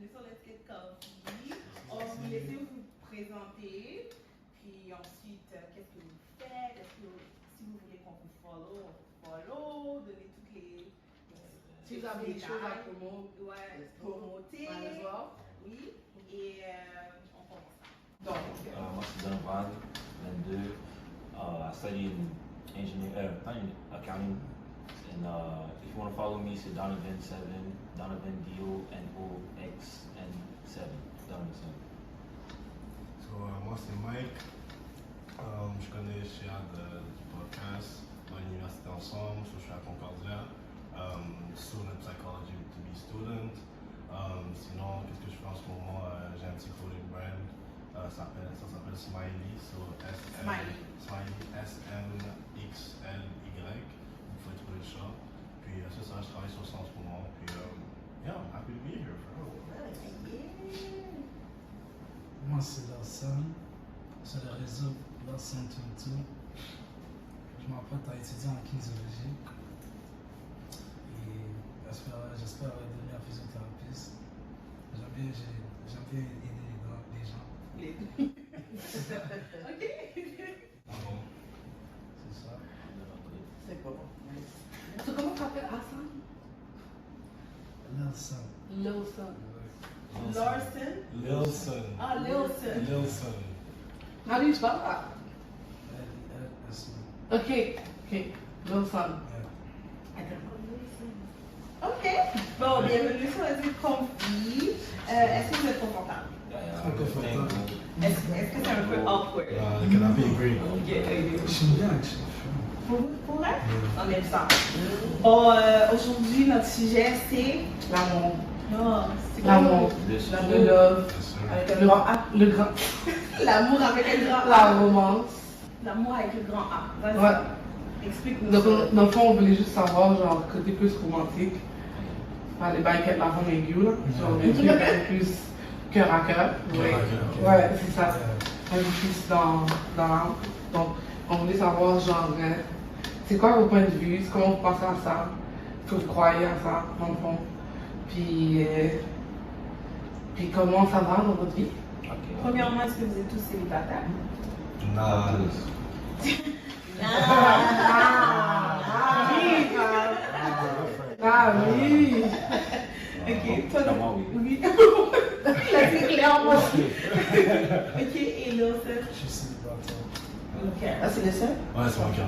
bienvenue sur Let's Get Coffee. On va vous laisser vous présenter. Puis ensuite, qu'est-ce que vous faites? Est-ce que si vous voulez qu'on vous follow, donner toutes les. Si vous avez des choses à promoter. Oui. Et on commence. Donc, moi c'est Donovan, 22. I study in accounting. And if you want to follow me, c'est Donovan7, Donovan DONOXN7, Donovan7. So, moi c'est Mike. Je connais Chiad du podcast, dans l'université ensemble, je suis à Concordia. Student psychology to be student. Sinon, qu'est-ce que je fais en ce moment? J'ai un petit clothing brand. Ça s'appelle Smiley. So Smiley, SMXLY. Vous pouvez trouver le shop. Puis c'est ça, je travaille sur ça en ce moment. Puis yeah, I'm happy to be here. Moi c'est Larson. Sur le réseau Larson 22. Je m'apprête à étudier en kinésiologie. Et j'espère devenir physiothérapeute. J'aime bien aider les gens. Ok. C'est ça. C'est bon. So, comment tu t'appelles Hassan? Larson. Lawson. Larson. Lilson. Ah, Lilson. Lilson. How do you spell that? L-I-L-S-O. Okay. Lawson. Ok. Bon, bienvenue sur Let's Get Coffee. Est-ce que vous êtes confortable? Est-ce que c'est un peu awkward? Le canapé est great. Ok. Je suis bien, je suis Pour vrai? On aime ça. Bon, aujourd'hui, notre sujet, c'est L'amour. Non, c'est L'amour. Le love. Avec le grand A. L'amour avec le grand A. La romance. L'amour avec le grand A. Vas-y. Ouais. Explique-nous. Donc, dans le fond, on voulait juste savoir, genre, côté plus romantique. Pas les bails avec la femme aiguë, là. Genre, des trucs un peu plus cœur à cœur. Ouais, c'est ça. Un peu plus dans l'âme. Donc, on voulait savoir, genre, c'est quoi vos points de vue? Comment vous pensez à ça? Est-ce que vous croyez à ça, dans le fond? Puis comment ça va dans votre vie? Premièrement, est-ce que vous êtes tous célibataires? Ah oui! Ok, toi Clairement, oui. Oui. Il a dit clairement. Ok, et l'autre? Je suis célibataire. Ok. Ah, c'est le seul? Ouais, c'est moi qui en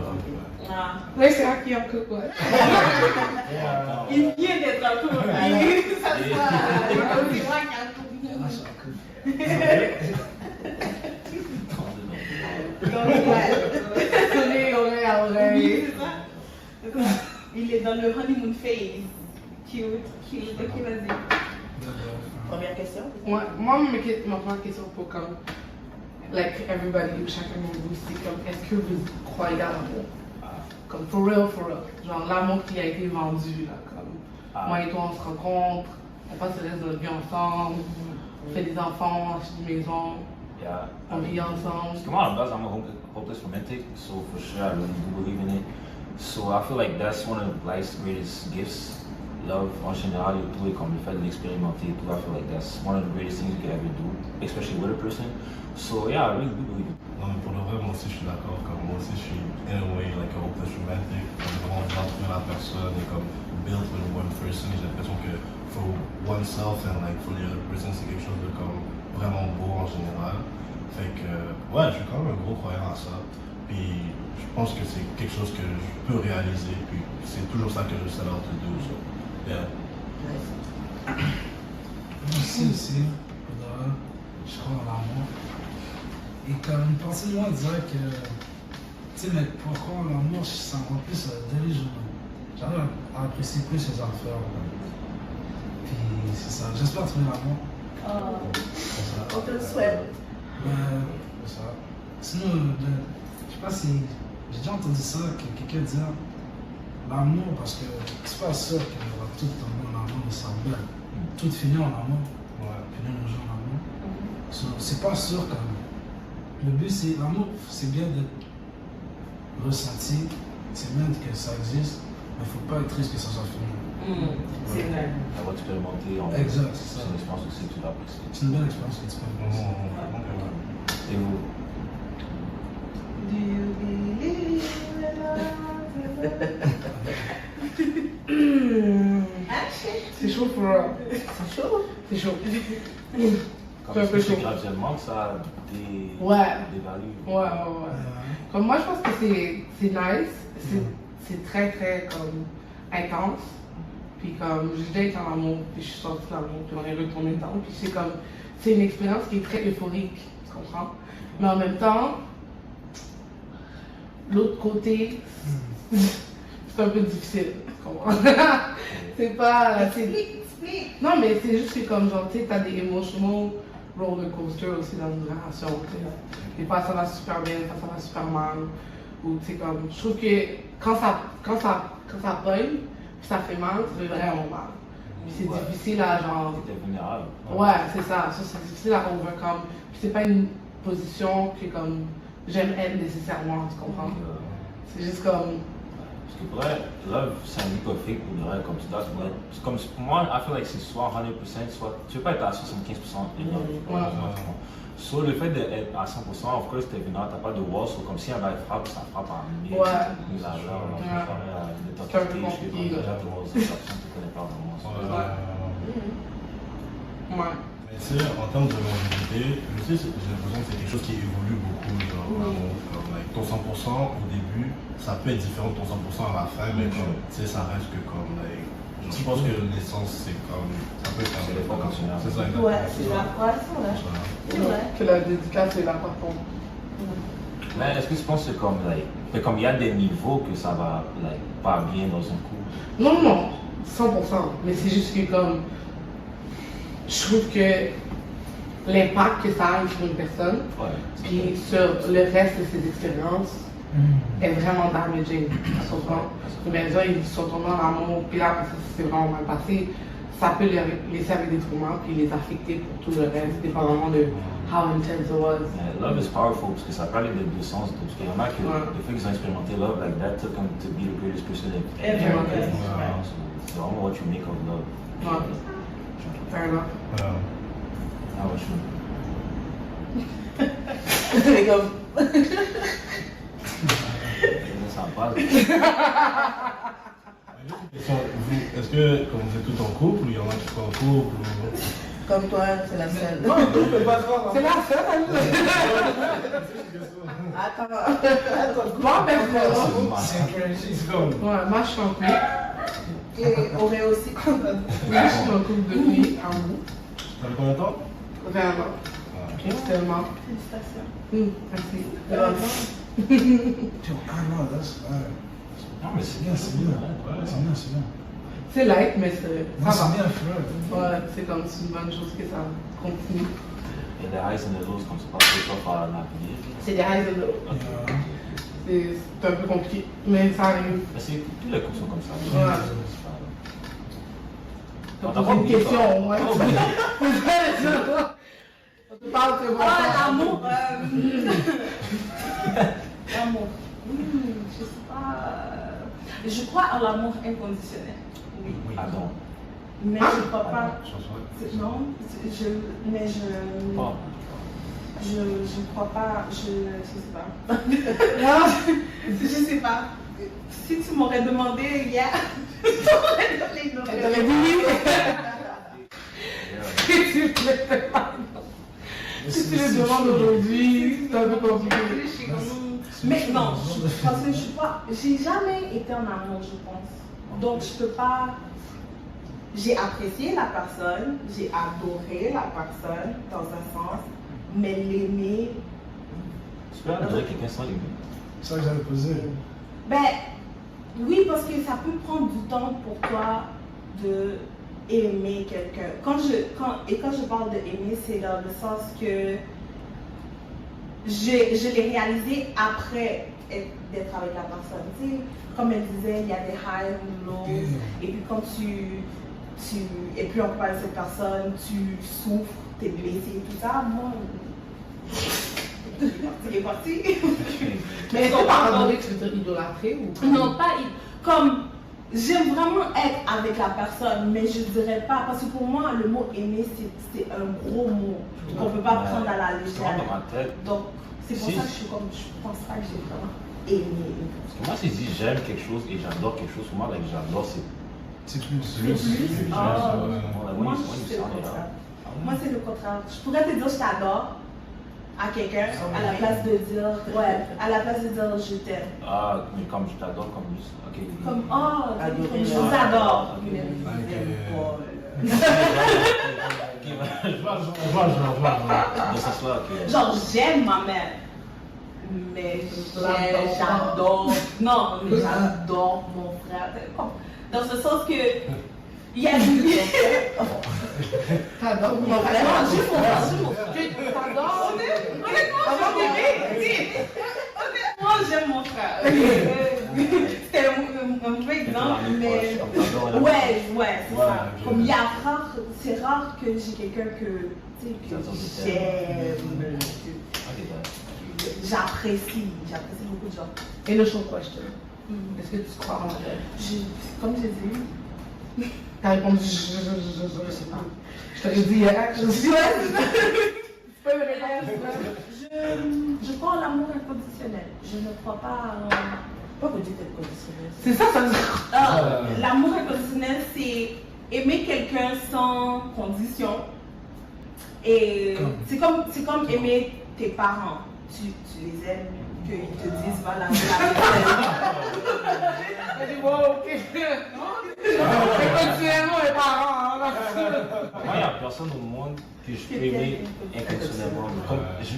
Ah. Oui, c'est vrai qu'il y a un peu quoi. Il vient d'être un peu. Ça se voit. C'est moi qui ai un peu. Moi, je suis en couple. Donc, ouais. Oreille à oreille. Oui, c'est ça. Il est dans le honeymoon phase. Cute. Ok, vas-y. Première question. Moi, ma première question pour comme, like everybody, chacun de vous, c'est comme, est-ce que vous croyez à l'amour? Comme, for real. Genre, l'amour qui a été vendu, là, comme, moi et toi, on se rencontre, on passe le reste de notre vie ensemble, on fait des enfants, on achète une maison, on vit ensemble. Come on, guys, I'm a hopeless romantic, so for sure I really do believe in it. So I feel like that's one of life's greatest gifts. Love, en général, et tout, et comme le fait de l'expérimenter et tout, I feel like that's one of the greatest things you can ever do, especially with a person. So yeah, I really do believe it. Non, mais pour le vrai, moi aussi je suis d'accord. Comme moi aussi je suis, in a way, like a hopeless romantic. Comme vraiment trouver la personne et comme build with one person. J'ai l'impression que for oneself and like for the other person, c'est quelque chose de comme vraiment beau en général. Fait que, ouais, je suis quand même un gros croyant à ça. Puis je pense que c'est quelque chose que je peux réaliser. Puis c'est toujours ça que je sais out to do. So, yeah. Moi aussi, je crois en l'amour. Et comme une partie de moi dirait que, tu sais, mais pour croire en l'amour, ça me rend plus délicieux. J'arrive à apprécier plus les affaires. Puis c'est ça, j'espère trouver l'amour. C'est ça. On te le souhaite. C'est ça. Sinon, je sais pas si j'ai déjà entendu ça, que quelqu'un disait l'amour, parce que c'est pas sûr qu'on va tout tomber en amour, mais ça belle. Tout finit en amour. Ouais, finir nos jours en amour. So, c'est pas sûr quand même. Le but, c'est l'amour, c'est bien d'être ressenti, c'est bien que ça existe, mais il faut pas être triste que ça soit fini. C'est vrai. Avoir expérimenté en Exact, c'est ça. une expérience aussi que tu vas apprécier. C'est une belle expérience que tu peux passer. Et vous? Do you believe in love? C'est chaud pour moi. C'est chaud. C'est chaud. Comme C'est un est-ce peu que c'est chaud. graduellement que ça a des Ouais. values? Ouais. Comme moi, je pense que c'est nice. C'est très, très comme intense. Puis comme j'ai déjà été en amour, puis je suis sortie de l'amour, puis on est retourné dedans. Puis c'est une expérience qui est très euphorique, tu comprends? Mais en même temps, l'autre côté, c'est un peu difficile, tu comprends? C'est pas... Explique. Non, mais c'est juste que comme genre, tu sais, t'as des emotional roller coaster aussi dans une relation, tu sais. Des fois, ça va super bien, des fois, ça va super mal. Ou, tu sais, comme, je trouve que quand ça pogne, puis ça fait mal, ça fait vraiment mal. Puis c'est Ouais. difficile à, genre... C'était vulnérable. Ouais, c'est ça. Ça, c'est difficile à overcome. Puis c'est pas une position que, comme, j'aime être nécessairement, tu comprends? C'est juste comme... Parce que pour vrai, love, c'est un hypocrite pour de vrai, comme tu dois être. C'est comme pour moi, I feel like c'est soit 100%, soit. Tu peux pas être à 75% in love. Ouais. Sur le fait d'être à 100%, of course, t'es vulnérable, t'as pas de wall, so comme si un bail frappe, ça frappe à 1000. Ouais. Mille à l'heure, Ouais. de C'est un peu toxicité, je sais compliqué, pas, là. déjà, tu vois, cette personne, tu connais pas vraiment. Ouais. Mais tu sais, en termes de longévité, je sais, j'ai l'impression que c'est quelque chose qui évolue beaucoup. Genre, vraiment, comme, like, ton 100% au début, ça peut être différent de ton 100% à la fin, mais comme, tu sais, ça reste que comme, like, genre, je pense que l'essence, c'est comme, ça peut être C'est les fois quand tu viens. C'est ça, exactement. Ouais, c'est la relation là. C'est vrai. Que la dédicace est là par contre. Mais est-ce que tu penses que c'est comme, like, mais comme il y a des niveaux que ça va, like, pas bien dans un couple? Non, 100%. Mais c'est juste que comme, je trouve que l'impact que ça a sur une personne, Ouais. puis sur le reste de ses expériences, est vraiment damaging. Tu comprends? Mais les gens, ils sont tombés en amour, puis là, ça s'est vraiment mal passé. Ça peut les laisser avec des traumas, puis les affecter pour tout le reste, dépendamment de how intense it was. Love is powerful parce que ça parle des deux sens. Donc, il y en a qui, Ouais. le fait qu'ils ont expérimenté love like that, took them to be the greatest person Ever. ever. Ouais. So, c'est vraiment what you make of love. Ouais. Fair enough. Ah ouais, je C'est comme. ça passe. Est-ce que, comme vous êtes tous en couple, ou il y en a qui sont en couple, ou... Comme toi, c'est la seule. C'est la seule, Attends. moi, personnellement, C'est comme. ouais, moi, je suis en couple. Et on est aussi contente. Oui, je suis en couple depuis un bout. Ça fait combien de temps? Vraiment. Extrêmement. Félicitations. Merci. Non, Non, mais c'est bien, c'est bien. C'est bien, c'est bien. C'est light, mais c'est- Moi, ça c'est va. bien, frère. Ouais, c'est comme c'est une bonne chose que ça continue. et les highs and les lows, comme c'est pas très tough à naviguer. C'est des highs and lows. C'est un peu compliqué, mais ça arrive. Mais c'est tous les couples sont comme ça. Ouais. On T'as posé une question, ouais. Oh, oui. On te parle très bon. Ah, l'amour. L'amour. Je sais pas. Je crois à l'amour inconditionnel. Oui. Ah non. Mais je crois pas. Non, mais Pas. je crois pas. Je sais pas. Non, je sais pas. Si tu m'aurais demandé hier, j'aurais donné une autre Elle t'aurait réponse. dit oui. Si tu le demandes aujourd'hui, c'est un peu compliqué. Mais non, parce que je suis pas. J'ai jamais été en amour, je pense. Donc je peux pas. J'ai apprécié la personne, j'ai adoré la personne dans un sens, mais l'aimer. Tu peux adorer quelqu'un sans l'aimer. C'est ça que j'avais posé. Ben oui, parce que ça peut prendre du temps pour toi de aimer quelqu'un. Quand je parle de aimer, c'est dans le sens que je l'ai réalisé après d'être avec la personne. Tu sais, comme elle disait, il y a des highs and lows. Et puis quand et puis on parle de cette personne, tu souffres, t'es blessé, tout ça. Moi, c'est parti. Mais est-ce que par adorer, tu veux dire idolâtrer ou pas? Non, pas comme j'aime vraiment être avec la personne, mais je dirais pas, parce que pour moi, le mot aimer, c'est un gros mot qu'on peut pas prendre à la légère. Dans ma tête. Donc, c'est pour ça que je suis comme, je pense pas que j'ai vraiment aimé. Parce que moi, si je dis j'aime quelque chose et j'adore quelque chose, pour moi, like, j'adore, c'est C'est plus. Ah, moi, oui, c'est le contraire. Moi, c'est le contraire. Je pourrais te dire je t'adore à quelqu'un à la place de dire, à la place de dire je t'aime. Ah, mais comme je t'adore, comme juste, ok. Comme, oh, Adorer. je vous adore. Ok. Mais Je vois. Dans ce sens-là, ok. genre, j'aime ma mère. Mais j'adore. Non, mais j'adore mon frère. Dans ce sens que. Il y a une. T'adores mon Non, frère. juste mon frère. T'adores. Honnêtement, moi, j'aime mon frère. C'était un mauvais exemple, mais. Ouais, c'est ça. Comme il y a rare, c'est rare que j'ai quelqu'un que j'aime, j'apprécie beaucoup de gens. Initial question. Est-ce que tu crois en elle? Comme j'ai dit, T'as répondu je sais pas. Je t'aurais dit je dis je crois en l'amour inconditionnel. Je ne crois pas en. Pourquoi vous dites inconditionnel? C'est ça, ça veut dire. L'amour inconditionnel, c'est aimer quelqu'un sans condition. Et c'est comme aimer tes parents. Tu les aimes, qu'ils te disent voilà, Elle dit wow, ok. Mais continuellement, mes parents, Moi, il n'y a personne au monde que je peux aimer inconditionnellement.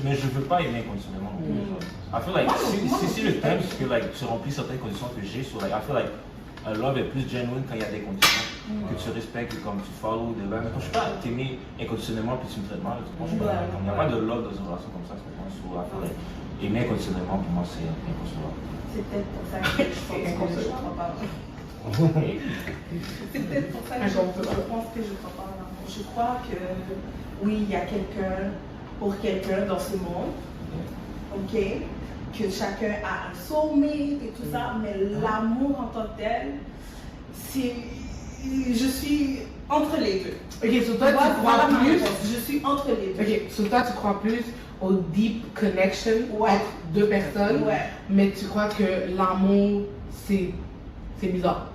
Mais je ne veux pas aimer inconditionnellement. I feel like, si le thème, c'est que like, tu remplis certaines conditions que j'ai, so like, I feel like love est plus genuine quand il y a des conditions que tu respectes, comme tu follow, de même. Je ne peux pas t'aimer inconditionnellement puis tu me traites mal. Il n'y a pas de love dans une relation comme ça. So I feel like, aimer inconditionnellement, pour moi, c'est inconcevable. c'est peut-être pour ça que je pense que je crois pas. C'est peut-être pour ça que je pense que je crois pas en l'amour. Je crois que oui, il y a quelqu'un pour quelqu'un dans ce monde, ok, que chacun a un soulmate et tout ça, mais l'amour en tant que tel, c'est, je suis entre les deux. Ok, sur toi tu Voilà crois ma plus. réponse. Je suis entre les deux. Ok, sur toi tu crois plus au deep connection Ouais. entre deux personnes, Ouais. mais tu crois que l'amour c'est bizarre.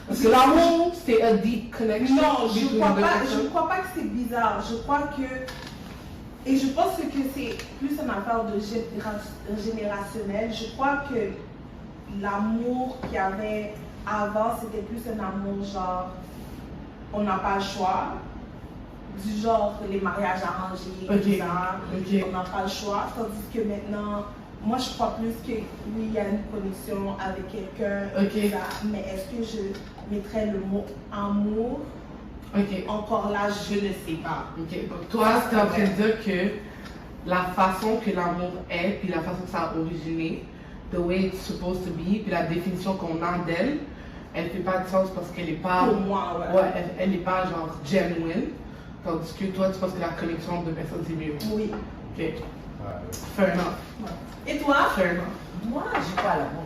Parce que l'amour c'est a deep connection. Non, je between crois deux pas. personnes. Je crois pas que c'est bizarre. Je crois que et je pense que c'est plus une affaire de générationnel. Je crois que l'amour qu'il y avait avant, c'était plus un amour genre on n'a pas le choix. Du genre les mariages arrangés, Ok. tout ça. Ok. On n'a pas le choix. Tandis que maintenant, moi je crois plus que oui, il y a une connexion avec quelqu'un, Ok. tout ça. Mais est-ce que je mettrais le mot amour? Ok. Encore là, je ne sais pas. Ok. Donc toi tu es en train de dire que la façon que l'amour est, puis la façon que ça a originé, the way it's supposed to be, puis la définition qu'on a d'elle, elle fait pas de sens parce qu'elle est pas. Pour moi, ouais. Ouais, elle n'est pas genre genuine. Tandis que toi, tu penses que la connexion entre deux personnes, c'est mieux. Oui. Ok. Fair enough. Et toi? Fair enough. Moi, j'y crois à l'amour.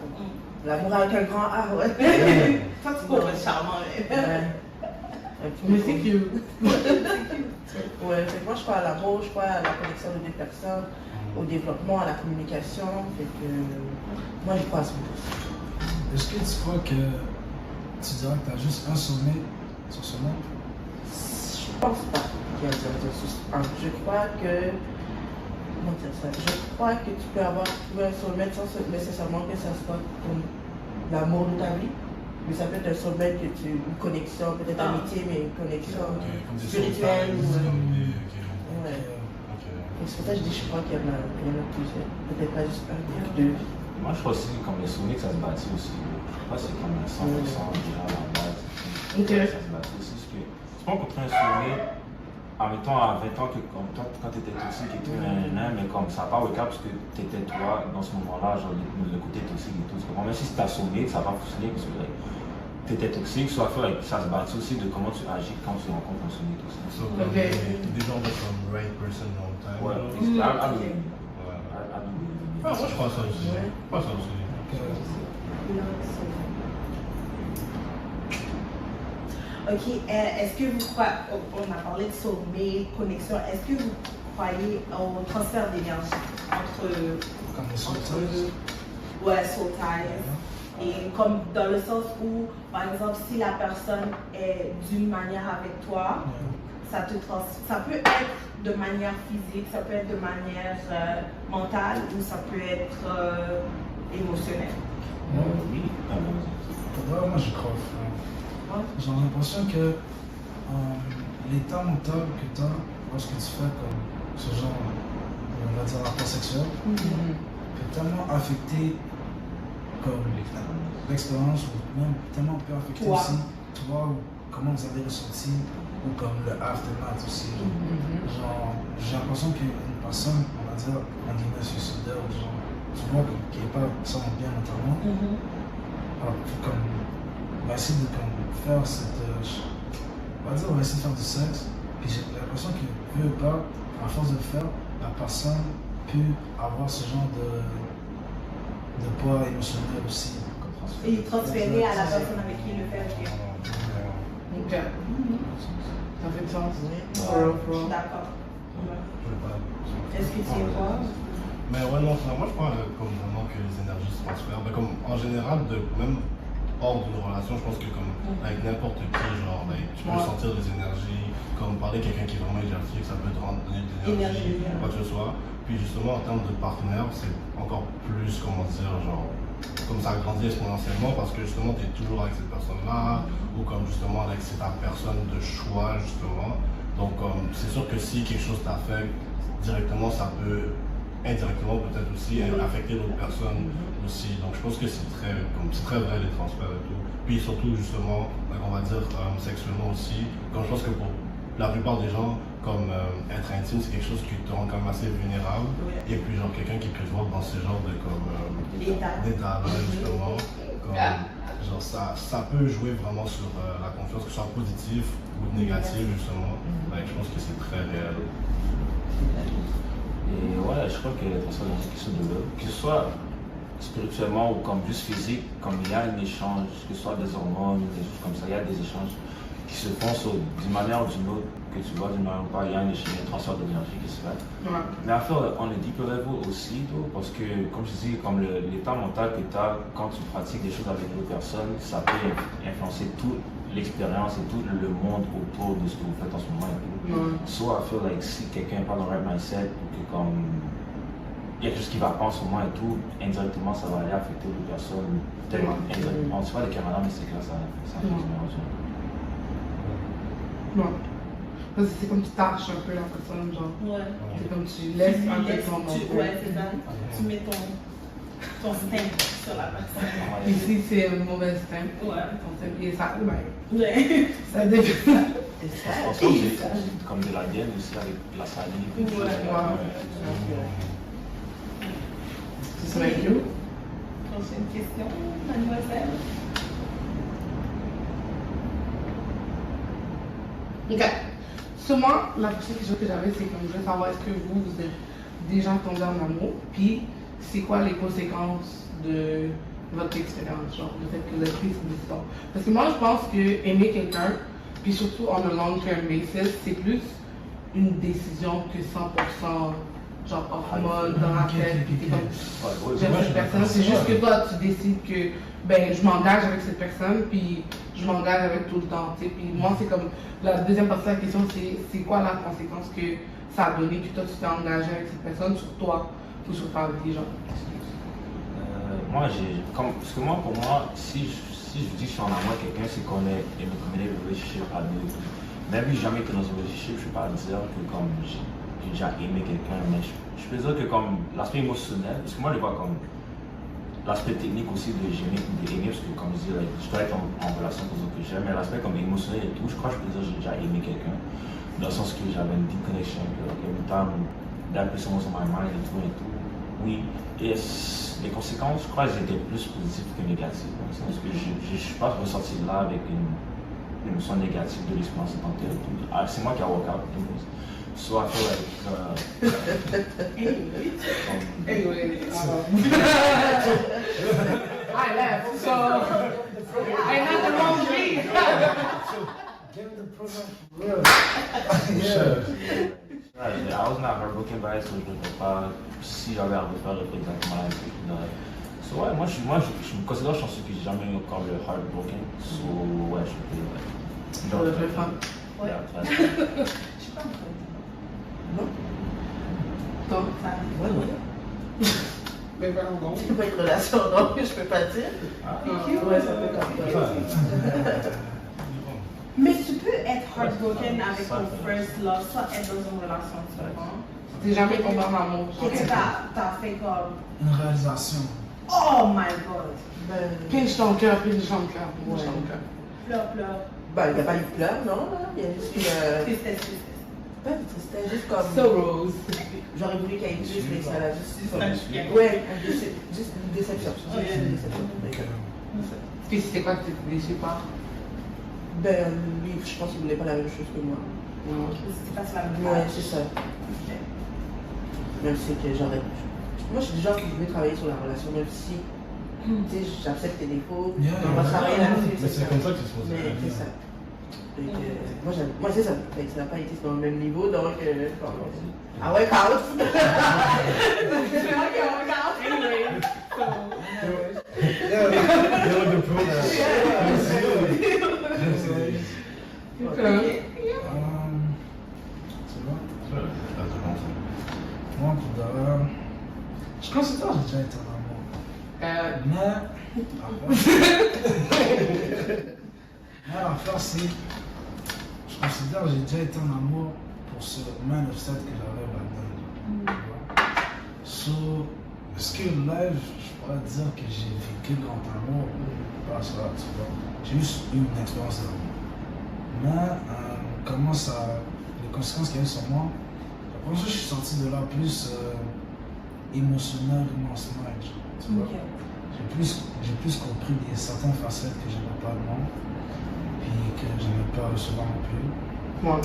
L'amour avec un grand A, ouais. Toi, tu pourrais être charmant. Mais c'est cute. Ouais, fait que moi je crois à l'amour, je crois à la connexion de deux personnes, au développement, à la communication. Fait que moi je crois à ce mot. Est-ce que tu crois que tu dirais que tu as juste un sommet sur ce monde? Je pense pas qu'il y a un seul. Je crois que. Comment dire ça? Je crois que tu peux avoir trouvé un soulmate sans nécessairement que ça soit comme l'amour de ta vie. Mais ça peut être un soulmate que tu. Une connexion, peut-être amitié, mais une connexion spirituelle. Ouais. Et c'est pour ça que je dis je crois qu'il y en a plusieurs. Peut-être pas juste un, peut-être deux. Moi, je crois aussi comme les souvenirs que ça se bâtit aussi. Je crois que c'est comme 100% déjà à la base. Ok. Ça se bâtit aussi. Parce que c'est pas qu'on prend un souvenir en même temps à 20 ans que comme toi, quand tu étais toxique et tout, mais comme ça n'a pas work out parce que tu étais toi dans ce moment-là, genre le côté toxique et tout. Même si tu t'as sauvé, ça n'a pas fonctionné parce que tu étais toxique, soit ça se bâtit aussi de comment tu agis quand tu rencontres un souvenir toxique. So, déjà, on va from right person, wrong time. Ouais, Moi, je crois ça aussi. Je crois ça aussi. Ok, est-ce que vous croyez, on a parlé de sommeil, connexion, est-ce que vous croyez au transfert d'énergie entre, Comme les sauterelles. ouais, soul ties, et comme dans le sens où, par exemple, si la personne est d'une manière avec toi, ça peut être de manière physique, ça peut être de manière mentale ou ça peut être émotionnel. Oui. Ouais, moi, j'y crois. J'ai l'impression que l'état mental que tu as lorsque tu fais comme ce genre, on va dire, rapport sexuel, peut tellement affecter comme l'expérience, ou même tellement peut affecter Toi. aussi toi, ou comment vous avez ressenti, ou comme le aftermath aussi. Genre, j'ai l'impression qu'une personne, on va dire, en guillemets, suicidaire, genre, tu vois, qui n'est pas ça bien mentalement, alors, faut comme, on va essayer de comme, faire cette. On va dire, on va essayer de faire du sexe, puis j'ai l'impression que, peu ou pas, à force de le faire, la personne peut avoir ce genre de poids émotionnel aussi. Et transférer à la personne avec qui il le fait. Ok. Ça fait du sens. D'accord. Je vais pas. Est-ce que tu es quoi? Mais ouais, non, moi je crois comme vraiment que les énergies se transfèrent. Mais comme en général, même hors d'une relation, je pense que comme avec n'importe qui, genre, tu peux sentir des énergies, comme parler à quelqu'un qui est vraiment énergique, ça peut te donner de l'énergie, quoi que ce soit. Puis justement, en termes de partenaire, c'est encore plus, comment dire, genre, comme ça grandit exponentiellement parce que justement, tu es toujours avec cette personne-là, ou comme justement, avec c'est ta personne de choix, justement. Donc, c'est sûr que si quelque chose t'affecte directement, ça peut indirectement peut-être aussi affecter d'autres personnes aussi. Donc je pense que c'est très vrai les transferts et tout. Puis surtout justement, on va dire sexuellement aussi, comme je pense que pour la plupart des gens, comme être intime, c'est quelque chose qui te rend quand même assez vulnérable. Et puis genre quelqu'un qui peut te voir dans ce genre de d'état justement, comme, genre ça peut jouer vraiment sur la confiance, que ce soit positif ou négatif justement. Je pense que c'est très réel. Et ouais, je crois que les transferts d'énergie qui se développent, que ce soit spirituellement ou comme juste physique, comme il y a un échange, que ce soit des hormones, des choses comme ça, il y a des échanges qui se font d'une manière ou d'une autre, que tu vois d'une manière ou pas, il y a un échange, un transfert d'énergie qui se fait. Ouais. Mais à faire on est deeper level aussi, parce que comme je dis, comme l'état mental que tu as quand tu pratiques des choses avec d'autres personnes, ça peut influencer toute l'expérience et tout le monde autour de ce que vous faites en ce moment et tout. So I feel like si quelqu'un n'est pas dans le right mindset ou que comme il y a quelque chose qui va pas en ce moment et tout, indirectement ça va aller affecter d'autres personnes, peut-être indirectement. On ne sait pas les caméras, mais c'est que là ça affecte malheureusement. Non. Parce que c'est comme tu tâches un peu la personne, genre. Ouais. C'est comme tu laisses un peu ton nom. Ouais, c'est ça. Tu mets ton stamp sur la personne. Ici, c'est un mauvais stamp. Ouais. Ton stamp, et ça, ouais. Ça dépend. C'est comme de la gaine aussi avec la salive. Ce serait mieux. Prochaine question, mademoiselle. Ok. Sûrement, la prochaine question que j'avais, c'est comme je veux savoir est-ce que vous êtes déjà tombé en amour, puis c'est quoi les conséquences de votre expérience, genre le fait que vous avez pris cette décision. Parce que moi, je pense que aimer quelqu'un, puis surtout on a long term basis, c'est plus une décision que 100% genre hormones dans la tête, puis t'es comme j'aime cette personne. C'est juste que toi, tu décides que ben je m'engage avec cette personne, puis je m'engage avec tout le temps. Puis moi, c'est comme la deuxième partie de la question, c'est quoi la conséquence que ça a donné que toi tu t'es engagé avec cette personne sur toi ou sur ta vie, genre. Moi, parce que moi, pour moi, si je dis que je suis en amour avec quelqu'un, c'est qu'on est in a committed relationship à deux. Même si jamais été dans une relationship, je ne peux pas dire que comme j'ai déjà aimé quelqu'un, mais je peux dire que comme l'aspect émotionnel, parce que moi je vois comme l'aspect technique aussi de aimer, parce que comme je dis, je dois être en relation pour ce que j'aime, mais l'aspect comme émotionnel et tout, je crois que je peux dire que j'ai déjà aimé quelqu'un, dans le sens que j'avais une deep connection, que every time that person was on my mind et tout. Oui, et les conséquences, je crois, elles étaient plus positives que négatives, dans le sens que je ne suis pas ressorti là avec une émotion négative de l'expérience en tant que telle. C'est moi qui ai walk out. So I feel like anyway, I left, so I'm not the wrong me. Give the program for real. I was not heartbroken by it, so je ne peux pas si j'avais à refaire le truc exactement la même chose. So ouais, moi je me considère chanceux que j'ai jamais eu encore le heartbroken. So ouais, je peux. Genre le fan. Ouais. Yeah, Je suis pas en train de Non? Toi? ça. Ouais, non. Mais pas longtemps. C'est pas une relation, donc je peux pas dire. Ouais, ça peut comme ça. Mais tu peux être heartbroken avec ton first love sans être dans une relation, tu comprends? T'es jamais tombé en amour. Et que t'as fait comme, Une réalisation. oh my god, Ben, Pinche ton cœur, pinche ton cœur, pinche Ouais. ton cœur. pleure, pleure, ben, il n'y a pas eu de pleurs, non, là. Il y a juste eu. tristesse, tristesse. Pas de tristesse, juste comme. So Rose. J'aurais voulu qu'il y ait plus, mais ça l'a juste. Ouais. Ouais, juste une déception. Juste une déception. Puis c'était quoi que tu étais déçu par? Ben, lui, je pense qu'il voulait pas la même chose que moi. C'était pas la même Ouais, chose. c'est ça. Même si que j'aurais. Moi, je suis du genre qui voulait travailler sur la relation, même si. Tu sais, j'accepte tes défauts. Yeah. On va travailler là-dessus. Mais c'est comme ça que c'est supposé Mais être. c'est ça. Donc, moi, c'est ça. Fait que ça n'a pas été sur le même niveau, donc. Ah ouais, out! Anyway, so, Yeah, the program. Tu vois? That's the wrong thing. Moi, pour de vrai, je considère que j'ai déjà été en amour. Mais l'affaire, c'est. Je considère que j'ai déjà été en amour pour ce mindset que j'avais là-dedans. So, est-ce que live, je pourrais dire que j'ai vécu le grand amour? Pas ça, tu vois. J'ai juste eu une expérience d'amour. Mais, comment ça. Les conséquences qu'il y a eu sur moi, après ça, je suis sorti de là plus émotionnellement, tu vois. ok. J'ai plus compris certaines facettes que j'avais pas de moi, puis que je n'aimais pas recevoir non plus. Moi.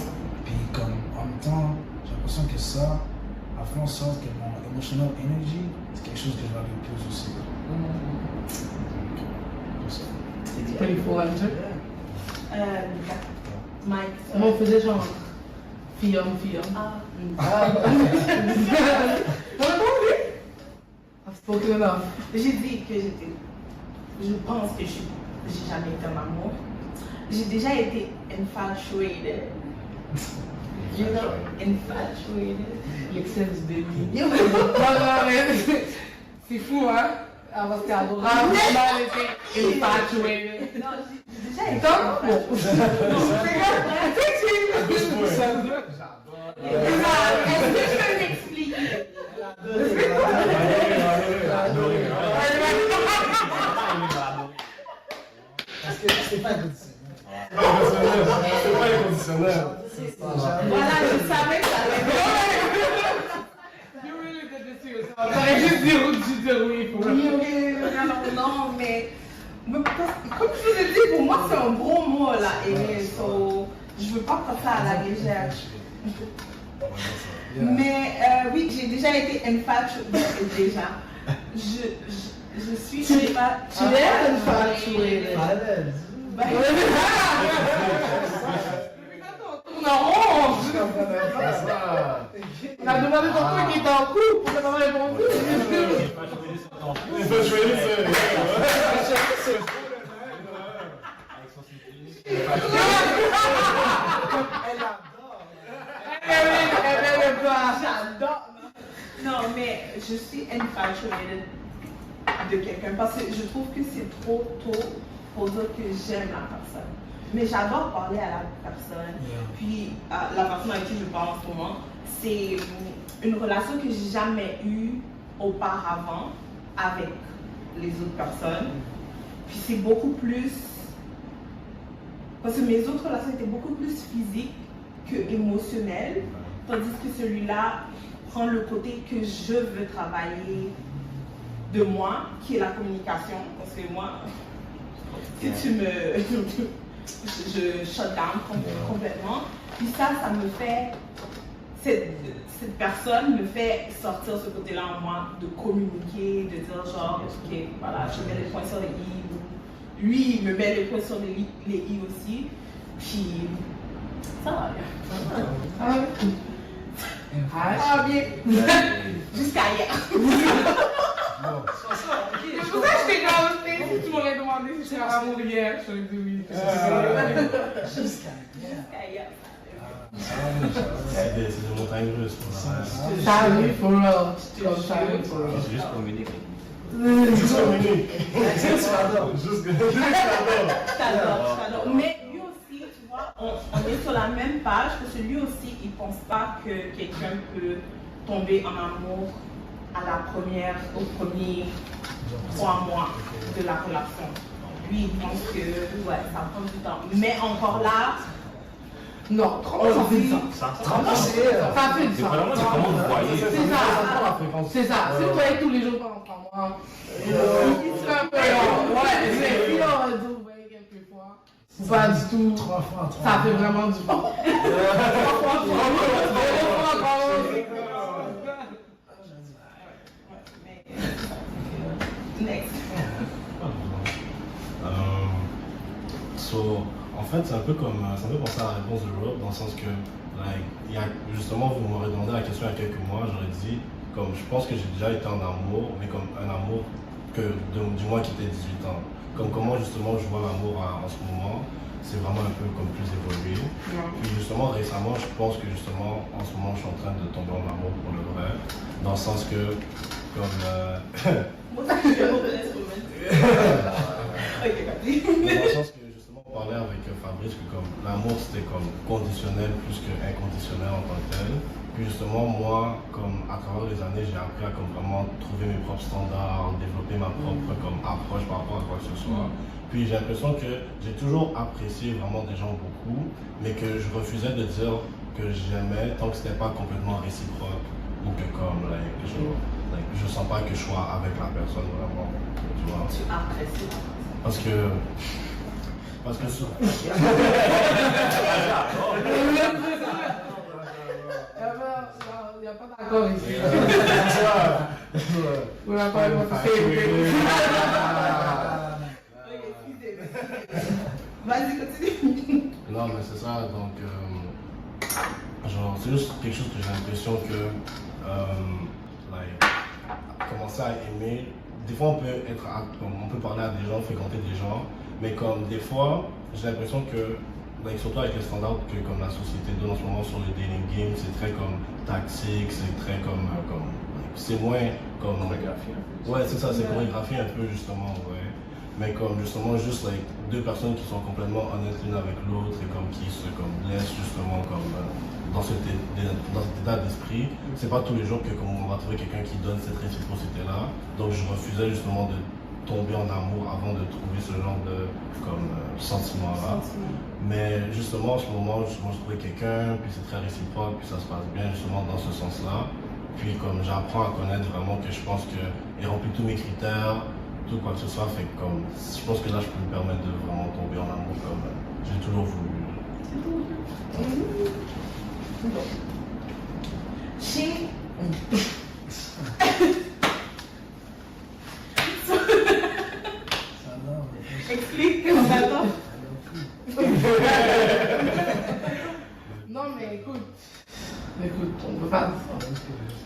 Puis comme en même temps, j'ai l'impression que ça a fait en sorte que mon emotional energy, c'est quelque chose que je value plus aussi. Comme ça. Pretty full answer. Mike. Moi, on faisait genre fille-homme. Ah, I've spoken enough. j'ai dit que je pense que j'ai jamais été en amour. J'ai déjà été infatuated. You know, infatuated. L'excess baby. Yo, Non, mais c'est fou, hein? Avant c'était adorable, maintenant elle était infatuated. non, j'ai déjà été Tom, bon. Est-ce que je peux m'expliquer? Parce que c'est pas inconditionnel. C'est pas inconditionnel. Voilà, je savais que ça allait bien. You really did this to yourself. T'aurais juste dit oui pour Oui, non, mais comme je vous ai dit, pour moi c'est un gros mot là, et so, je veux pas prendre ça à la légère. Mais oui, j'ai déjà été infatuated déjà. Je suis infatuated. On a demandé ton truc qui était en couple, on a pas répondu. J'adore. Non, mais je suis infatuated de quelqu'un parce que je trouve que c'est trop tôt pour dire que j'aime la personne. Mais j'adore parler à la personne. Puis la personne avec qui je parle en ce moment, c'est une relation que j'ai jamais eue auparavant avec les autres personnes. Puis c'est beaucoup plus. Parce que mes autres relations étaient beaucoup plus physiques que émotionnelles. Tandis que celui-là prend le côté que je veux travailler de moi, qui est la communication. Parce que moi, si tu me. je shut down complètement. Puis ça me fait. Cette personne me fait sortir ce côté-là en moi, de communiquer, de dire genre, ok, voilà, je mets les points sur les i. Lui, il me met les points sur les i aussi. Puis, ça va bien. Ça va bien. Ça va bien. Jusqu'à hier. C'est pour ça que j'étais comme, si tu m'aurais demandé si j'étais amour hier, je t'aurais dit oui. Jusqu'à Jusqu'à hier. C'est des montagnes russes. Ça arrive, for real. Ça arrive, for real. C'est juste communiquer. Juste communique. Juste T'adores. Mais lui aussi, tu vois, on est sur la même page parce que lui aussi, il pense pas que quelqu'un peut tomber en amour au premier 3 mois de la relation. Lui, il pense que ouais, ça prend du temps. Mais encore là, non, 3 mois, ça fait du sens. Ça Ça fait du c'est sens. vraiment c'est comment vous voyez. C'est ça. Si vous voyez tous les jours pendant 3 mois, il serait un peu long. Ouais, mais si on va dire, vous voyez quelques fois, ou pas du tout, 3 fois, 3 ça fait vraiment du bon. 3 fois, 3 mois. next. En fait, c'est un peu comme ça me fait penser à la réponse de Rob, dans le sens que, justement, vous m'aurez demandé la question il y a quelques mois, j'aurais dit, comme je pense que j'ai déjà été en amour, mais comme un amour du moins qui était 18 ans. Comme comment justement je vois l'amour en ce moment, c'est vraiment un peu comme plus évolué. Puis justement, récemment, je pense que justement, en ce moment, je suis en train de tomber en amour pour le vrai, dans le sens que, comme... Moi, ça fait un peu d'instrument. Ok, dans le sens que justement on parlait avec Fabrice que comme l'amour c'était comme conditionnel plus que inconditionnel en tant que tel. Puis justement moi comme à travers les années j'ai appris à comme vraiment trouver mes propres standards, développer ma propre comme approche par rapport à quoi que ce soit. Puis j'ai l'impression que j'ai toujours apprécié vraiment des gens beaucoup, mais que je refusais de dire que j'aimais tant que c'était pas complètement réciproque ou que comme je sens pas que je sois avec la personne vraiment. Tu vois. Tu apprécies. Parce que ça. Il n'y a pas d'accord ici. Vous n'avez pas Vas-y, continue. Non, mais c'est ça, donc, genre, c'est juste quelque chose que j'ai l'impression que, commencer à aimer, des fois on peut parler à des gens, fréquenter des gens, mais comme des fois, j'ai l'impression que, surtout avec les standards que comme la société donne en ce moment sur le dating game, c'est très comme tactique, c'est très comme c'est moins comme... Chorégraphie un peu. Ouais, c'est ça, c'est chorégraphié un peu justement, ouais. Mais comme justement juste deux personnes qui sont complètement honnêtes l'une avec l'autre et comme qui se laissent justement comme dans cet état d'esprit. C'est pas tous les jours que comme on va trouver quelqu'un qui donne cette réciprocité-là. Donc je refusais justement de tomber en amour avant de trouver ce genre de sentiment-là. Mais justement en ce moment, je trouve quelqu'un, puis c'est très réciproque, puis ça se passe bien justement dans ce sens-là. Puis comme j'apprends à connaître vraiment que je pense qu'il remplit tous mes critères, tout quoi que ce soit, fait comme je pense que là je peux me permettre de vraiment tomber en amour comme j'ai toujours voulu. Explique comment ça va. Non, mais écoute, on peut pas dire ça.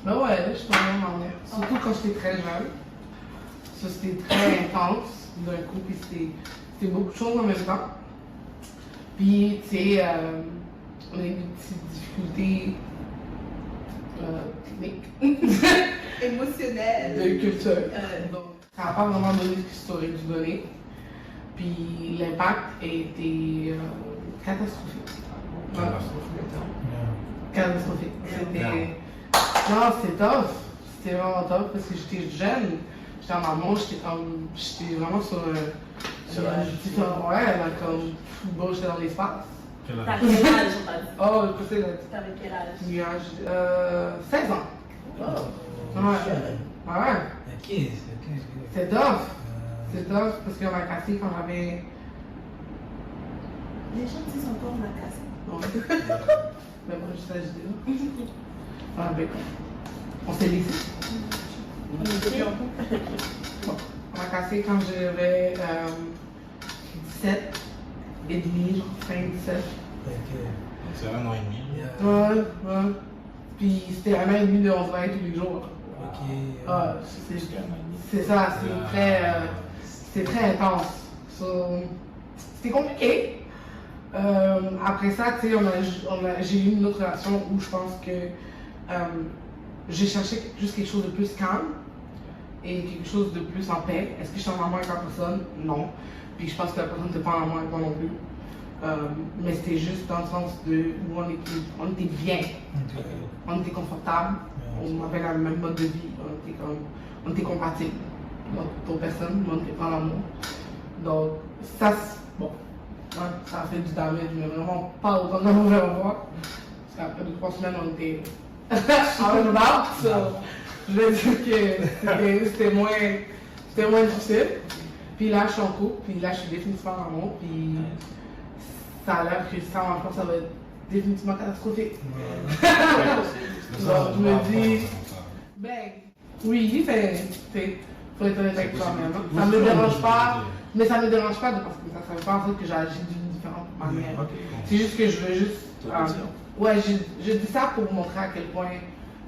Mais ouais, je suis vraiment en l'air. Surtout quand j'étais très jeune. Ça, c'était très intense d'un coup, puis c'était beaucoup de choses en même temps. Puis, tu sais, on a eu des petites difficultés techniques. Émotionnel. De culture. Donc, ça n'a pas vraiment donné ce que ça aurait dû donner. Puis, l'impact a été catastrophique. Catastrophique. C'était... Non, c'était tough. C'était vraiment tough parce que j'étais jeune. J'étais en amour, j'étais vraiment sur ouais, comme football, j'étais dans l'espace. T'avais quel âge, on t'a dit? Oh, je sais là. T'avais quel âge? 16 ans. Oh. Ouais. C'est tough. C'est tough parce qu'on m'a cassé quand j'avais... Les gens disent encore on m'a cassé. Non. Mais moi, je sais, je dis là. Ouais, ben, on s'est laissé. Bon, on m'a cassé quand j'avais 17. et demi, genre 5, 7. Ok. C'est 1 an et demi. Yeah. Ouais. Puis c'était 1 an et demi de 11 tous les jours. Ok. C'est ça, c'est très intense. So, c'était compliqué. Après ça, tu sais, j'ai eu une autre relation où je pense que j'ai cherché juste quelque chose de plus calme et quelque chose de plus en paix. Est-ce que je suis en amour avec la personne? Non. Puis je pense que la personne n'était pas en amour avec moi non plus. Mais c'était juste dans le sens de où on était bien, on était confortable, on avait le même mode de vie, on était compatibles. Donc pour personne, on n'était pas en amour. Donc ça, bon, hein, ça a fait du damage, mais vraiment pas autant que j'en vers moi. Parce qu'après 2-3 semaines, on était en about, so je vais dire que c'était moins difficile. Puis là, je suis en couple, puis là, je suis définitivement en amour, puis ça a l'air que ça, en France, ça va être définitivement catastrophique. Donc, je me dis, ben, oui, faut être honnête avec toi-même. Hein. Ça me dérange pas, mais ça me dérange pas de parce que ça ne fait pas en sorte que j'agis d'une différente manière. C'est juste que je veux juste. Ouais, je dis ça pour montrer à quel point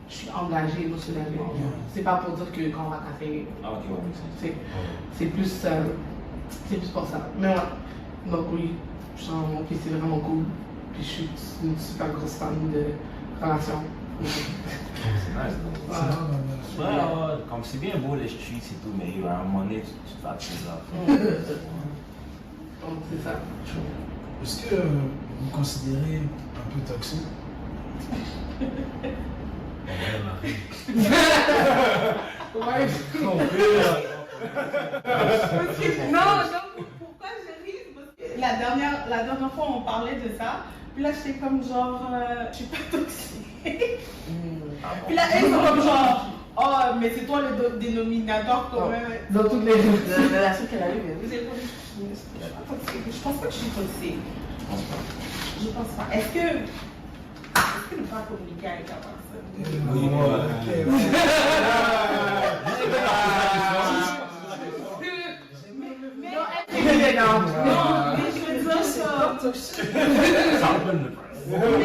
je suis engagée émotionnellement. C'est pas pour dire que quand on va café. Ah, ok, ouais, c'est plus pour ça. Mais ouais. Donc, oui, je suis en amour, puis c'est vraiment cool. Puis je suis une super grosse fan de relations. c'est nice. Comme c'est bien beau les streets et tout, mais à un moment donné, tu te fatigues là. Donc, c'est ça. Est-ce que vous considérez un peu toxique? Ouais. Non, pourquoi je ris? Parce que la dernière fois, on parlait de ça. Puis là, j'étais comme genre, je suis pas toxique. Puis là, elles sont comme genre, oh, mais c'est toi le dénominateur quand même. Dans toutes les relation qu'elle a eues. Vous êtes je pense pas que je suis toxique. Je pense pas. Est-ce que ne pas communiquer avec la personne? Oui, mais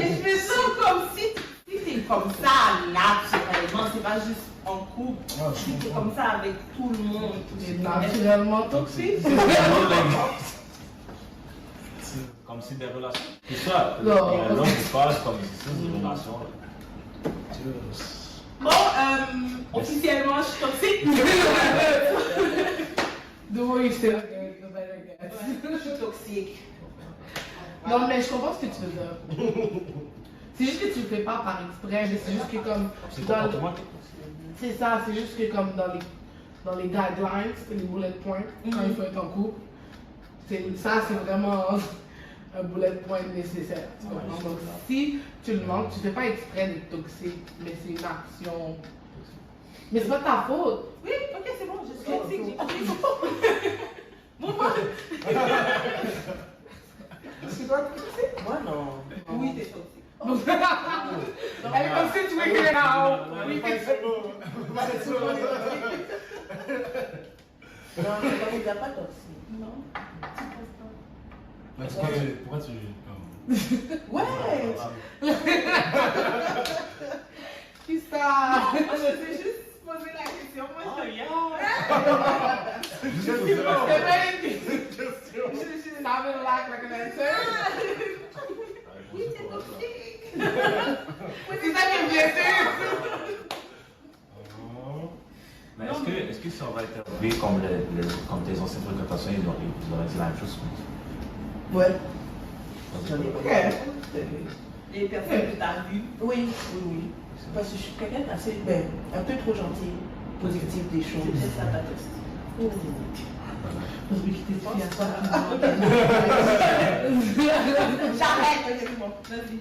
je veux dire comme si t'es comme ça naturellement, c'est pas juste en couple. Si t'es comme ça avec tout le monde. C'est naturellement toxique. Comme c'est des relations. C'est ça. L'homme qui parle comme c'est des relations. Bon, officiellement, je suis toxique. The more you say the better it gets. Je suis toxique. Non, mais je comprends ce que tu veux dire. C'est juste que tu le fais pas par exprès, mais c'est juste que comme. C'est ça, c'est juste que comme dans les guidelines, les bullet points, quand il faut être en couple, ça c'est vraiment un bullet point nécessaire. Tu comprends? Donc si tu le manques, tu fais pas exprès d'être toxique, mais c'est une action. Mais c'est pas ta faute. Oui, ok, c'est bon, je suis toxique. Tu dois être toxique? Moi, non. Oui, t'es toxique. Elle est comme si tu veux que là. Oui, t'es Non, il n'y a pas toxique. Non, tu penses pas. Mais pourquoi tu Ouais! Qui ça? Je sais juste poser la question. Moi, je yeah! Stop it like an answer. Oui, t'es toxique. C'est ça qui me vient sûr. Mais est-ce que ça va être arrivé comme tes anciennes fréquentations, ils auraient dit la même chose? Ouais. J'en ai Les personnes que t'as vues. Oui. Parce que je suis quelqu'un d'assez, un peu trop gentil, positif des choses. C'est ça ta toxique. Je vais quitter ce J'arrête, c'est bon. Vas-y.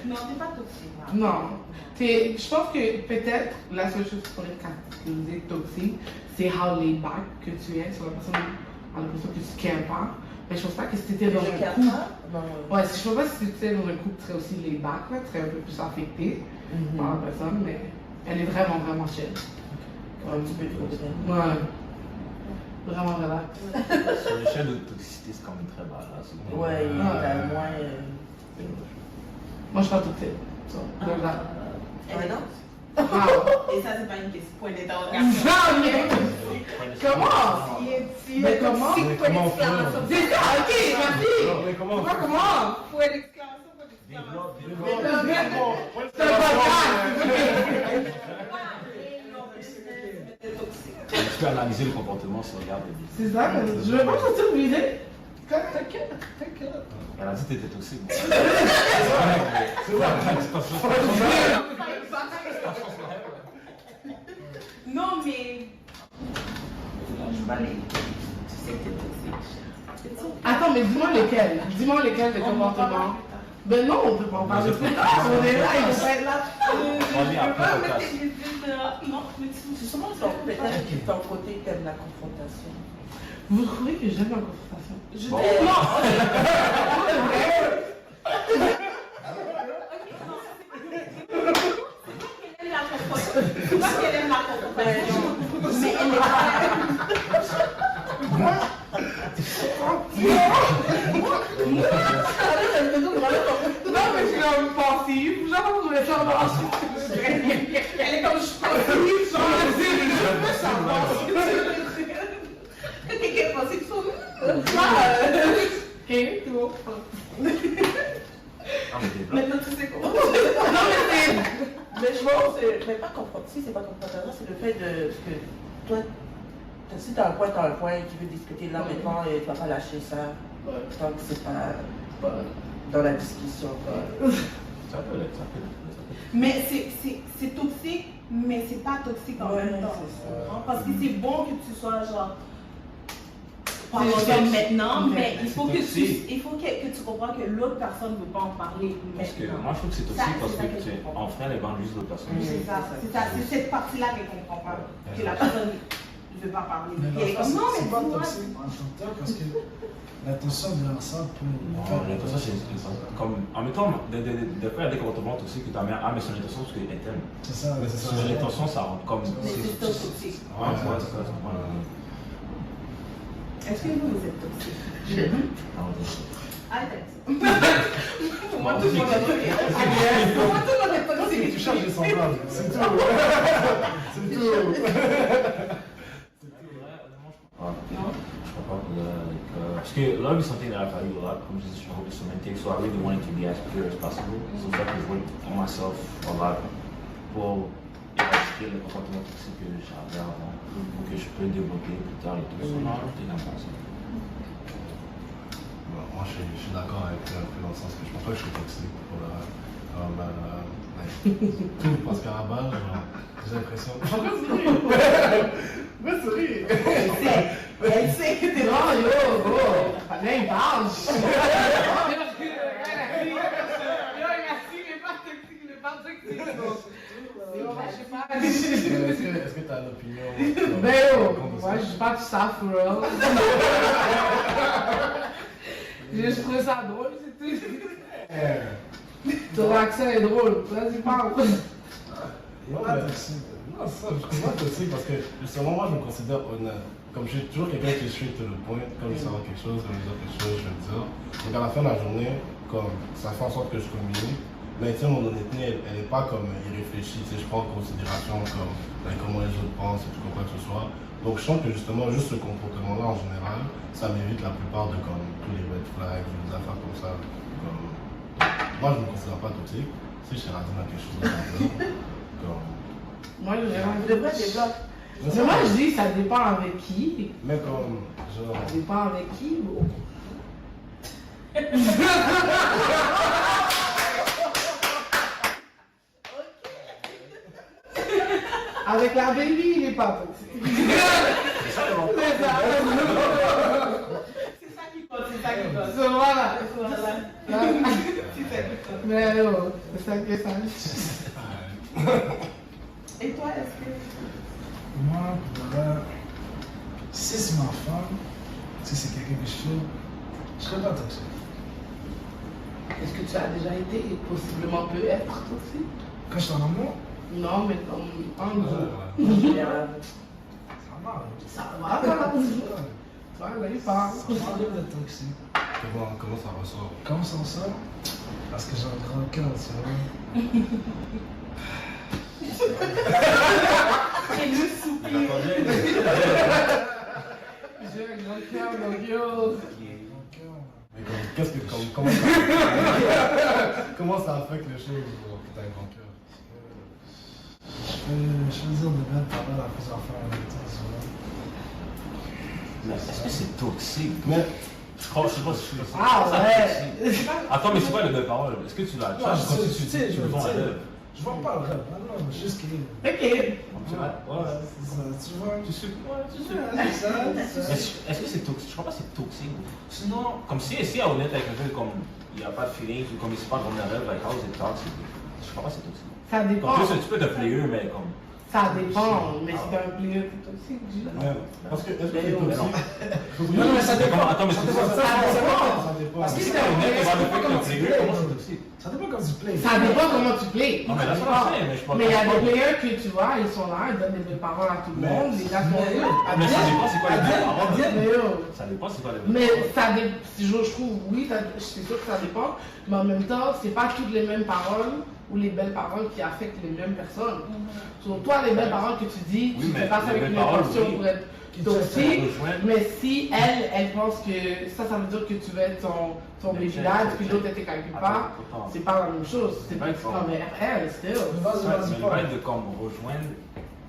Non, t'es pas toxique. Non. Je pense que peut-être la seule chose qu'il faudrait catégoriser toxique, c'est how laid back que tu es sur la personne a l'impression que tu ne cares pas. Mais je pense pas que si tu étais dans un couple. Ouais, je pense pas que si tu étais dans un couple, tu serais aussi laid back, là, tu serais un peu plus affecté par la personne, mais elle est vraiment, vraiment chill. Un petit peu trop peut-être. Ouais. Vraiment relax. Sur l'échelle de toxicité, c'est quand même très bas là. Ouais, il est moins. Moi, je suis pas toxique. Relax. Elle est danse. Ah. Et ça, c'est pas une question. Point d'interrogation. Jamais. Comment? Mais comment? Comment on fait? C'est ça, ok, merci. Mais comment? Comment? Point d'exclamation, point d'exclamation. C'est un podcast. Tu peux analyser le comportement si on regarde les vidéos. C'est ça, je veux pas sortir obligé. T'inquiète. Elle a dit que t'étais toxique. Non, mais. Je vais aller. Tu sais que t'es toxique. Attends, mais dis-moi lesquels. Dis-moi lesquels des comportements. Ben non, on peut pas en parler plus tard. On est là, il faut pas être là. On est après le podcast. Non, mais Justement, peut-être que ton côté t'aimes la confrontation. Vous trouvez que j'aime la confrontation? je Bon. t'aime. C'est pas qu'elle aime la confrontation, mais elle est Non, mais je suis comme passive. Genre, je vais faire elle est comme je suis passive, genre, je veux savoir. Quelqu'un est passive sur nous. Ok, c'est bon. Ah, mais t'es blanc. Maintenant, tu sais comment. Mais je pense, mais pas confrontation, c'est pas confrontation, c'est le fait de que toi, si t'as un point, tu veux discuter là maintenant et tu vas pas lâcher ça. Tant que c'est pas dans la discussion. Ça peut l'être. Mais c'est toxique, mais c'est pas toxique en même temps. c'est ça. Hein, parce que c'est bon que tu sois genre. Parlons maintenant, mais il faut que tu comprends que l'autre personne ne veut pas en parler Parce que maintenant. moi, je trouve que c'est Ça, toxique parce c'est ça que que tu je comprends. enfreins les banlieues de l'autre personne. C'est cette partie-là qu'elle ne comprend pas. Que la personne ne veut pas parler. Mais Puis elle est comme, non, mais c'est pas dis-moi. toxique en tant que tel parce que l'intention derrière ça peut. Non, l'intention, c'est comme. En même temps, des fois, il y a des comportements toxiques que ta mère a, mais son intention, parce qu'elle t'aime. C'est ça, mais c'est ça. Son intention, ça rend comme. Mais c'est toxique. Ouais, c'est ça. Est-ce que vous êtes toxique? Arrête. Moi, tout le monde est toxique. Tu cherches des semblables, c'est tout. C'est tout. Non, je crois pas. Parce que love is something that I value a lot. Comme je dis, je suis hopeless romantic, so I really wanted to be as pure as possible. So that I work on myself a lot pour éradiquer le comportement toxique que j'avais avant, pour que je peux développer plus tard et tout. So, non, je t'ai ça. Moi, je suis d'accord avec un peu dans le sens que je pense pas que je suis toxique pour le tout, parce qu'à la base, j'ai l'impression. Mais souris! Elle sait que t'es Non, yo, gros. Là, il parle. Yo, il est pas toxique. Est-ce que tu as une opinion? Ben yo, moi je suis pas de ça, for real. J'ai juste trouvé ça drôle, c'est tout. Ton accent est drôle, vas-y parle. Non, ça, je comprends toxique parce que justement, moi, je me considère honnête. Comme je suis toujours quelqu'un qui est straight to the point, comme je savoir quelque chose, comme je dire quelque chose, je vais le dire. Donc à la fin de la journée, comme ça fait en sorte que je communique, mais tu sais, mon honnêteté, elle n'est pas comme irréfléchie, tu sais, je prends en considération comme comment les autres pensent et tout quoi que ce soit. Donc je sens que justement, juste ce comportement-là en général, ça m'évite la plupart de comme tous les red flags, des affaires comme ça. Comme... Moi, je ne me considère pas toxique. Si je suis radine à quelque chose de comme... Moi, je devrais développer. Mais moi, je dis, ça dépend avec qui. Mais comme, genre... Ça dépend avec qui, bro. Avec la baby, il n'est pas toxique. C'est ça, non? C'est ça. C'est ça qui compte, c'est ça qui compte. Voilà. Voilà. C'est ça qui compte. Mais oh, c'est ça que ça. Et toi, est-ce que... Moi, pour vrai, si c'est ma femme, si c'est quelqu'un que je fais, je serais pas toxique. Est-ce que tu as déjà été et possiblement peut être toxique? Quand je suis en amour, Non, mais comme en gros. ça Ça va, là, il parle. Ça m'enlève de toxique. Comment ça ressort? Comment ça ressort? Parce que j'ai un grand cœur, tu vois. Et le soupir. J'ai un grand cœur, mon Dieu. Mais comment ça affecte les choses que t'as un grand cœur? Je veux dire de belles paroles à plusieurs fois en même temps, tu vois. Mais est-ce que c'est toxique? Mais Je sais pas si je Ah ouais. Attends, mais c'est quoi les belles paroles? Est-ce que tu l'as Ouais, tu le vends à l'œuvre? je vois pas le rêve, non, juste qu'il est. Ok. Tu vois? Ouais. C'est ça, tu vois. Tu sais quoi? C'est ça, c'est ça. Est-ce que c'est toxique? Je crois pas que c'est toxique. Sinon, Comme si est honnête avec quelqu'un, comme il n'y a pas de feeling, ou comme il se parle comme un rêve, like how is it toxic? Je crois pas que c'est toxique. Ça dépend. En plus, tu peux te player, mais comme. Ça dépend, mais c'est un plaisir toxique. parce que est-ce que c'est Mais non. toxique? non, mais ça dépend. Attends, mais ça c'est dépend. ça. Ça dépend. Parce que Si c'est t'es honnête un devant le fait comment que tu t'es player, plais. comment c'est toxique? Ça dépend quand tu plais. Ça dépend comment tu plais. Non, mais là, c'est pas vrai, mais je parle Mais il y a pas. des players que tu vois, ils sont là, ils donnent des belles paroles à tout le monde, les gars sont là. Mais ça dépend, c'est quoi les belles paroles? Mais yo, Ça dépend, c'est quoi les belles mais paroles? ça dépend, je trouve, oui, c'est sûr que ça dépend, mais en même temps, c'est pas toutes les mêmes paroles ou les belles paroles qui affectent les mêmes personnes. Sur toi, les belles paroles que tu dis, Oui, tu mais fais pas ça les avec belles une paroles, intention oui. pour être Qui te toxique, rejoignent. mais si elle pense que ça veut dire que tu veux être son Mais baby j'ai- dad, j'ai- puis l'autre était quelque Attends, part, attends. c'est pas la même chose. C'est C'est pas pas comme elle, still. Vas-y, Mais vas-y, le pas. bail de comme rejoindre.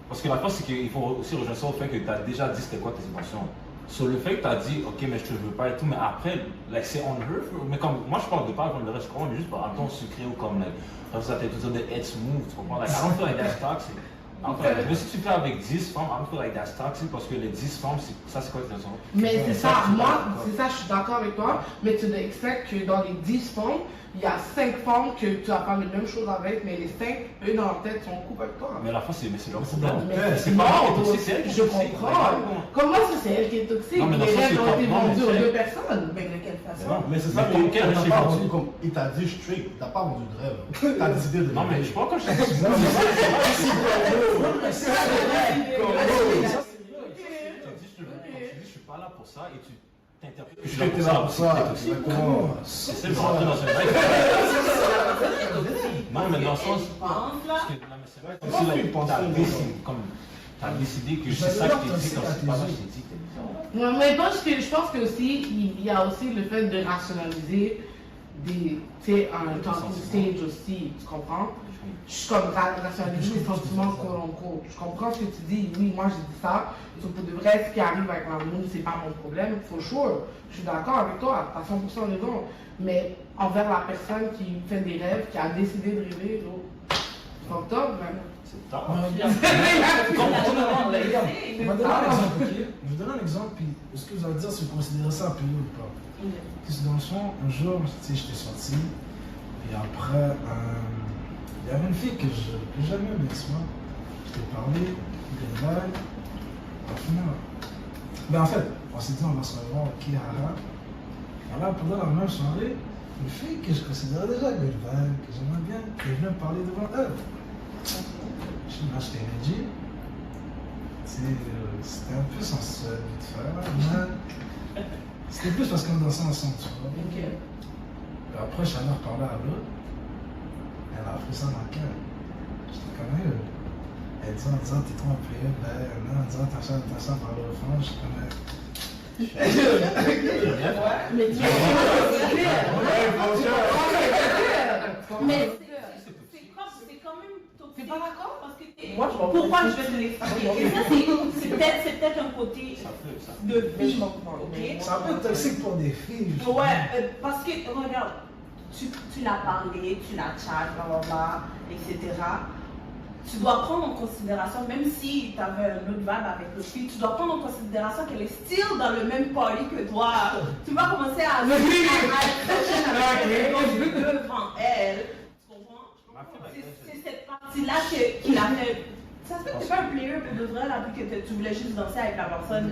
Parce que la force, c'est qu'il faut aussi rejoindre ça au fait que tu as déjà dit c'était quoi tes émotions. Sur le fait que tu as dit, ok, mais je te veux pas et tout, mais après, like, c'est on her. Mais comme, moi, je parle de pas comme le reste, je comprends, mais juste par un ton sucré ou comme, like, ça t'es tout de head smooth, tu comprends? Like, I don't feel like that's toxic. Mais si tu fais avec 10 femmes, I don't feel like that's toxic parce que les 10 femmes, ça c'est quoi tes raisons? Mais c'est ça, c'est moi, pas- c'est ça, je suis d'accord avec toi, mais tu dois expect que dans les 10 femmes, il y a 5 femmes que tu vas faire les mêmes choses avec, mais les 5, eux, dans leur tête, sont en couple avec toi. Mais la fois, c'est leur problème. Mais C'est pas moi qui est non, toxique, c'est elle qui est je toxique. comprends. Comment ça, c'est elle qui est toxique? Non, mais dans Les le sens, rêves c'est ont été comme- non, mais vendus aux c'est- deux personnes. Mais de quelle façon? Non, Mais c'est ça, mais pour quelle t'as raison pas tu- vendu comme. Il t'a dit straight, t'as pas vendu de rêve. T'as décidé de. Non, mais je crois que je suis Non, mais je suis pas là pour ça et tu t'interprètes que je c'est suis là là pour pour ça. ça. C'est toxique. Exactement. J'essaie de rentrer dans un bail. Non, mais dans le sens. Pense là. Non, mais c'est vrai. Comme Comment si, tu like, penses t'as ça, décidé, comme, t'as décidé que c'est ça que je t'ai dit, comme c'est pas ça que je t'ai dit, t'es bizarre. Ouais, mais je pense que aussi, il y a aussi le fait de rationaliser des, tu sais, un talking stage aussi, tu comprends? Je suis comme rationaliser les sentiments quote-unquote. Je comprends ce que tu dis, oui, moi j'ai dit ça, sauf que de vrai, ce qui arrive avec l'amour, c'est pas mon problème, for sure. Je suis d'accord avec toi, t'as 100% raison. Mais envers la personne qui fait des rêves, qui a décidé de rêver, c'est fucked up, man. C'est tard. On va donner un exemple, ok? Je vous donne un exemple, puis ce que vous allez dire, si vous considérez ça un peu ou pas. C'est dans le fond, un jour, tu sais, j'étais sorti, et après, il y avait une fille que j'aimais, mais souvent, je t'ai parlé, des vagues, au final. Ben en fait, on s'est dit, on va se revoir, ok, haha. Et là, pendant la même soirée, une fille que je considérais déjà good vibe, que j'aimais bien, est venue me parler devant elle. Je m'ai acheté une jean. C'était un peu sensuel de faire, mais c'était plus parce qu'on dansait ensemble, tu vois. Ok. Et après, je suis allé reparler à l'autre. Elle a pris ça dans le cœur. J'étais comme elle. Elle dit en disant, t'es trop un player, en disant, t'as ça par le fond, je suis comme Mais tu mais C'est quand même toxique. t'es pas d'accord? Parce que Moi, je m'en pourquoi fous. je vais te l'expliquer? Et ça, c'est peut-être un côté de Mais je vie. comprends. Ok? c'est un peu toxique pour des filles. je Ouais, trouve. parce que, regarde, tu l'as parlé, tu l'as chat, blablabla, etc. Tu dois prendre en considération, même si tu avais un autre vibe avec le fille, tu dois prendre en considération qu'elle est still dans le même party que toi. Tu vas commencer à devant elle. Tu comprends? C'est cette partie-là qu'il a fait. Ça se fait que tu pas un player pour de vrai, là, puis que tu voulais juste danser avec la personne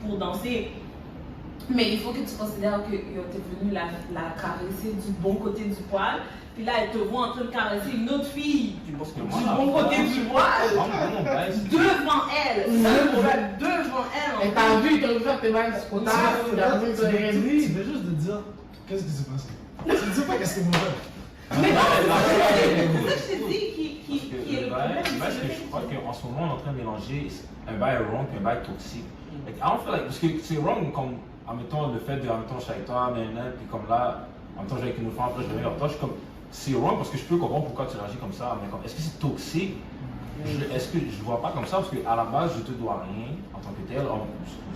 pour danser. Mais il faut que tu considères que tu es venu la caresser du bon côté du poil. Puis là, elle te voit en train de caresser une autre fille du Parce que bon côté du poil. Moi, mon bail, c'est- Devant elle. C'est ça le problème. Devant elle. Et t'as vu, t'as vu faire tes bails du potage, t'as vu, t'as rien Tu dit. veux juste de dire qu'est-ce qui s'est passé. Tu ne dis pas qu'est-ce que vous faites. Mais non, c'est ça que je te dis qui est le problème. Je crois qu'en ce moment, on est en train de mélanger un bail wrong et un bail toxique. Like, I don't feel like, parce que c'est wrong comme, en mettant le fait de, en même temps, je suis avec toi, puis comme là, en même temps, je vais avec une autre femme, après je reviens vers toi, je suis comme, c'est wrong parce que je peux comprendre pourquoi tu réagis comme ça, mais comme, est-ce que c'est toxique? Est-ce que je vois pas comme ça parce qu'à la base, je te dois rien en tant que tel.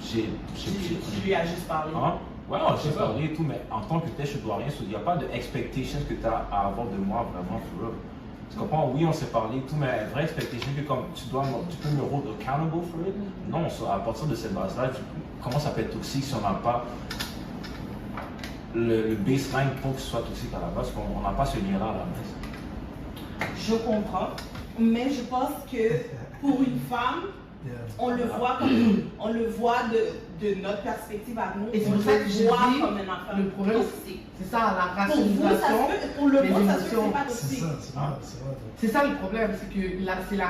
Tu lui as juste parlé. Hein? Ouais, on s'est parlé et tout, mais en tant que tel, je te dois rien. Il n'y a pas d'expectation que tu as à avoir de moi vraiment for real. Tu comprends? Oui, on s'est parlé et tout, mais vraie expectation que comme tu peux me rendre accountable for it. Non, à partir de cette base-là, comment ça peut être toxique si on n'a pas le baseline pour que ce soit toxique à la base, qu'on n'a pas ce lien-là à la base. Je comprends, mais je pense que pour une femme, on le voit de notre perspective à nous. Et c'est on pour ça que je le voit dis, comme un enfant le problème, toxique. c'est ça, la Pour vous, ça rationalisation. se peut, pour le des monde, ça se peut que émotions. c'est pas C'est toxique. ça, c'est vrai. C'est ça le problème, c'est que c'est la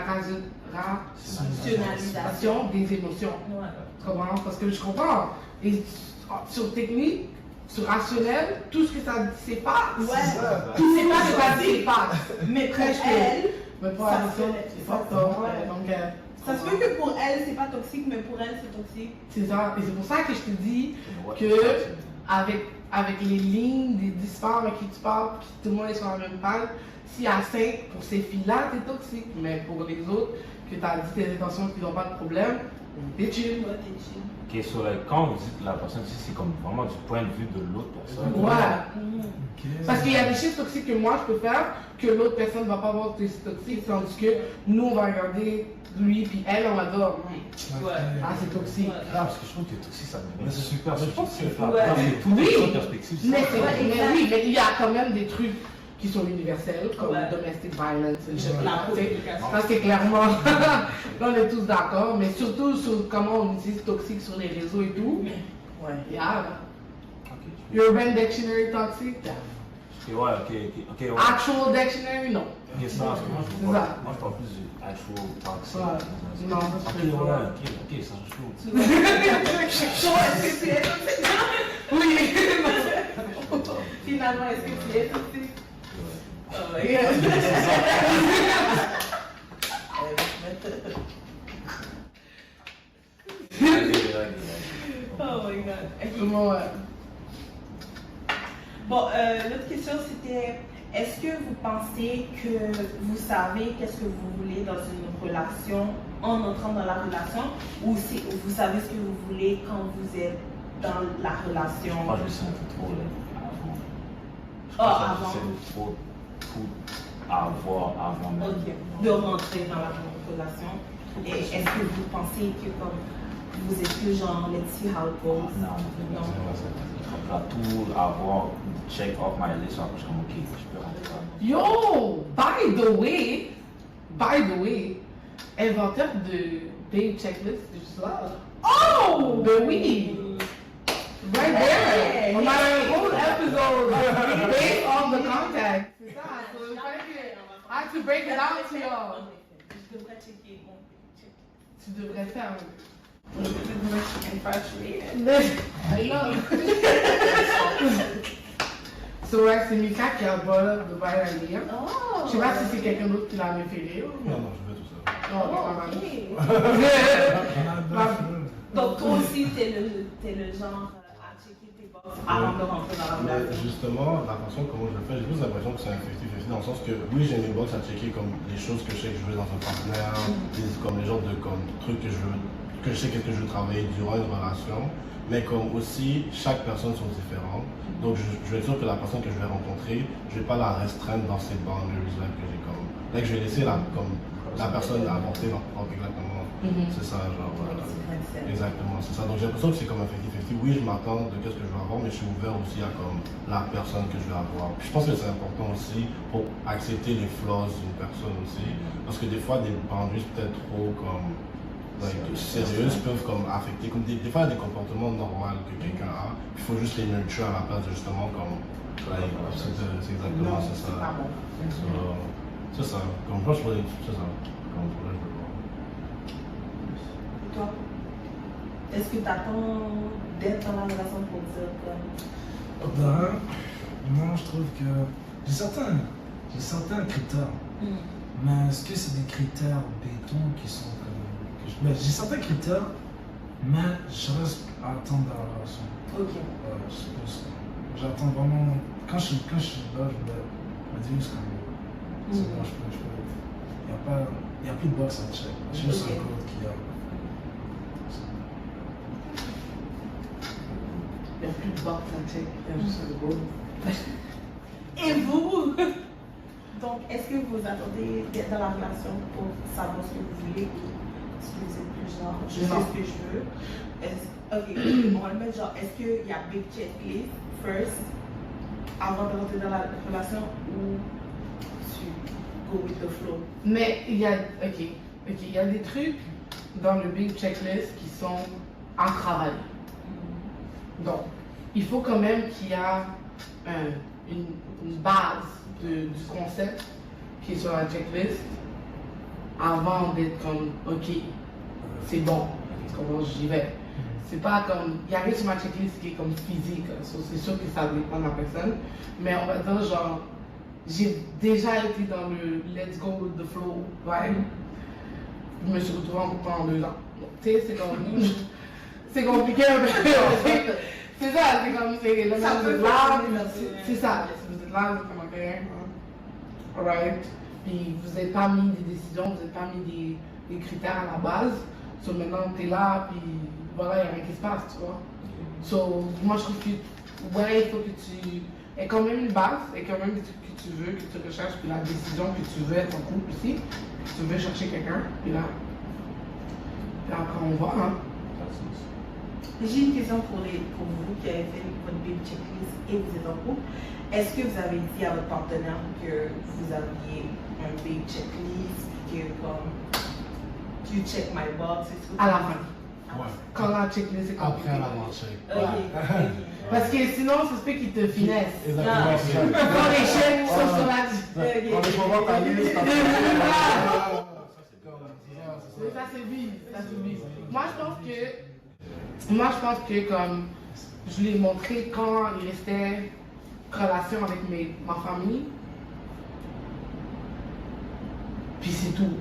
rationalisation des émotions. Ouais. Comment? Parce que je comprends. Et sur technique, sur rationnel, tout ce que ça dit, c'est pas. Ouais. Tout c'est pas ce que ça dit, c'est pas. Mais pour Très elle, Mais pour ça la se notion, fait. c'est pas tort. Ouais. Donc, ça se peut que pour elle, c'est pas toxique, mais pour elle, c'est toxique. c'est ça. Et c'est pour ça que je te dis que avec les lignes des femmes avec qui tu parles, puis tout le monde est sur la même page, si à 5, pour ces filles-là, t'es toxique. Mais pour les autres, que t'as dit tes intentions qui n'ont pas de problème, t'es chill. Toi, t'es chill. Ok, so like, quand vous dites la personne ici, c'est comme vraiment du point de vue de l'autre personne. Ouais. Parce qu'il y a des choses toxiques que moi je peux faire que l'autre personne ne va pas voir que c'est toxique, tandis que nous on va regarder lui puis elle on va dire ah c'est toxique. Ouais. Ah, parce que je trouve que toxique, ça devient Mais c'est super mais je pense subjectif. que- Là. Ouais. Parce que tout Oui. est sur perspective. Mais, ça. mais il y a quand même des trucs qui sont universels comme Ouais. domestic violence, La tu sais. communication. Ça c'est clairement, là on est tous d'accord, mais surtout sur comment on utilise toxique sur les réseaux et tout. Ouais. Yeah. Ok, Urban Dictionary toxic, ouais, ok, ouais. actual dictionary non. Ok, ça, parce que moi, C'est ça. moi, je parle plus du actual toxic. Ouais. Non, ça, Ok, c'est ouais, pas. ok, ça je trouve. Oui. Finalement, est-ce que tu es toxique? Oh my god. Comment, ouais. Bon, l'autre question c'était est-ce que vous pensez que vous savez qu'est-ce que vous voulez dans une relation en entrant dans la relation ou si vous savez ce que vous voulez quand vous êtes dans la relation? Moi, je le sens un peu trop, là, avant. Je Ah, pense que avant. j'essaie de trop tout avoir avant même. Ok, de rentrer dans la relation. Et est-ce que vous pensez que comme vous êtes plus genre let's see how it goes? Non, Non. je vais tout avoir check off my list, après je suis comme ok, je peux rentrer là. Yo, by the way, inventeur de date checklist, c'est juste là. Oh, ben oui. Right there. On a un whole episode based on the contact. C'est ça, so il fallait que I have to break it out to y'all. Je devrais checker mon check. Tu devrais faire un. Infatuated. I know. So ouais, c'est Mika qui a brought up the right idea. Oh. Je sais pas si c'est quelqu'un d'autre qui l'a référé. Non, non, je vais tout ça. Oh, Ok. Donc toi aussi, t'es le genre à checker tes box avant de rentrer dans la Mais relation. justement, la façon comment je le fais, j'ai plus l'impression que c'est un 50-50 dans le sens que oui, j'ai mes box à checker comme les choses que je sais que je veux dans un partenaire, comme les genres de trucs que je sais que je veux travailler durant une relation, mais comme aussi chaque personne sont différentes. Donc je vais être sûr que la personne que je vais rencontrer, je vais pas la restreindre dans ces boundaries là que j'ai comme. Là que je vais laisser la personne avancer leur propre exactement. C'est ça, genre. Exactement, c'est ça. Donc j'ai l'impression que c'est comme un 50-50. Oui, je m'attends de qu'est-ce que je vais avoir, mais je suis ouvert aussi à comme la personne que je vais avoir. Puis je pense que c'est important aussi pour accepter les flaws d'une personne aussi. Parce que des fois, des boundaries peut-être trop comme sérieuses peuvent comme affecter. Comme des fois, il y a des comportements normaux que quelqu'un a. Il faut juste les nurture à la place de justement comme. C'est exactement c'est ça. C'est ça. Comme moi, je pourrais. C'est ça. Comme pour là, je peux voir. Et toi? Est-ce que tu attends d'être dans la relation pour dire que... Non, je trouve que j'ai certains critères. Mais est-ce que c'est des critères béton qui sont comme... j'ai certains critères, mais je reste à attendre dans la relation. Ok. C'est plus ça. J'attends vraiment... Quand je suis là, je me dis juste comme... C'est bon, je peux. Il n'y a plus de box à check. J'ai juste un code qui a... Il n'y a plus de box à check, il y a juste un code. Et vous? Donc, est-ce que vous attendez d'être dans la relation pour savoir ce que vous voulez? Est-ce que vous êtes plus genre, je sais ce que je veux? Ok, on va le mettre genre, est-ce qu'il y a big checklist first avant de rentrer dans la relation ou tu go with the flow? Mais il y a, il y a des trucs dans le big checklist qui sont à travailler. Donc, il faut quand même qu'il y a une base du concept qui est sur la checklist avant d'être comme, ok, c'est bon, comment j'y vais. C'est pas comme, il y a rien sur ma checklist qui est comme physique, c'est sûr que ça dépend de la personne, mais on va dire genre, j'ai déjà été dans le let's go with the flow, right? Je me suis retrouvée en couple en 2 ans. Tu sais, c'est comme, c'est compliqué un peu. C'est ça, c'est comme, c'est le Ça même peut de là, faire c'est ça, vous êtes là, vous êtes comme ok, alright, puis vous n'avez pas mis des décisions, vous n'avez pas mis des critères à la base, so maintenant tu es là, puis voilà, il n'y a rien qui se passe, tu vois. So, moi je trouve que, ouais, il faut que tu aies quand même une base, et quand même des trucs que tu veux, que tu recherches, puis la décision que tu veux être en couple aussi, que tu veux chercher quelqu'un, puis là après on voit, hein. J'ai une question pour vous qui avez fait votre big checklist et vous êtes en couple. Est-ce que vous avez dit à votre partenaire que vous aviez un big checklist, que comme tu check my box et tout? À la fin. Ouais. Quand la checklist est compliquée. Après l'avoir check. Ok. Parce que sinon, ça se peut qu'ils te finessent. Exactement. Quand les chèques sont sur la... On est pas voir ta liste. Mais ça c'est vide, ça c'est vide. Moi je pense que comme je l'ai montré quand il restait relation avec ma famille, puis c'est tout.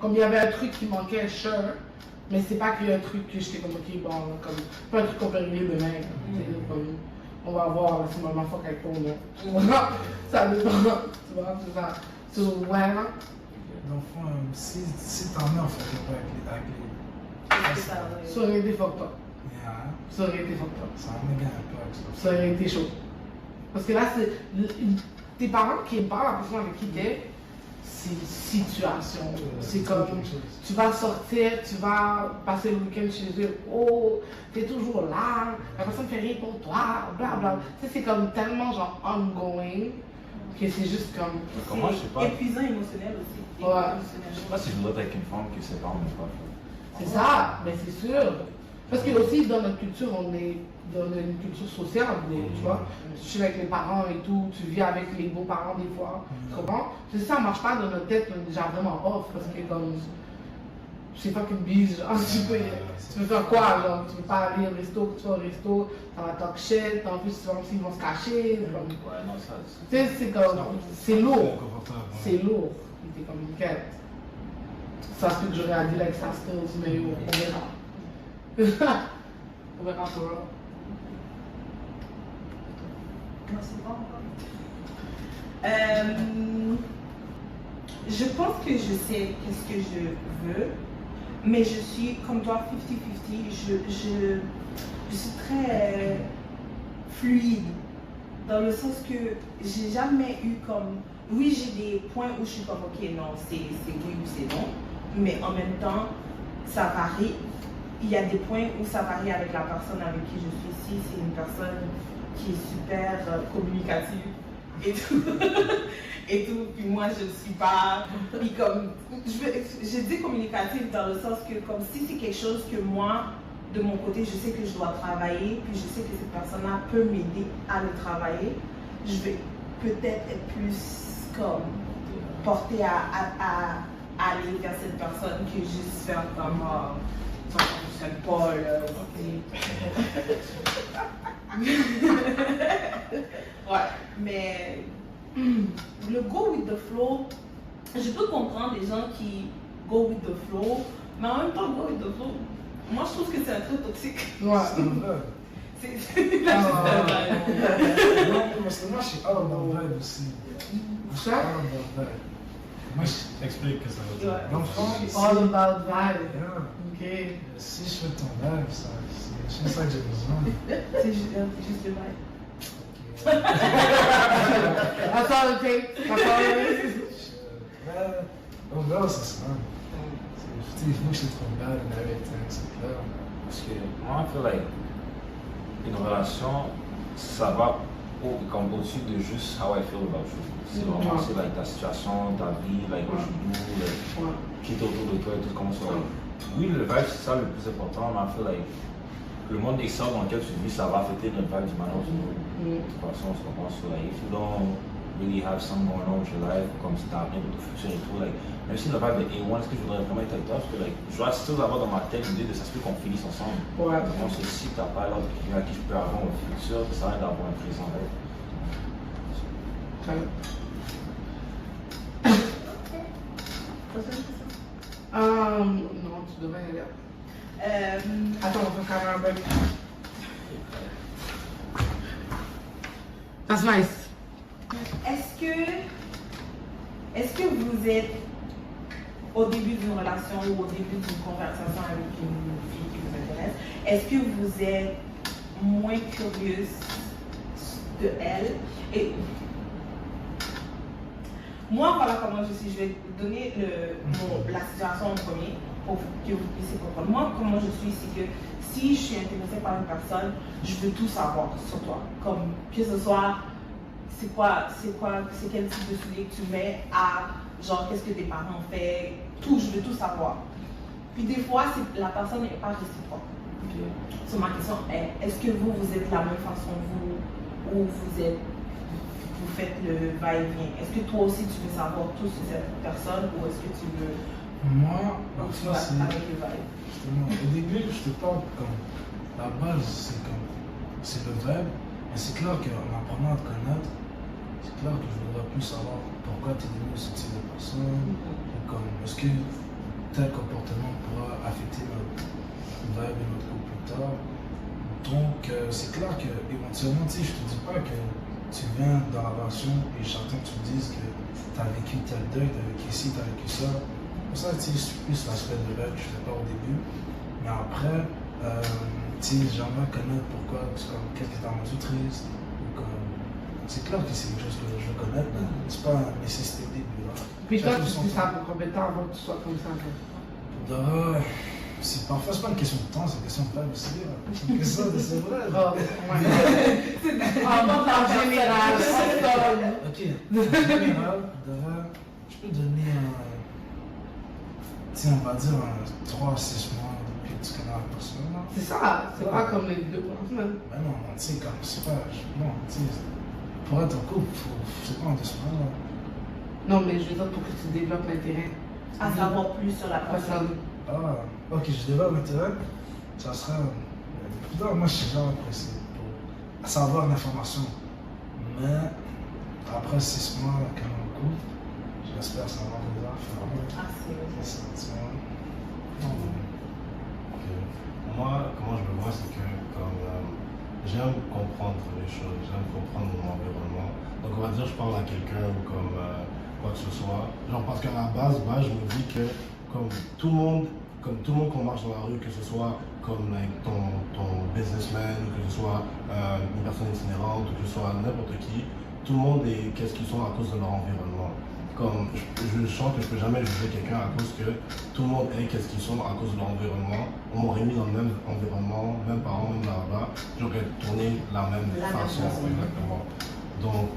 Comme il y avait un truc qui manquait, sure, mais c'est pas qu'il y a un truc que j'étais comme ok, bon, comme pas un truc qu'on peut régler demain. Comme, on va voir si maman fuck avec toi ou non. Ça dépend, tu vois, c'est ça. So, ouais, hein? Dans le fond, si ta mère fait pas avec les... Ça aurait été fucked up. Yeah, Ça aurait été fucked up. ça a un méga impact. Ça aurait été chaud. Parce que là, c'est tes parents qui aiment pas la personne avec qui t'es, c'est une situation. C'est comme, tu vas sortir, tu vas passer le week-end chez eux, oh, t'es toujours là, la personne fait rien pour toi, bla bla. Tu sais, c'est comme tellement genre ongoing que c'est juste comme... Comment je sais pas. Épuisant émotionnel aussi. Ouais. Je sais pas si je dois être avec une femme qui ses parents n'ont pas fait. C'est ça, mais c'est sûr. Parce que aussi dans notre culture, on est dans une culture sociale, tu vois. Tu suis avec les parents et tout, tu vis avec les beaux-parents des fois, tu comprends? C'est ça, ça marche pas dans notre tête, on est déjà vraiment off, parce que comme, c'est pas qu'une bise, genre, tu veux faire quoi, genre, tu veux pas aller au resto, tu vas au resto, ça va talk shit, en plus, ils vont se cacher, comme, Ouais, non, ça. tu sais, c'est comme, c'est lourd, Inconfortable. c'est lourd, t'es comme une quête. Ça se peut que j'aurais à dire avec ça, mais on verra. On verra pour là. Non, c'est pas encore. Je pense que je sais qu'est-ce que je veux, mais je suis comme toi 50-50. Je suis très fluide, dans le sens que j'ai jamais eu comme... Oui, j'ai des points où je suis comme ok, non, c'est oui ou c'est non, mais en même temps, ça varie. Il y a des points où ça varie avec la personne avec qui je suis. Si c'est une personne qui est super communicative et tout, et tout, puis moi je ne suis pas, puis comme, je dis communicative dans le sens que comme si c'est quelque chose que moi, de mon côté, je sais que je dois travailler, puis je sais que cette personne-là peut m'aider à le travailler, je vais peut-être être plus comme portée à aller vers cette personne que juste faire comme fonctionne pas, là. Ouais, mais le go with the flow, je peux comprendre les gens qui go with the flow, mais en même temps, go with the flow, moi je trouve que c'est un truc toxique. Ouais. C'est un vibe. C'est la Non, parce que moi, je suis all about vibe aussi. Ça? All about vibe. Moi, je Explique que ça veut dire. Ouais. dans le fond, All about vibe. yeah. Ok. Si je fais ton vibe, c'est ça que j'ai besoin. C'est juste le vibe. That's all it takes. That's all it is. On verra, c'est ça. Il faut que je te trouve bad and everything, c'est clair. Parce que moi, je feel like une relation, ça va comme au-dessus de juste how I feel about you. C'est vraiment c'est like ta situation, ta vie, like what you do, like, qui est autour de toi et tout comment ça va. Oui, le vibe c'est ça le plus important, mais I feel like le monde extérieur dans lequel tu vis, ça va affecter notre vibe du manière de toute façon, on se comprend sur like, if you don't really have something going on with your life, comme si t'as rien pour ton futur et tout, like, même si le vibe est A1, est-ce que je voudrais vraiment être avec toi? Parce que like, je dois toujours avoir dans ma tête l'idée de ça se peut qu'on finisse ensemble. Ouais. Je pense que si t'as pas l'autre quelqu'un à qui je peux avoir un futur, ça sert à rien d'avoir un présent. Right? Non, tu devrais y aller. Attends, on va faire un break. That's nice. Est-ce que vous êtes au début d'une relation ou au début d'une conversation avec une fille qui vous intéresse, est-ce que vous êtes moins curieuse de elle? Et moi, voilà comment je suis. Je vais donner la situation en premier pour que vous puissiez comprendre. Moi, comment je suis, c'est que si je suis intéressée par une personne, je veux tout savoir sur toi. Comme que ce soit, c'est quel type de souliers que tu mets à, genre, qu'est-ce que tes parents ont fait, tout, je veux tout savoir. Puis des fois, la personne n'est pas réciproque. So, ma question est, est-ce que vous êtes de la même façon, vous, ou vous faites le va-et-vient? Est-ce que toi aussi tu veux savoir tout sur cette personne ou est-ce que tu veux Moi, tu vas avec le vibe? Justement, au début, je te parle comme la base, c'est le vibe, mais c'est clair qu'en apprenant à te connaître, c'est clair que je voudrais plus savoir pourquoi tu es devenu ce type de personne, ou comme est-ce que tel comportement pourra affecter notre vibe et notre couple plus tard. Donc, c'est clair qu'éventuellement, tu sais, je te dis pas que tu viens dans la relation et j'entends que tu me dises que tu as vécu tel deuil, tu as vécu ci, tu as vécu ça. Pour ça, tu sais, c'est plus l'aspect de rêve que je fais pas au début. Mais après, tu sais, j'aimerais connaître pourquoi, c'est comme, qu'est-ce qui t'a rendu triste. Ou comme, c'est clair que c'est quelque chose que je veux connaître, mais c'est pas une nécessité au début. Là. Puis toi, tu fais ça pour combien de temps avant que tu sois comme ça? Parfois, c'est pas une question de temps, c'est une question de vibe aussi. C'est une question de c'est vrai. Oh, ouais. En général, Ok, en général, je peux donner on va dire 3 à 6 mois depuis que tu connais la personne. c'est ça, c'est pas comme les 2 semaines. Ben non, tu sais, comme c'est pas. Non, tu sais, pour être en couple, c'est pas en 2 semaines. Non, mais je veux dire pour que tu développes l'intérêt. À savoir plus sur la personne. Ah, ok, je développe l'intérêt. Ça sera. Non, moi, je suis genre pressé pour savoir l'information. Mais après 6 mois, quand on couple, j'espère savoir des affaires. Ah, c'est ça, tu vois. Moi, comment je me vois, c'est que comme j'aime comprendre les choses, j'aime comprendre mon environnement. Donc on va dire je parle à quelqu'un ou comme quoi que ce soit. Genre parce qu'à la base, moi je me dis que comme tout le monde qu'on marche dans la rue, que ce soit comme like, ton businessman, ou que ce soit une personne itinérante, ou que ce soit n'importe qui, tout le monde est qu'est-ce qu'ils sont à cause de leur environnement. Comme je sens que je peux jamais juger quelqu'un à cause que tout le monde est qu'est-ce qu'ils sont à cause de leur environnement. On m'aurait mis dans le même environnement, même parents, même là-bas, j'aurais tourné la même façon, exactement. Donc,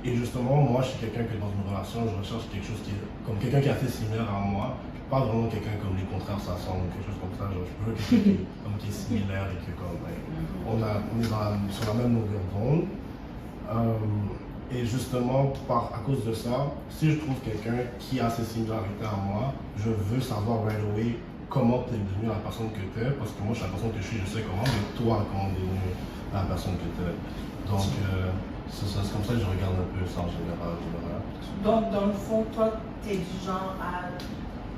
et justement, moi je suis quelqu'un qui est dans une relation, je recherche quelque chose qui est comme quelqu'un qui est assez similaire à moi, pas vraiment quelqu'un comme les contraires ça semble, quelque chose comme ça, genre je veux quelqu'un qui est similaire et que comme on est sur la même longueur d'onde. Et justement, à cause de ça, si je trouve quelqu'un qui a ces similarités à moi, je veux savoir right away comment tu es devenu la personne que tu es, parce que moi, je suis la personne que je suis, je sais comment, mais toi, comment tu es devenu la personne que tu es. Donc, c'est comme ça que je regarde un peu ça en général. Donc, dans le fond, toi, tu es du genre à,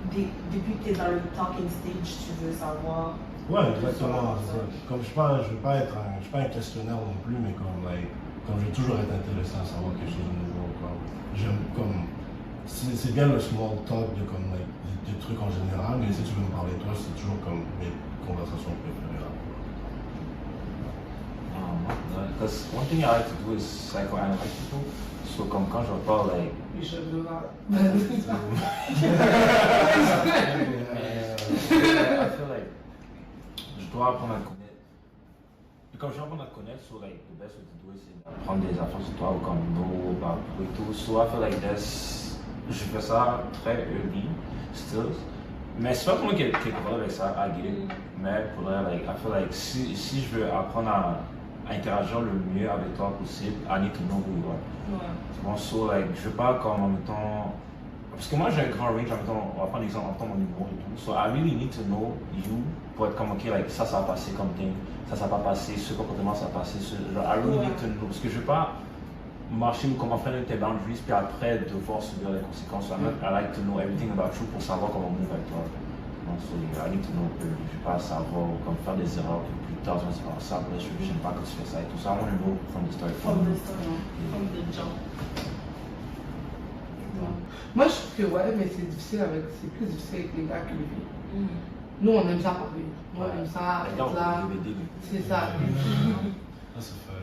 depuis que tu es dans le talking stage, tu veux savoir. Ouais, exactement. Comme je veux pas être un questionnaire non plus, mais comme je veux toujours être intéressé à savoir quelque chose de nouveau. J'aime comme. C'est bien le small talk de comme des trucs en général, mais si tu veux me parler de toi, c'est toujours comme mes conversations préférées. Because one thing I like to do is psychoanalyze people. So comme quand je parle like. Les chefs de là. I feel like je dois apprendre à connaître. Et comme je dois apprendre à connaître, so like the best way to do it, c'est d'apprendre des affaires sur toi ou comme no, et tout. So I feel like je fais ça très early, still. Mais c'est pas tout le monde qui est capable avec ça, I get it. Mais pour like, I feel like si je veux apprendre à interagir le mieux avec toi possible, I need to know who you are. Ouais. Bon, so like, je veux pas comme en même temps. Parce que moi j'ai un grand range en même temps, on va prendre l'exemple en même temps mon humour et tout. So I really need to know you pour être comme ok, like, ça va passer comme thing, ça va pas passer, ce comportement ça va passer, genre I really need to know. Parce que je veux pas marcher ou comment faire tes boundaries puis après devoir subir les conséquences. So I like to know everything about you pour savoir comment move avec toi. Donc, so, I need to know que je vais pas savoir comme faire des erreurs que plus tard je vais savoir ça, mais je n'aime pas que tu fais ça et tout ça. I want to know from the start. From the start, from the jump. Moi, je trouve que ouais, mais c'est difficile c'est plus difficile avec les gars que les filles. Nous, on aime ça parler. Moi, on aime ça être là. C'est ça. Ça, c'est fait.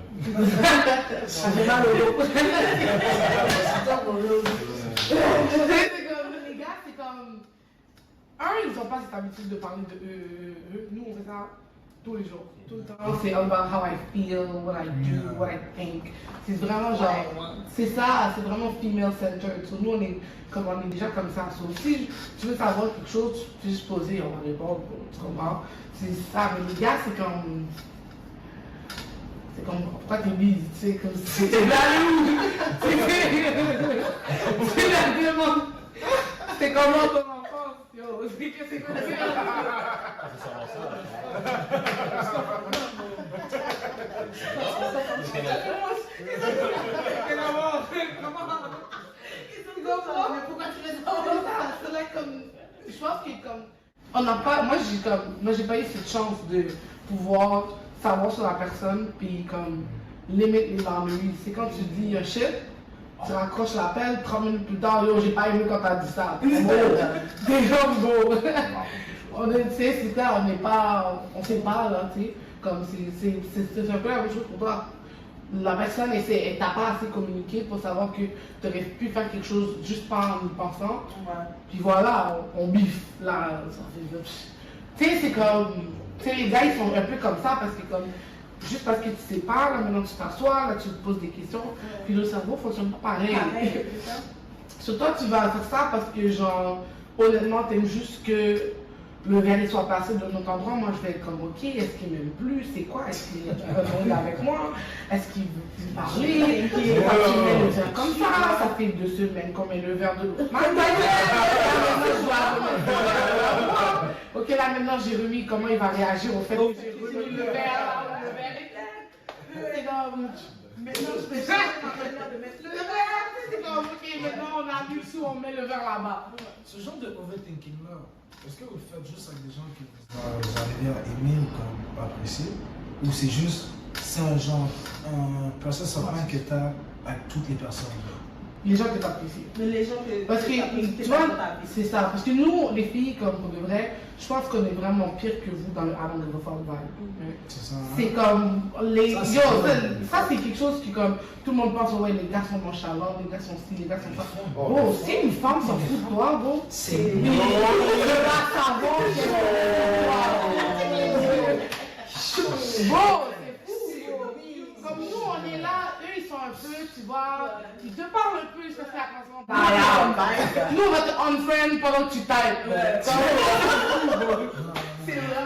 Ça fait mal au dos. C'est comme, les gars, c'est comme. Ils n'ont pas cette habitude de parler de eux. Nous, on fait ça tous les jours. Tout le temps, c'est all about how I feel, what I do, what I think. C'est vraiment genre. C'est ça, c'est vraiment female-centered. So, nous, on est déjà comme ça. So, si tu veux savoir quelque chose, tu peux juste poser, on va répondre. Tu comprends? C'est ça. Mais les gars, c'est comme. C'est comme, pourquoi t'es busy, tu sais, comme c'est la c'est la demande. C'est comment ton enfance, yo, c'est que c'est comme ça. Pourquoi tu fais ça? C'est là comme, je pense que comme, on n'a pas, moi j'ai pas eu cette chance de pouvoir savoir sur la personne, puis comme limite les boundaries. C'est quand tu dis un shit, tu raccroches l'appel, 30 minutes plus tard, yo, j'ai pas aimé quand t'as dit ça. Déjà, go. On est, tu sais, c'est clair, on sait pas, là, tu sais. Comme c'est un peu la même chose pour toi. La personne elle t'a pas assez communiqué pour savoir que tu aurais pu faire quelque chose juste pas en y pensant. Ouais. Puis voilà, on biffe. Là, ça fait. Tu sais, c'est comme. Tu sais, les gars, ils sont un peu comme ça parce que, comme, juste parce que tu sais pas, là, maintenant tu t'assois, là, tu te poses des questions, puis le cerveau fonctionne pas pareil. Sur toi, tu vas faire ça parce que, genre, honnêtement, t'aimes juste que le verre soit passé de notre endroit. Moi, je vais être comme, ok, est-ce qu'il m'aime plus? C'est quoi? Est-ce qu'il veut répondre avec moi? Est-ce qu'il veut parler? Est-ce qu'il met le verre comme ça? Ça fait 2 semaines qu'on met le verre de l'autre. Ok, là maintenant j'ai remis comment il va réagir au fait que j'ai remis le verre. C'est comme. Maintenant je fais ça, de mettre le verre. C'est comme, ok, maintenant on a vu sous, on met le verre là-bas. Ce genre de overthinking là, est-ce que vous le faites juste avec des gens que vous arrivez à aimer ou comme apprécier? Ou c'est juste, c'est un process of mind que tu as avec toutes les personnes là? Les gens que tu apprécies. Mais les gens que parce que, tu vois, c'est ça. Parce que nous, les filles, comme pour de vrai, je pense qu'on est vraiment pire que vous dans le I don't give a fuck vibe. C'est ça. Hein? C'est comme, ça c'est quelque chose qui, comme, tout le monde pense, ouais, les gars sont nonchalants, les gars sont ci, les gars sont ça. Bro, si une femme s'en fout de toi, bro, c'est mieux. Je vais savoir que bro, comme nous, on est là, eux, ils sont un peu, tu vois, ils te parlent un peu, ils se font attention. Nous, on va te unfriend pendant que tu types.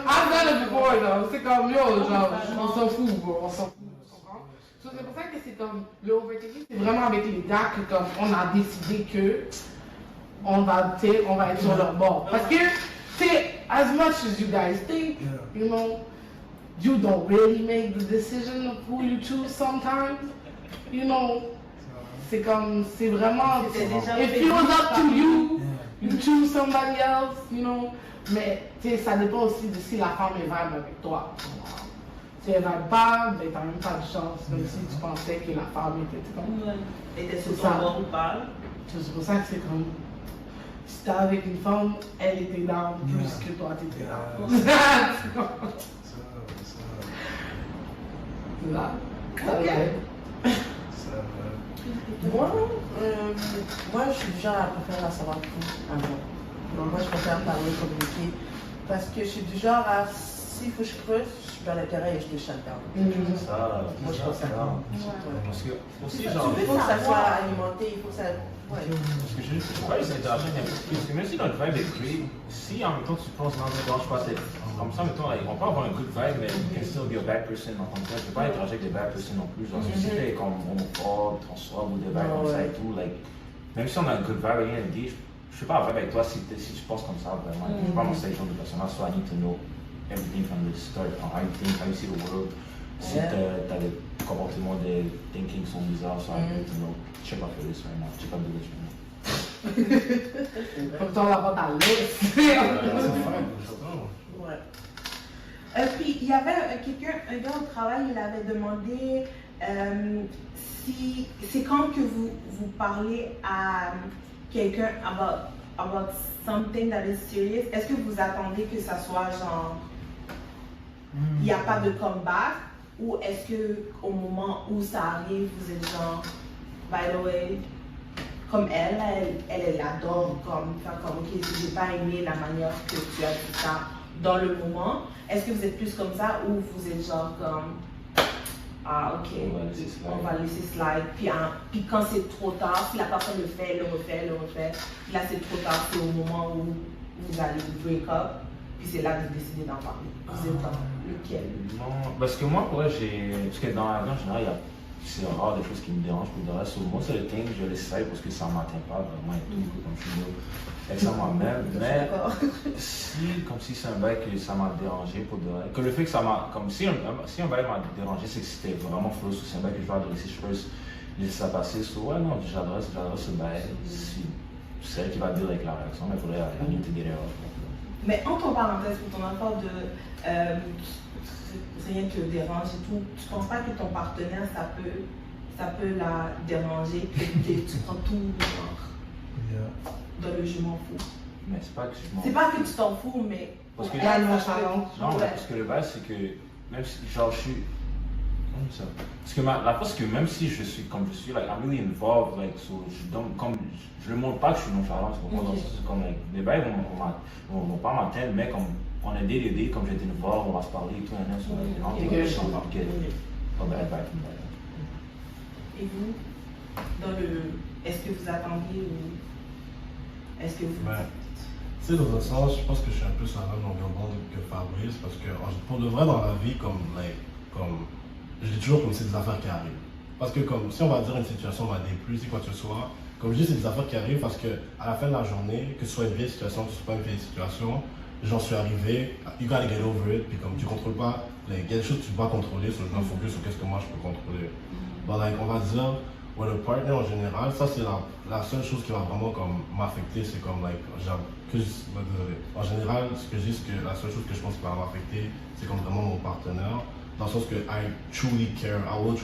I've done it before, genre, c'est comme, yo, genre, on s'en fout, bro, on s'en fout, tu comprends? C'est pour ça que c'est comme, le overthinking, c'est vraiment avec les gars que, comme, on a décidé que, on va être sur leur bord. Parce que, tu sais, as much as you guys think, you know, you don't really make the decision of who you choose sometimes. You know, c'est vraiment, if it was up to you, you choose somebody else, you know, mais ça dépend aussi de si la femme est vibe avec toi. Si elle vibe pas, ben t'as même pas de chance, même si tu pensais que la femme était sur ton bord ou pas. C'est pour ça que c'est comme, si t'es avec une femme, elle était down plus que toi t'étais down. Là. Moi, je suis du genre à préférer à savoir tout avant. Donc, moi, je préfère parler, communiquer. Parce que je suis du genre à, s'il faut que je creuse, je perds l'intérêt et je te shut down. Moi, je pense ça. Parce que aussi, Il genre. faut que ça soit alimenté, il faut que ça. Ouais. Parce que je sais pas les interagir n'importe qui. Parce que même si notre vibe est great, si en même temps tu penses non, je sais pas, c'est comme ça, mettons, on peut avoir un good vibe, mais you can still be a bad person en tant que tel. Je peux pas interagir avec des bad person non plus. Genre, si t'es comme homophobe, transphobe ou des vibes comme ça et tout, like, même si on a un good vibe, rien à dire, je suis pas un vibe avec toi si tu penses comme ça, vraiment. Je suis pas mon stage de personnage, so I need to know everything from the start, on how you think, how you see the world. Si t'as des comportements, des thinking sont bizarres, so I need to know. Check out for this right now, check out the list right now. Faut que tu en avoir ta liste. Ouais. Puis il y avait quelqu'un, un gars au travail, il avait demandé si c'est quand que vous parlez à quelqu'un about something that is serious, est-ce que vous attendez que ça soit genre il n'y a pas de comeback, ou est-ce que au moment où ça arrive vous êtes genre by the way, comme elle adore comme faire comme ok, j'ai pas aimé la manière que tu as dit ça dans le moment, est-ce que vous êtes plus comme ça ou vous êtes genre comme ah ok, on va laisser slide, puis quand c'est trop tard, si la personne le fait, puis là c'est trop tard, c'est au moment où vous allez break up, puis c'est là que vous décidez d'en parler. Vous êtes dans lequel? Non, parce que moi, pour vrai, parce que dans la vie en général, c'est rare des choses qui me dérangent pour le reste. Moi, c'est le thing, je l'essaye parce que ça ne m'atteint pas vraiment et tout, comme je suis avec ça moi-même. Mais si c'est un bail que ça m'a dérangé pour de vrai, que le fait que ça m'a, comme si un bail m'a dérangé, c'est que c'était vraiment faux, ou c'est un bail que je vais adresser, je peux laisser ça passer. Ouais, non, j'adresse ce bail. Si c'est elle qui va dire avec la réaction, mais il faudrait aller te dire. Mais entre parenthèses, pour ton affaire de rien te dérange et tout, tu ne penses pas que ton partenaire, ça peut la déranger, que tu prends tout dans le je m'en fous. Mais c'est pas que je m'en fous. C'est pas que tu t'en fous, mais parce que elle, non, parce que le base, c'est que même si genre je suis. Comme ça. Parce que la force, c'est que même si je suis comme je suis, like, I'm really involved, like, so je ne montre pas que je suis nonchalant, c'est comme, like, les bails vont pas m'atteindre, mais comme on a des comme j'étais involved, on va se parler et tout, et so, like, I don't think I should get a bad vibe from that. Et vous, est-ce que vous attendiez ou est-ce que vous... Tu sais, dans un sens, je pense que je suis un peu sur la même longueur d'onde que Fabrice, parce que pour de vrai dans la vie, comme je dis toujours comme c'est des affaires qui arrivent. Parce que comme si on va dire une situation m'a déplu, c'est quoi que ce soit, comme je dis c'est des affaires qui arrivent parce que à la fin de la journée, que ce soit une vieille situation, que ce soit pas une vieille situation, j'en suis arrivé, you gotta get over it, puis comme tu contrôles pas, il y a des choses que tu peux pas contrôler, so je me focus sur qu'est-ce que moi je peux contrôler. But like, on va dire, with a partner en général, ça c'est la seule chose qui va vraiment comme m'affecter, c'est comme like, en général, ce que je dis, c'est que la seule chose que je pense qui va m'affecter, c'est comme vraiment mon partenaire. Dans le sens que I will truly care about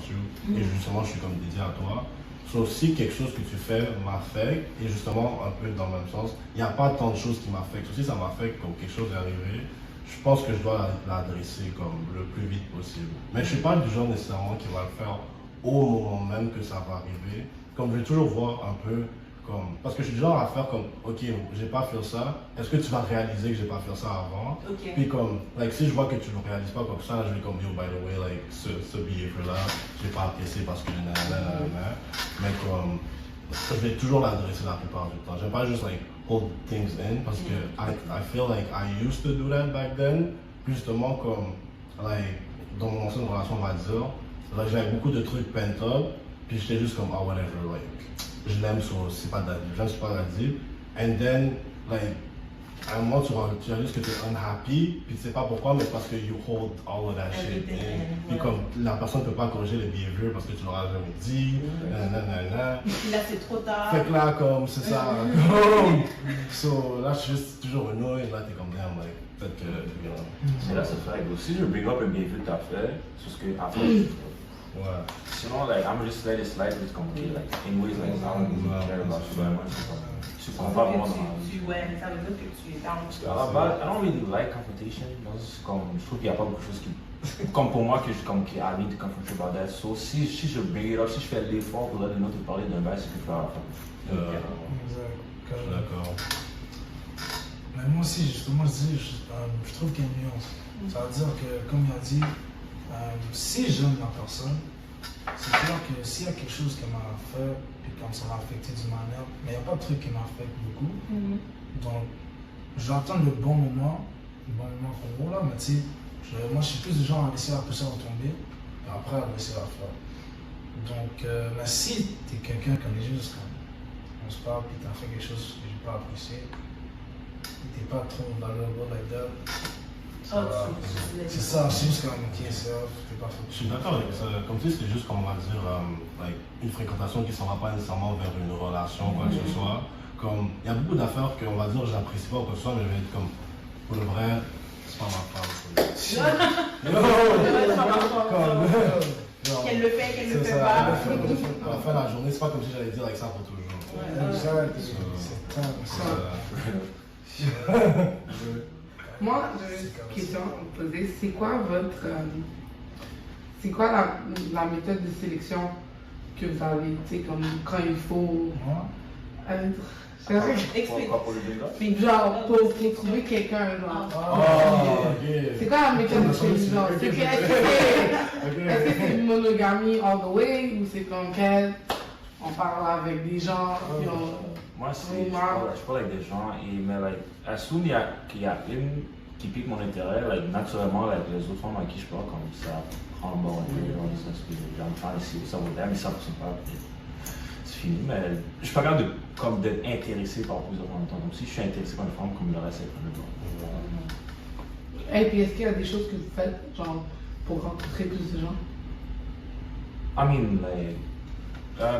you, et justement je suis comme dédié à toi. So, si quelque chose que tu fais m'affecte, et justement un peu dans le même sens, il n'y a pas tant de choses qui m'affectent. Si ça m'affecte comme quelque chose est arrivé, je pense que je dois l'adresser comme le plus vite possible. Mais je ne suis pas du genre nécessairement qui va le faire au moment même que ça va arriver. Comme je vais toujours voir un peu comme, parce que je suis du genre à faire comme, ok, j'ai pas fait ça, est-ce que tu vas réaliser que j'ai pas fait ça avant? Puis comme, like, si je vois que tu le réalises pas comme ça, je vais comme dire, by the way, like, ce behavior là, j'ai pas apprécié parce que mais comme, je vais toujours l'adresser la plupart du temps. J'aime pas juste like hold things in parce que I feel like I used to do that back then. Justement comme, like, dans mon ancienne relation, on va dire, like, j'avais beaucoup de trucs pent up, puis j'étais juste comme, oh whatever, like, je l'aime, so c'est pas that deep, and then, like, à un moment, tu réalises que tu es unhappy, puis tu sais pas pourquoi, mais parce que you hold all of that shit in. Puis comme la personne ne peut pas corriger les behaviors parce que tu l'auras jamais dit, nanana. Et puis là, c'est trop tard. Fait que là, comme, c'est ça. So, là, je suis juste toujours annoyed, là, t'es comme, damn, like, peut-être que, you know. C'est là, c'est fait. Si je bring up un behavior que t'as fait, c'est ce que, après, Ouais. sinon, like, I'm just let it slide, it's comme, okay, like, anyways, like, I don't really care about you very much. Tu Ça comprends pas veut vraiment dire dans que ouais, ça veut dire que tu es down. à la base, I don't really like confrontation. Comme, je trouve qu'il n'y a pas beaucoup de choses qui. Comme pour moi, que je comme qui I need to confront about that. So, si je bring it up, si je fais l'effort pour donner une autre parler d'un bail, c'est que je vais faire. Exact. D'accord. Mais moi aussi, justement, je trouve qu'il y a une nuance. Ça veut dire que, comme il a dit, si j'aime la personne, c'est clair que s'il y a quelque chose qu'elle m'a fait, puis comme ça m'a affecté d'une manière, mais il n'y a pas de truc qui m'affecte beaucoup. Donc, je vais attendre le bon moment pour moi là, mais tu sais, moi je suis plus du genre à laisser la personne retomber, et après à laisser la faire. Donc, mais si tu es quelqu'un comme les juste, on se parle, puis tu as fait quelque chose que j'ai pas apprécié, tu n'es pas trop dans le rôle like that. C'est ça, c'est juste comme ok, c'est pas fait. Je suis d'accord avec ça. Comme tu sais, c'est juste, comme on va dire, like, une fréquentation qui ne s'en va pas nécessairement vers une relation, quoi que ce soit. Comme, il y a beaucoup d'affaires qu'on va dire, j'apprécie pas ou quoi que ce soit, mais je vais être comme, pour le vrai, c'est pas ma femme. Qu'elle le fait, qu'elle le fait ça, pas. À la fin de la journée, c'est pas comme si j'allais dire avec ça pour toujours. Exact, c'est ça. Moi, j'ai une question à vous poser. C'est quoi c'est quoi la méthode de sélection que vous avez, tu sais, comme quand il faut. Explique. Puis genre, pour trouver quelqu'un, genre. C'est quoi la méthode de sélection? Est-ce que c'est une monogamie all the way ou c'est comme on parle avec des gens qui ont. Moi, je parle avec des gens, mais like, as soon qu'il y a une qui pique mon intérêt, like, naturellement, like, les autres femmes à qui je parle, comme ça prend le bord un peu, ça se fait, j'aime faire ici, ça vaut bien, mais ça ne fonctionne pas, c'est fini. Mais je suis pas capable d'être intéressé par plusieurs femmes en même temps. Donc, si je suis intéressé par une femme, comme le reste, c'est pas le temps. Et puis, est-ce qu'il y a des choses que vous faites, genre, pour rencontrer plus de gens? I mean, like, I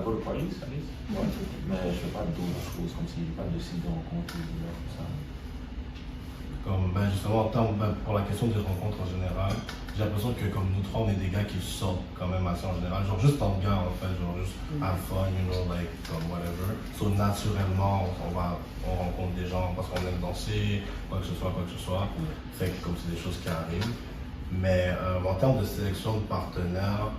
go to parties, I guess. Ouais. Mais je fais pas d'autres choses comme si je pas de site de rencontre ou tout ça. Comme, ben justement, pour la question des rencontres en général, j'ai l'impression que comme nous trois, on est des gars qui sortent quand même assez en général. Genre juste en gars en fait, genre juste have fun, you know, like, comme whatever. So naturellement, on rencontre des gens parce qu'on aime danser, quoi que ce soit. Fait que comme c'est des choses qui arrivent. Mais en termes de sélection de partenaires,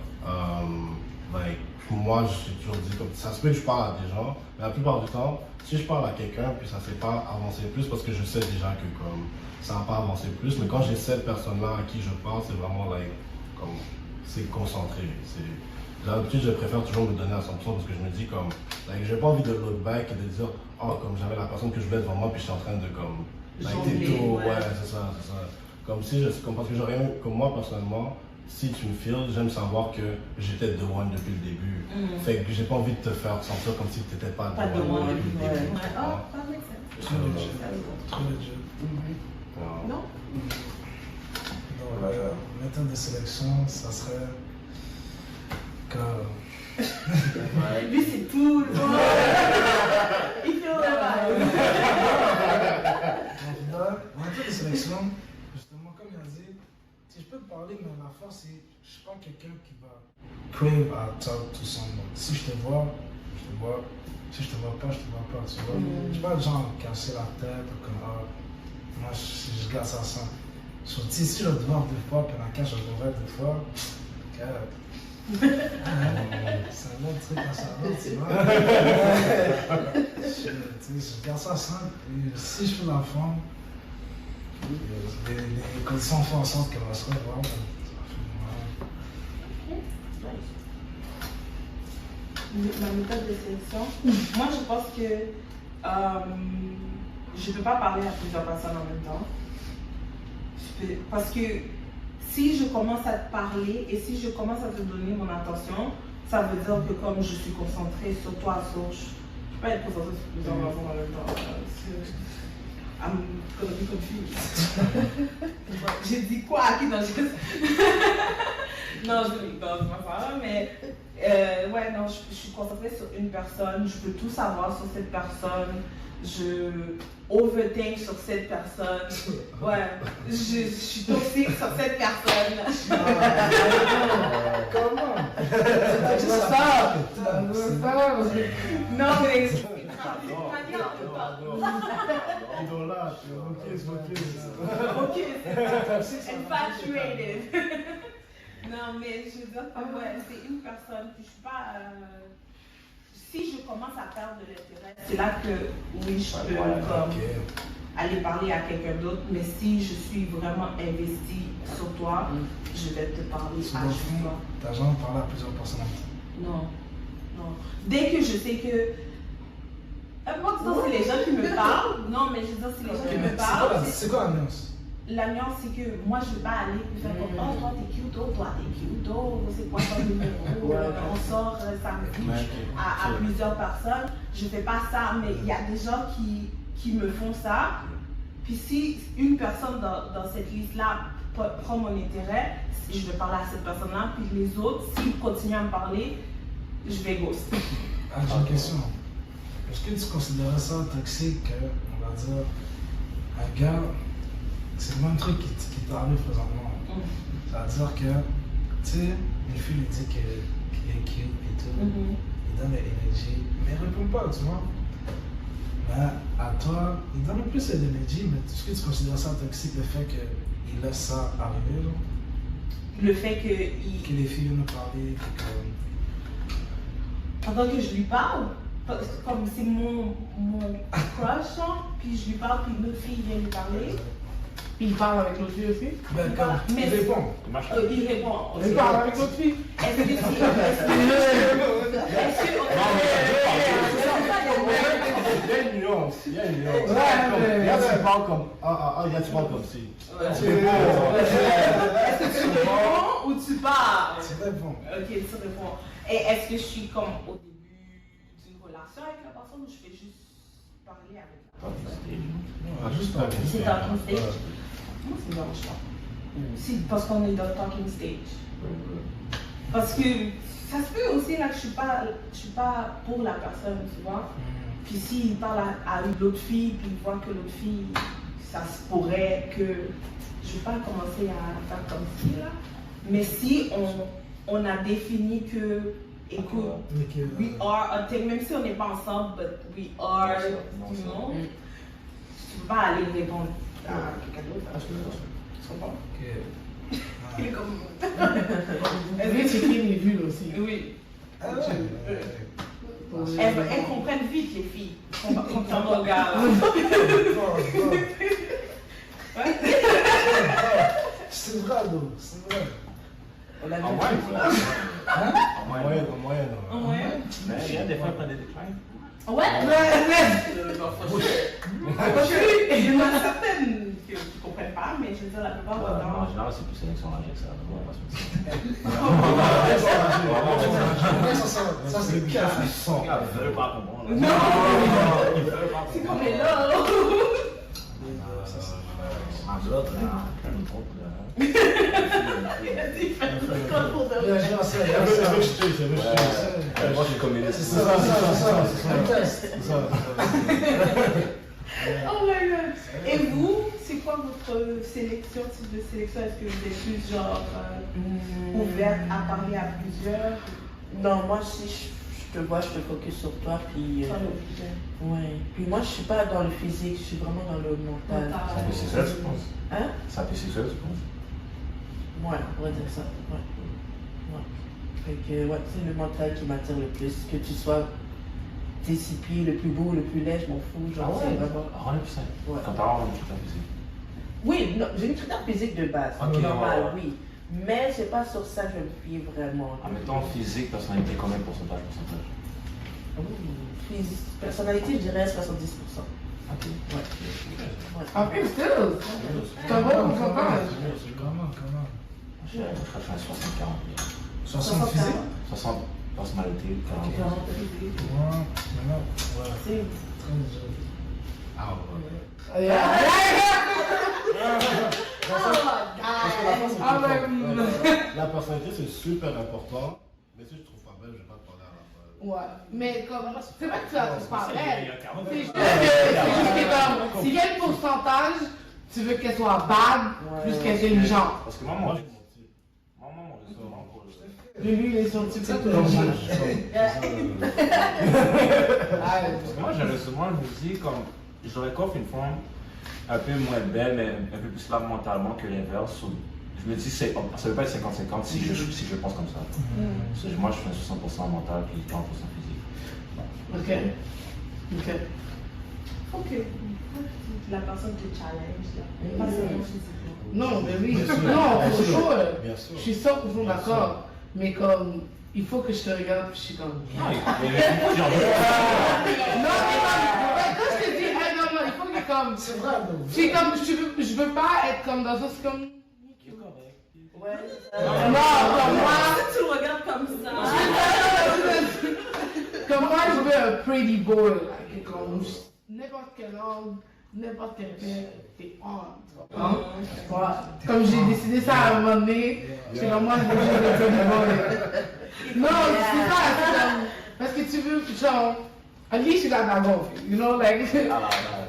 like, moi, je suis toujours dit, comme ça se peut que je parle à des gens, mais la plupart du temps, si je parle à quelqu'un, puis ça ne s'est pas avancé plus, parce que je sais déjà que comme ça n'a pas avancé plus, mais quand j'ai cette personne-là à qui je parle, c'est vraiment, like, comme, c'est concentré. D'habitude, je préfère toujours me donner à 100% parce que je me dis, comme, like, j'ai pas envie de l'autre back et de dire, oh, comme j'avais la personne que je voulais devant moi, puis je suis en train de, comme, like, ouais, c'est ça. Comme si parce que j'aurais aimé, comme moi personnellement, si tu me files, j'aime savoir que j'étais the one depuis le début. Fait que j'ai pas envie de te faire sentir comme si tu n'étais pas the one depuis le début. Ah, ça make sense. Très legit. Non? Donc, méthode de sélection, ça serait comme. Lui, c'est tout. Il fait au travail. Méthode de sélection, justement, comme il a dit, si je peux te parler, mais l'affaire, c'est je suis pas quelqu'un qui va crave à talk to someone. Si je te vois, je te vois. Si je te vois pas, je te vois pas, tu vois. Je suis pas le genre à casser la tête ou comme moi je garde ça sans. Si je te vois deux fois, puis dans le cas je te vois deux fois, c'est un autre truc à savoir, tu vois. Je garde ça simple. Et si je fais l'enfant, les conditions font en sorte qu'elle va se revoir. Ma méthode de sélection, moi je pense que je ne peux pas parler à plusieurs personnes en même temps. Parce que si je commence à te parler et si je commence à te donner mon attention, ça veut dire que comme je suis concentrée sur toi, peux pas être concentrée sur plusieurs raisons en même temps. I'm gonna be confused. J'ai dit quoi à qui dans non, je rigole, c'est pas ça, mais ouais, non, je suis concentrée sur une personne, je veux tout savoir sur cette personne, je overthink sur cette personne, ouais, je suis toxique sur cette personne. Comment? C'est ça. Non, mais ok, infatuated. Non, mais je veux dire que ouais, c'est une personne que je suis pas. Si je commence à perdre de l'intérêt, c'est là que oui, je peux aller parler à quelqu'un d'autre. Mais si je suis vraiment investie sur toi, je vais te parler à toi. T'as jamais parlé à plusieurs personnes? Non, non. Dès que je sais que. Moi, c'est les gens qui me parlent. Non, mais je veux dire, c'est les gens qui me parlent. C'est quoi la nuance? La nuance, c'est que moi, je ne vais pas aller faire comme oh, toi, t'es cute, oh, toi, t'es cute, oh, c'est quoi ton numéro? On sort samedi à plusieurs personnes. Je ne fais pas ça, mais il y a des gens qui me font ça. Puis si une personne dans cette liste-là prend mon intérêt, je vais parler à cette personne-là. Puis les autres, s'ils continuent à me parler, je vais ghost. Ah, j'ai une question. Est-ce que tu considérais ça toxique, on va dire, un gars, c'est le même truc qui t'arrive présentement. C'est-à-dire que, tu sais, une fille lui dit qu'il est cute et tout, il donne de l'énergie, mais il répond pas, tu vois. Mais à toi, il donne plus d'énergie, mais est-ce que tu considères ça toxique, le fait qu'il laisse ça arriver, genre? Le fait que les filles viennent me parler, pendant que je lui parle, comme c'est mon crush, puis je lui parle, puis une autre fille vient lui parler. Puis il parle avec l'autre fille aussi? Ben, il répond. Il répond. Il parle avec l'autre fille? Est-ce que Il y a une nuance. Il y a une nuance. Là, tu parles comme. Là, tu parles comme si. Est-ce que tu réponds ou tu parles? Tu réponds. Ok, tu réponds. Et est-ce que je suis comme au début d'une relation avec la personne ou je fais juste parler avec la personne? Juste parler. C'est talking stage. Moi, c'est dans le choix. C'est parce qu'on est dans le talking stage. Parce que ça se peut aussi là que je suis pas pour la personne, tu vois. Puis s'il parle à l'autre fille, puis il voit que l'autre fille, ça se pourrait que je vais pas commencer à faire comme si là. Mais si on a défini que, écoute, we are a thing, même si on n'est pas ensemble, but we are, you know, tu peux pas aller répondre à quelqu'un d'autre. Tu comprends? Il est comme. Lui, c'est qui mes vues aussi. Oui. Elles comprennent vite les filles. Contrairement aux gars. C'est vrai, donc, c'est vrai. En moyenne. En moyenne? Mais il y a des fois qu'on a des déclines. Ouais. Il y en a certaines qui ne comprennent pas, mais je veux dire la plupart du temps. En général, c'est plus sélection âgée que ça. Ça, c'est le cas. Ils veulent pas comprendre. Non! C'est comme les là! L'autre, là, plein de groupes, là. Il a dit, fais tout ça pour de vrai. Moi, je suis communiste. C'est ça. Oh my god! Et vous, c'est quoi votre sélection, type de sélection? Est-ce que vous êtes plus genre ouverte à parler à plusieurs? Non, moi, si je te vois, je te focus sur toi, puis... ouais. Puis moi, je suis pas dans le physique, je suis vraiment dans le mental. Ça peut sexuel, tu penses? Hein? Ça peut sexuel, tu penses? Ouais, on va dire ça. Ouais. Fait que, ouais, c'est le mental qui m'attire le plus. Que tu sois tes 6 pieds, le plus beau, le plus laid, je m'en fous. Genre, c'est vraiment... 100%. Ouais. Quand t'as un critère physique. Oui, non, j'ai une critère physique de base, Ok, normal, ouais. oui. Mais c'est pas sur ça que je me fie vraiment. En mettant physique, personnalité, combien de pourcentage? Personnalité, je dirais 70%. Ok. Ouais. Ok, still. Ça va, on s'en parle. Comment? Je suis à 60-40. 60 physique? 60 personnalité, Quand caractère. physique. Ouais, maintenant, ouais. C'est Très joli. Ah ouais. Ah, ben, La personnalité, c'est super important. Mais si je trouve pas belle, je vais pas te parler à la fin. ouais, mais comme, c'est pas que tu la trouves pas belle. C'est juste Ouais. que comme, s'il y a le pourcentage, tu veux qu'elle soit bad plus qu'intelligente. Parce que moi, mon restaurant, pour le. Lui, il est son type de Parce que moi, souvent, je me dis, comme, j'aurais coffre une femme un peu moins belle, mais un peu plus slave mentalement que l'inverse. Je me dis, ça veut pas être 50-50 si je pense comme ça. Parce que moi, je fais un 60% mental puis 40% physique. Ok. Ok. La personne te challenge, là. Pas seulement physiquement. Non, mais oui. Bien sûr. Non, Bien for sûr. sure. Bien sûr. Je suis 100% d'accord. Mais comme, il faut que je te regarde puis je suis comme. Non, il y a genre. Non, mais quand je te dis, hey, non, il faut que comme. C'est vrai, donc. C'est comme, je veux pas être comme dans ça, c'est comme. Ouais. Non, comme moi. Tu le regardes comme ça. Comme moi, je veux un pretty boy, like, comme n'importe quel homme, n'importe quel père, t'es on. Hein? Ouais. Comme j'ai décidé ça à un moment donné, c'est comme moi, je veux un pretty boy. Non, c'est ça, c'est comme, parce que tu veux, genre, at least you got that golf, you know, like,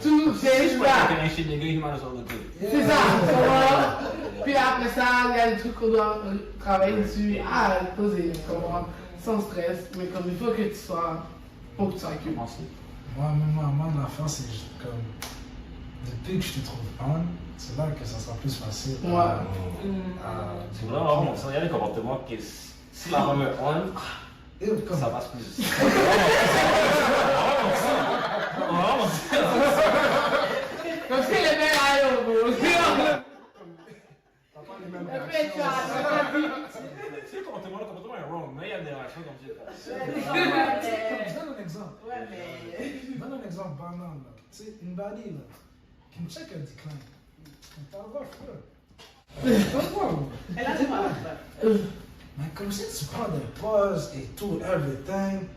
tout, c'est juste là. C'est ça, tu vois. Puis après ça, il y a des trucs qu'on doit travailler dessus, poser, comment, sans stress, mais comme il faut que tu sois, cute. Moi, l'affaire, c'est juste comme. Depuis que je te trouve on, c'est là que ça sera plus facile. Ouais. C'est vraiment, il y a des comportements qui, si la femme est on, Et comme ça passe plus. Comme si les mecs aillent au bout. t'as pas les mêmes Et puis, réactions. tu as Si le comportement est wrong, mais il y a des réactions comme ça. Donne un exemple. Ouais, mais. Donne un exemple banal, là. Tu sais, une baddie, là, qui me check un decline. T'as le voir, frère. T'as le voir, moi. Elle a du mal à faire. Mais comme si tu prends des pauses et tout, everything,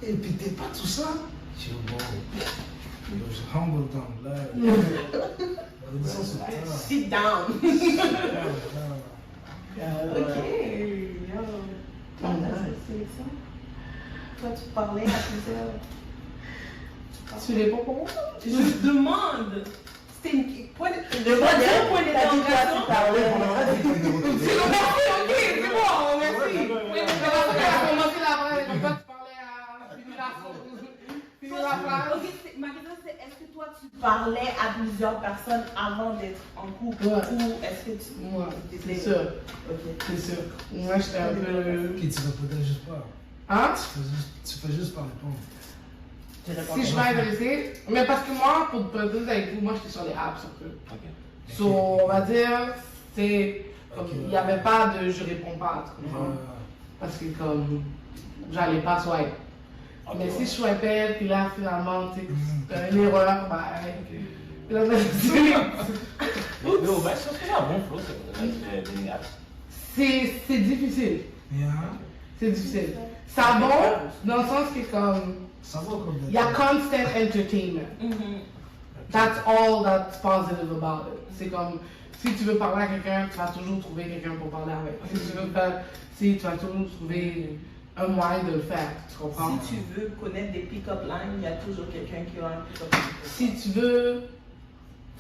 et puis t'es pas tout ça, tu bon. Je humble down, là. Disons sur terre. Sit down. Ok. Yo. C'est ça. Toi, tu parlais à plusieurs. Tu réponds pour moi? Je demande. C'était une point De moi, point t'as dit quoi d'interrogation. tu parlais? C'est bon, ok, c'est bon, merci. Mais parce qu'elle a commencé la phrase, comme toi tu parlais à finir la phrase. Ok, ma question c'est est-ce que toi tu parlais à plusieurs personnes avant d'être en couple Ouais. ou est-ce que tu. Ouais, c'est sûr, Ok. c'est sûr. Moi, j'étais un peu. Ok, tu répondais juste pas. Hein? Tu fais juste pas répondre. Si je m'intéressais, mais parce que moi, pour te dire avec vous, moi j'étais sur les apps un peu. So, on va dire, c'est comme, il n'y avait pas de je réponds pas, tu comprends? Parce que comme, j'allais pas swipe. Mais si je swipais, puis là finalement, tu sais, une erreur, bah, puis là, c'est difficile. Yeah. C'est difficile. Ça bon, dans le sens que comme, Ça va comme il y a constant entertainment. That's all that's positive about it. C'est comme, si tu veux parler à quelqu'un, tu vas toujours trouver quelqu'un pour parler avec. Si tu vas toujours trouver un moyen de le faire, tu comprends? Si tu veux connaître des pick-up lines, il y a toujours quelqu'un qui a un pick-up line. Si tu veux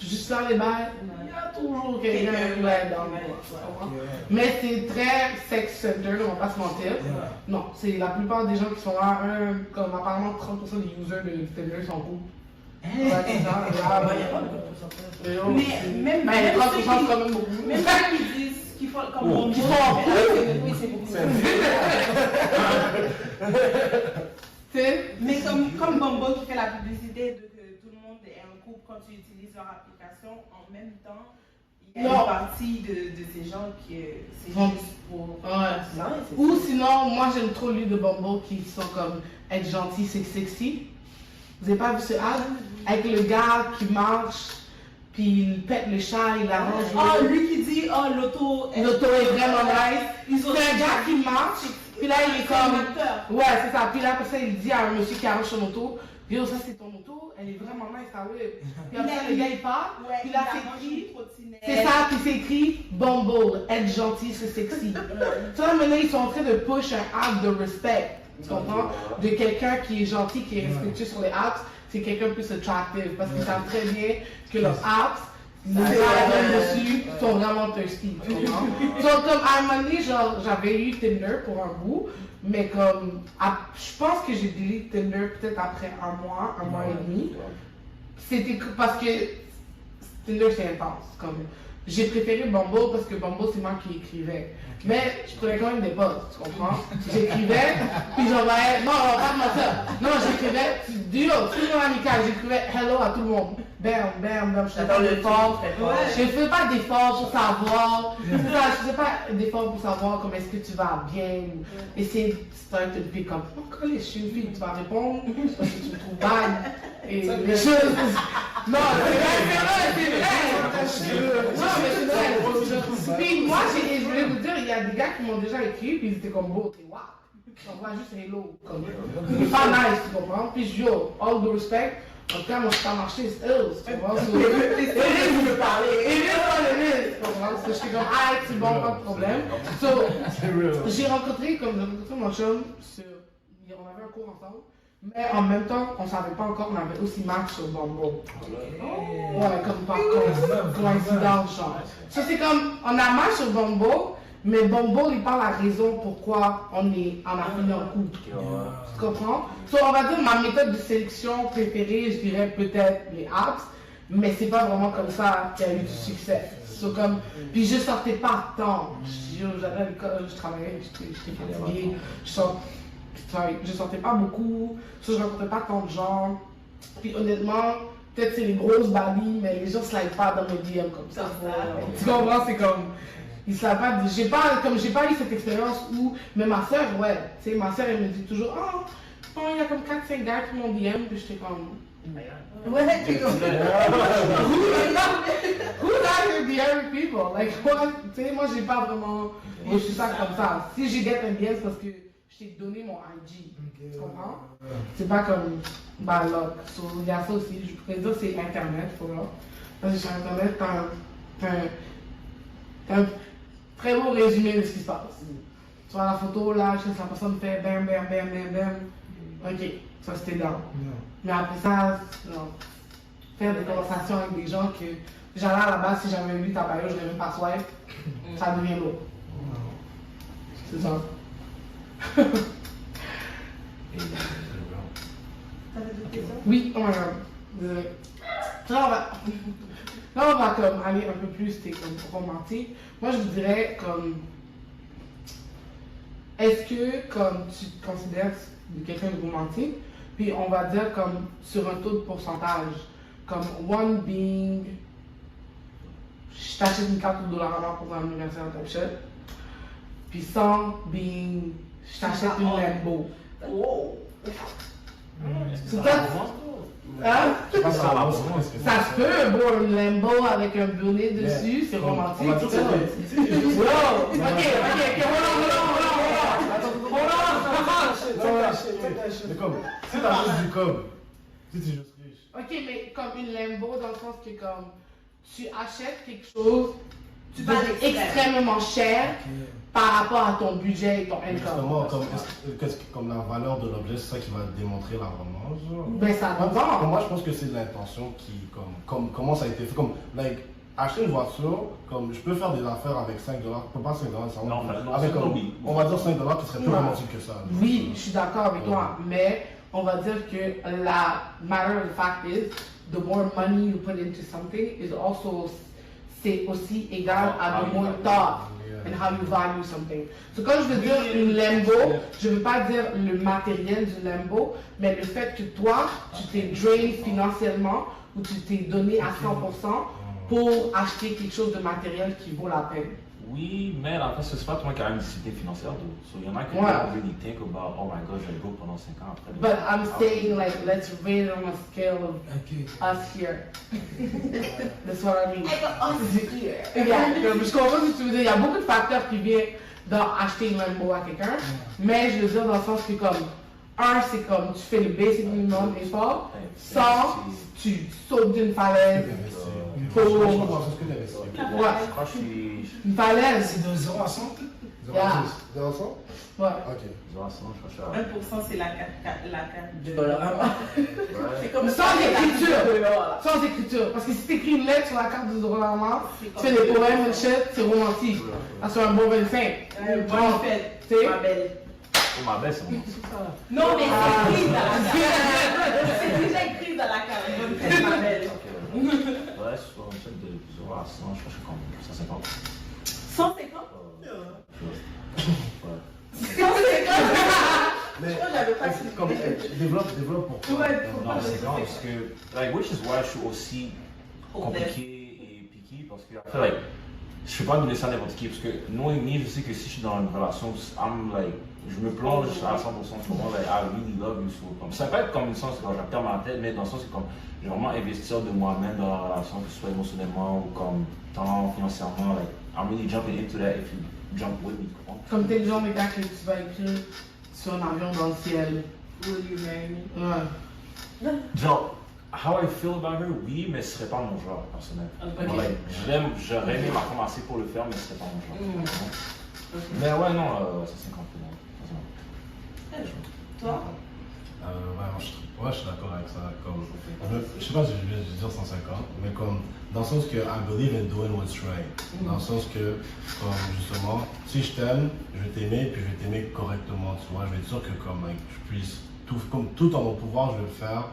juste faire les bails, il y a toujours quelqu'un qui va être dans le coin, tu comprends? Mais c'est très sex-centered, on va pas se mentir. Non, c'est la plupart des gens qui sont là, comme apparemment 30% des users de Tinder sont cool. Ouais, c'est ça. Ah, ouais. Mais même Mais 30% ceux quand même beaucoup. même ceux qui disent qu'ils font comme bon Qui mot, font oui, c'est beaucoup. Tu sais? Mais comme Bumble qui fait la publicité de que tout le monde est un couple quand tu utilises leur application, en même temps, il y a Non. une partie de ces gens qui c'est Bon. juste pour. Ouais. Ou sinon, moi j'aime trop lui de Bumble qui sont comme être gentil, c'est sexy. Vous avez pas vu ce ad? Avec le gars qui marche, puis il pète le chat, il arrange. Oh, lui qui dit, oh, l'auto L'auto est vraiment nice. Ils ont C'est un gars qui marche, Puis là, il est C'est un comme. acteur. Ouais, c'est ça. Puis là, après ça, il dit à un monsieur qui arrache son auto, yo, ça c'est ton auto, elle est vraiment nice, ta whip. Puis après ça, le gars, il part. Ouais, Puis là, il a c'est mangé écrit. une trottinette. C'est ça, puis c'est écrit Bumble, être gentil, c'est sexy. Tu vois, maintenant, ils sont en train de push un app de respect. Tu comprends? De quelqu'un qui est gentil, qui est respectueux sur les apps, c'est quelqu'un de plus attractive. Parce qu'ils savent très bien que leurs apps, les gens dessus sont vraiment thirsty. Tu comprends? Donc, comme à un moment donné, genre, j'avais eu Tinder pour un bout, mais comme, je pense que j'ai delete Tinder peut-être après un mois et demi. C'était parce que Tinder c'est intense. Comme, j'ai préféré Bumble parce que Bumble c'est moi qui écrivais. Mais je prenais quand même des posts, tu comprends? J'écrivais, puis j'envoyais, non, pas de mentir. Non, j'écrivais, duo, toujours amical, j'écrivais hello à tout le monde. Bam, bam, bam, je fais pas d'efforts. Je fais pas d'efforts pour savoir. Je fais pas d'efforts pour savoir comment est-ce que tu vas bien. Essayer de start une pick up. Oh, quand je suis une fille, tu vas répondre parce que tu me trouves bad. Et les choses. Non, c'est vrai. Non, mais c'est vrai. Puis moi, je voulais vous dire, il y a des gars qui m'ont déjà écrit, puis ils étaient comme beau, t'es waouh. J'envoie juste hello. Comme, c'est pas nice, tu comprends? Puis je dis, yo, all due respect. En tout cas, mon supermarché, c'est Hills, tu vois. Hills, je veux parler. Hills, tu comprends? Parce que je suis comme, ah, c'est bon, pas de problème. So, j'ai rencontré mon chum, on avait un cours ensemble. Mais en même temps, on savait pas encore, on avait aussi match sur Bumble. Ouais, comme par coïncidence, genre. Ça, c'est comme, on a match sur Bumble, mais Bumble, il parle la raison pourquoi on a fini en couple. Tu comprends? So, on va dire, ma méthode de sélection préférée, je dirais peut-être les apps, mais c'est pas vraiment comme ça qu'il y a eu du succès. So, comme, puis je sortais pas tant. J'allais à l'école, je travaillais, j'étais fatiguée, je sortais pas beaucoup, je rencontrais pas tant de gens. Puis honnêtement, peut-être c'est les grosses babies, mais les gens slide pas dans mes DM comme ça. Tu comprends? C'est comme, ils slide pas. J'ai pas eu cette expérience où, mais ma soeur, ouais, tu sais, ma soeur elle me dit toujours, oh, il y a comme 4-5 gars qui m'ont DM, puis j'étais comme, Ouais, tu comprends. Who's out here DMing people? Like, what? Tu sais, moi j'ai pas vraiment reçu ça comme ça. Si j'ai get un DM, c'est parce que je t'ai donné mon IG. Tu comprends? C'est pas comme by luck. So, il y a ça aussi. Je pourrais dire c'est Internet, pour moi. Parce que sur Internet, t'as un très beau résumé de ce qui se passe. Tu vois la photo là, je sais que la personne fait bam, bam, bam, bam, bam. Ok, ça c'était down. Mais après ça, non. Faire des conversations avec des gens que j'allais à la base, si j'avais lu ta bio, je n'avais même pas swipe, ça devient lourd. C'est ça. Oui, oh my god. Désolé. Là, on va comme aller un peu plus, c'était comme romantique. Moi, je vous dirais comme. Est-ce que comme tu te considères quelqu'un de romantique, puis on va dire comme sur un taux de pourcentage, comme one being, je t'achète une carte de $1 pour un anniversaire de Top puis 100 being, je t'achète une Lambo. Wow. C'est ça? Hein? Ça se peut, bon, une Lambo avec un bonnet dessus, c'est romantique. On va dire que c'est Wow! Ok, Mais comme, si t'as juste du com, si t'es juste riche. Ok, mais comme une Lambo dans le sens que comme tu achètes quelque chose Tu vas de extrêmement cher par rapport à ton budget et ton Justement, income. comme la valeur de l'objet, c'est ça qui va démontrer la romance. Genre. Ben ça dépend. Moi, je pense que c'est l'intention qui, comment ça a été fait. Comme, like, acheter une voiture, comme, je peux faire des affaires avec $5, pas $5, ça Non, non, avec, c'est comme, oui. on va dire $5 qui serait plus Ouais. romantique que ça. Oui, je suis d'accord avec toi, mais on va dire que la matter of the fact is, the more money you put into something is also, c'est aussi égal à the more thought and how you value something. So quand je veux dire une Lambo, je veux pas dire le matériel du Lambo, mais le fait que toi, tu t'es drain financièrement ou tu t'es donné à 100% pour acheter quelque chose de matériel qui vaut la peine. Oui, mais après, c'est pas tout le monde qui a une discipline financière. Il y en a qui Ouais. don't really think about, oh my god, je vais être broke pendant 5 ans après. But I'm saying like, let's rate it on a scale of us here. That's what I mean. Yeah, comme je comprends ce que tu veux dire. Il y a beaucoup de facteurs qui viennent dans acheter une Lambo à quelqu'un, mais je veux dire dans le sens que comme, c'est comme tu fais le basic minimum effort, sans tu sautes d'une falaise pour... Je comprends ce que tu avais dit. Ouais. Je crois que je suis. Une falaise. C'est de 0 à 100? 0 à 100? Ouais. Ok. 0 à 100, je crois que je suis 1% c'est la carte Du Dollarama. Ouais. comme Sans écriture. Sans écriture. Parce que si tu écris une lettre sur la carte du Dollarama, tu fais des poèmes, une shit, c'est romantique. Parce que c'est un bon 25. bonne fête, Tu sais? ma belle. Oh, ma belle, c'est bon. Non, mais c'est écrit dans la carte. C'est déjà écrit dans la carte. Bonne fête, ma belle. Ouais, sur un truc de 0 à 100, je crois que je suis comme 150. 150? Ouais. 150? Mais Moi, j'avais pas su. comme, développe pour toi. Ouais, Non, c'est non, parce que, like, which is why je suis aussi compliqué et picky, parce que, I feel like, je ne peux pas donner ça à n'importe qui, parce que, knowing me, je sais que si je suis dans une relation, je me plonge à 100%, comment, like, I really love you, so, comme, ça peut être comme une sens, quand je perds ma tête, mais dans le sens que, comme, je vais vraiment investir de moi-même dans la relation, que ce soit émotionnellement ou comme, temps, financièrement, like, I'm really jumping into that if you jump with me, tu comprends? Comme t'es le genre de gars que tu vas écrire sur un avion dans le ciel. Will you marry me? Ouais. Genre, how I feel about her, oui, mais ce serait pas mon genre personnel. Ok. Moi, like, j'aurais aimé ma femme assez pour le faire, mais ce serait pas mon genre. Mais ouais, non, c'est 50 Toi? Ouais, je suis d'accord avec ça. Comme, je sais pas si je vais dire 150, mais comme, dans le sens que I believe in doing what's right. Dans le sens que, comme, justement, si je t'aime, je vais t'aimer, puis je vais t'aimer correctement, tu vois. Je vais être sûr que, comme, like, je puisse, tout en mon pouvoir, je vais le faire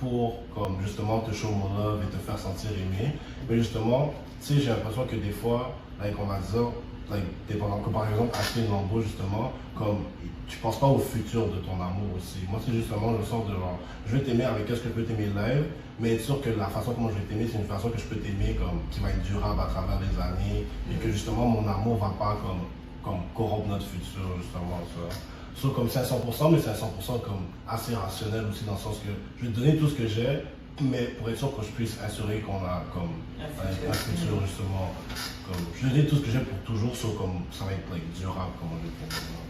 pour, comme, justement, te show mon love et te faire sentir aimé. Mais justement, tu sais, j'ai l'impression que des fois, like, on va dire, like, dépendant, comme par exemple, acheter une Lambo, justement, comme, tu penses pas au futur de ton amour aussi. Moi, c'est justement le sens de genre, je vais t'aimer avec ce que je peux t'aimer live, mais être sûr que la façon comment je vais t'aimer, c'est une façon que je peux t'aimer comme, qui va être durable à travers les années, et que justement, mon amour va pas comme corrompre notre futur, justement, ça. So, comme c'est à 100%, mais c'est à 100% comme assez rationnel aussi, dans le sens que je vais te donner tout ce que j'ai, mais pour être sûr que je puisse assurer qu'on a comme un futur, justement. Comme, je vais donner tout ce que j'ai pour toujours, so, comme ça va être like, durable, comme on dit pour moi.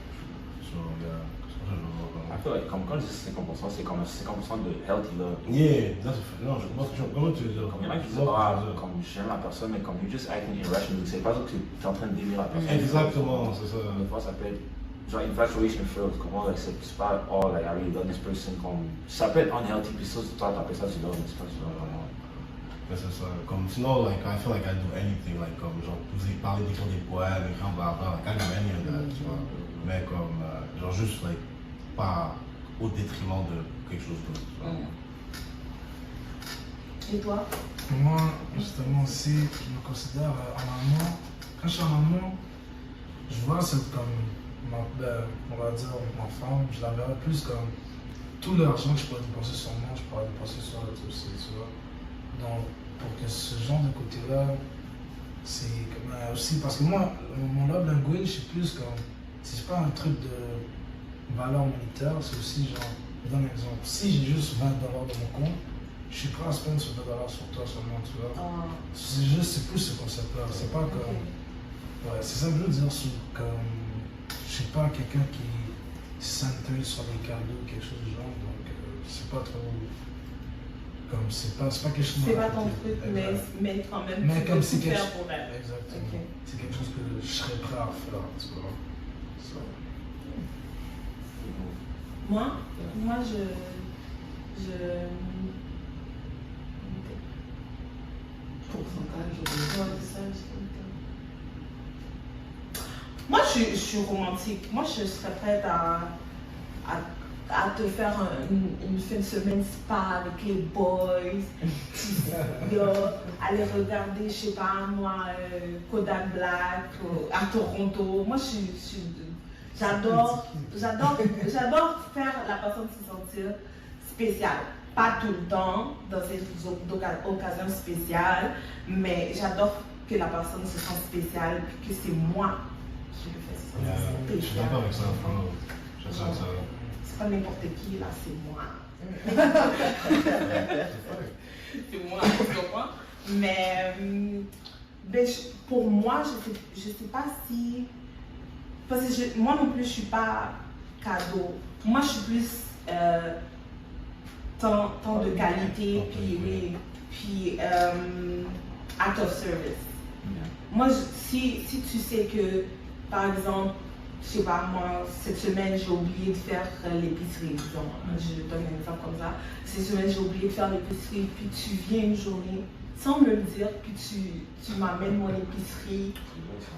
So, yeah, c'est pour ça que je veux voir. I feel like, comme quand je dis 50%, c'est comme 50% de healthy love. Yeah, non, je pense que comment tu veux dire? Comme il y en a qui disent, comme j'aime la personne, mais comme you just acting irrational, c'est pas ça que tu es en train d'aimer la personne. Exactement, c'est ça. Des fois, ça peut être genre infatuation feels, comment like, c'est pas oh like I really love this person, comme ça peut être unhealthy, puis ça, toi t'appelles ça du love, mais c'est pas du love vraiment. Mais c'est ça. Comme sinon, like, I feel like I do anything, like, comme genre, vous avez parlé d'écrire des poèmes, écrire blabla, like, I do any of that, tu vois. Mais comme, genre, juste, like, pas au détriment de quelque chose d'autre, tu vois. Et toi? Moi, justement aussi, je me considère en amour. Quand je suis en amour, je vois cette comme, on va dire, ma femme, je la verrai plus comme tout l'argent que je pourrais dépenser sur moi, je pourrais dépenser sur elle aussi, tu vois. Donc, pour que ce genre de côté-là, c'est comme aussi, parce que moi, mon love language, c'est plus comme, c'est pas un truc de valeur monétaire, c'est aussi genre, je donne un exemple, si j'ai juste $20 dans mon compte, je suis prêt à spendre ce $20 sur toi seulement, tu vois. C'est juste, c'est plus ce concept-là, c'est pas comme, ouais, c'est ça que je veux dire, comme, je suis pas quelqu'un qui s'intéresse sur les cadeaux, quelque chose du genre, donc c'est pas trop. Comme c'est pas quelque chose. C'est pas ton truc, mais quand même, mais tu comme peux c'est tout quelque faire chose. pour elle. Exactement. Okay. C'est quelque chose que je serais prêt à faire, tu vois. So. Moi, Moi, je suis romantique. Moi, je serais prête à te faire une fin de semaine spa avec les boys, aller regarder, je sais pas moi, Kodak Black à Toronto. Moi, j'adore faire la personne se sentir spéciale. Pas tout le temps, dans ces occasions spéciales, mais j'adore que la personne se sente spéciale, que c'est moi qui le fais se sentir spécial. Je suis d'accord avec ça, je sais ça. C'est pas n'importe qui, là, c'est moi. C'est moi, tu comprends? Mais pour moi, je sais pas si... Parce que moi non plus, je suis pas cadeau. Moi, je suis plus temps de qualité, puis oui, puis act of service. Moi, si tu sais que, par exemple, je sais pas, moi, cette semaine, j'ai oublié de faire l'épicerie, disons, je donne un exemple comme ça. Cette semaine, j'ai oublié de faire l'épicerie, puis tu viens une journée sans me le dire, puis tu m'amènes mon épicerie,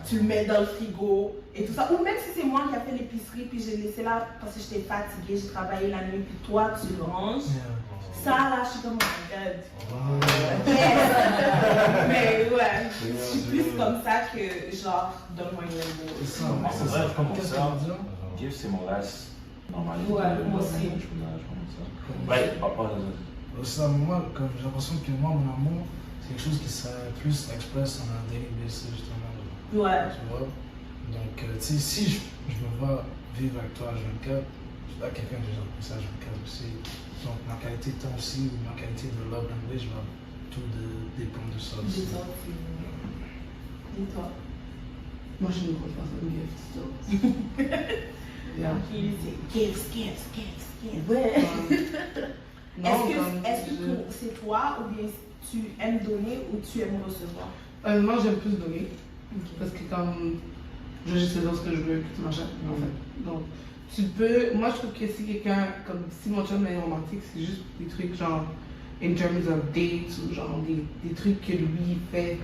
tu le mets dans le frigo et tout ça. Ou même si c'est moi qui ai fait l'épicerie, puis j'ai laissé là parce que j'étais fatiguée, j'ai travaillé la nuit, puis toi, tu le ranges. Ça, là, je suis comme, oh my god. Yes. Mais ouais, je suis plus comme ça que genre, donne-moi une limbo. C'est ça. C'est vrai, je commence Qu'est-ce que ça. tu veux dire? Gift, c'est mon last normal. Ouais, moi aussi. Je commence ça. Ouais, Ça, moi, comme j'ai l'impression que moi, mon amour, c'est quelque chose qui serait plus express on a daily basis, justement. Ouais. Tu vois? Donc, tu sais, si je me vois vivre avec toi H24, je suis pas quelqu'un de genre ça H24 aussi. Donc, ma qualité de temps aussi, ou ma qualité de love language va tout dépendre de ça aussi. Et toi? Moi, je ne me crois pas sur une gift, so. Yeah. Gifts. Ouais. Non, Est-ce que c'est toi ou bien tu aimes donner ou tu aimes recevoir? Moi, j'aime plus donner. Parce que comme je sais ce que je veux que tu m'achètes, en fait. Donc, tu peux. Moi, je trouve que si quelqu'un, comme si mon chum est romantique, c'est juste des trucs genre, in terms of dates, ou genre des trucs que lui fait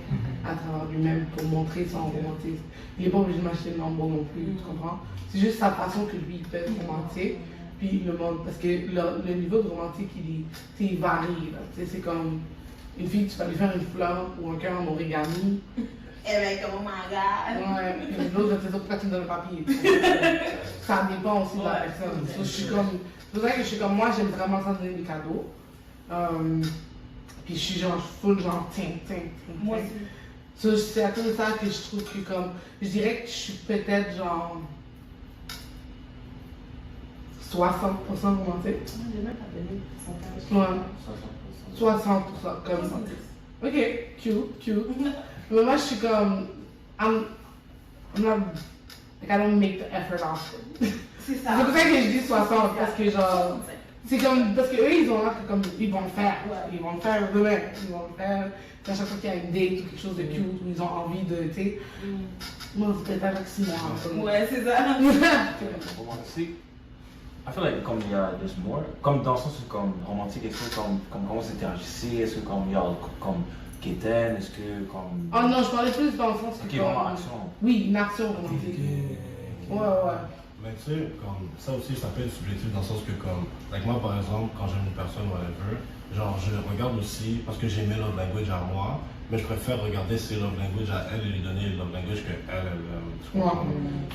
à travers lui-même pour montrer son romantisme. Il n'est pas obligé de m'acheter une Lambo non plus, tu comprends? C'est juste sa façon que lui il peut être romantique. Puis le monde, parce que le niveau de romantique, il varie. C'est comme une fille, tu vas lui faire une fleur ou un cœur en origami. Eh ben, comme my god. Ouais, et l'autre, c'est pourquoi tu me donnes le papier. Ça dépend aussi de la personne. So, je suis comme, c'est pour ça que je suis comme, moi, j'aime vraiment ça donner des cadeaux. Puis je suis genre, full genre, tiens. Moi aussi. So, c'est à cause de ça que je trouve que comme, je dirais que je suis peut-être genre 60% romantique. J'ai même pas donné le pourcentage. Ouais. 60% comme. Ok, cute. Mais moi, je suis comme, I'm not, like, I don't make the effort often. C'est ça. C'est pour ça que je dis 60, parce que genre, c'est comme, parce qu'eux, ils ont l'air que comme, ils vont le faire. Ouais. Ils vont le faire eux-mêmes. Ils vont le faire. À chaque fois qu'il y a une date ou quelque chose de cute, où ils ont envie de, tu sais. Moi, c'est peut-être avec 6 mois. Ouais, c'est ça. Romantique. I feel like comme il y a there's more. Comme dans le sens où comme romantique, est-ce que comme comment vous interagissez, est-ce que comme il y a comme Kéten, est-ce que comme. Oh non, je parlais plus dans le sens que. Ok, vraiment action. Oui, une action romantique. Ouais. Mais tu sais, comme ça aussi, ça peut être subjectif dans le sens que, comme, like moi par exemple, quand j'aime une personne, whatever, genre je regarde aussi parce que j'ai mes love language à moi, mais je préfère regarder ses love language à elle et lui donner les love language que elle aime. Tu comprends?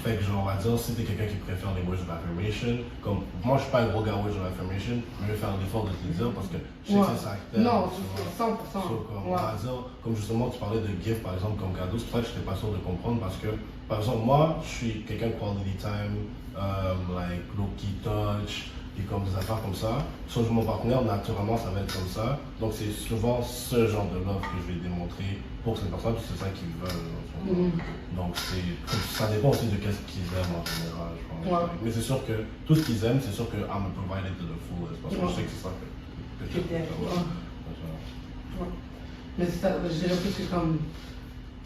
Fait que genre, on va dire, si t'es quelqu'un qui préfère les words of affirmation, comme moi je suis pas un gros gars words of affirmation, mais je vais faire l'effort de te le dire parce que je sais que ça acte. Non, tu vois. 100%. So, comme, on va dire, comme justement tu parlais de gift par exemple comme cadeau, c'est pour ça que je n'étais pas sûr de comprendre parce que par exemple moi je suis quelqu'un de quality time, like low-key touch, et comme des affaires comme ça. Sauf mon partenaire naturellement ça va être comme ça. Donc c'est souvent ce genre de love que je vais démontrer pour cette personne parce que c'est ça qu'ils veulent. Donc ça dépend aussi de qu'est-ce qu'ils aiment en général, je pense. Ouais. Mais c'est sûr que tout ce qu'ils aiment, c'est sûr que I'm provided to the fullest parce que je sais que c'est ça que tu Mais c'est ça, je dirais plus que comme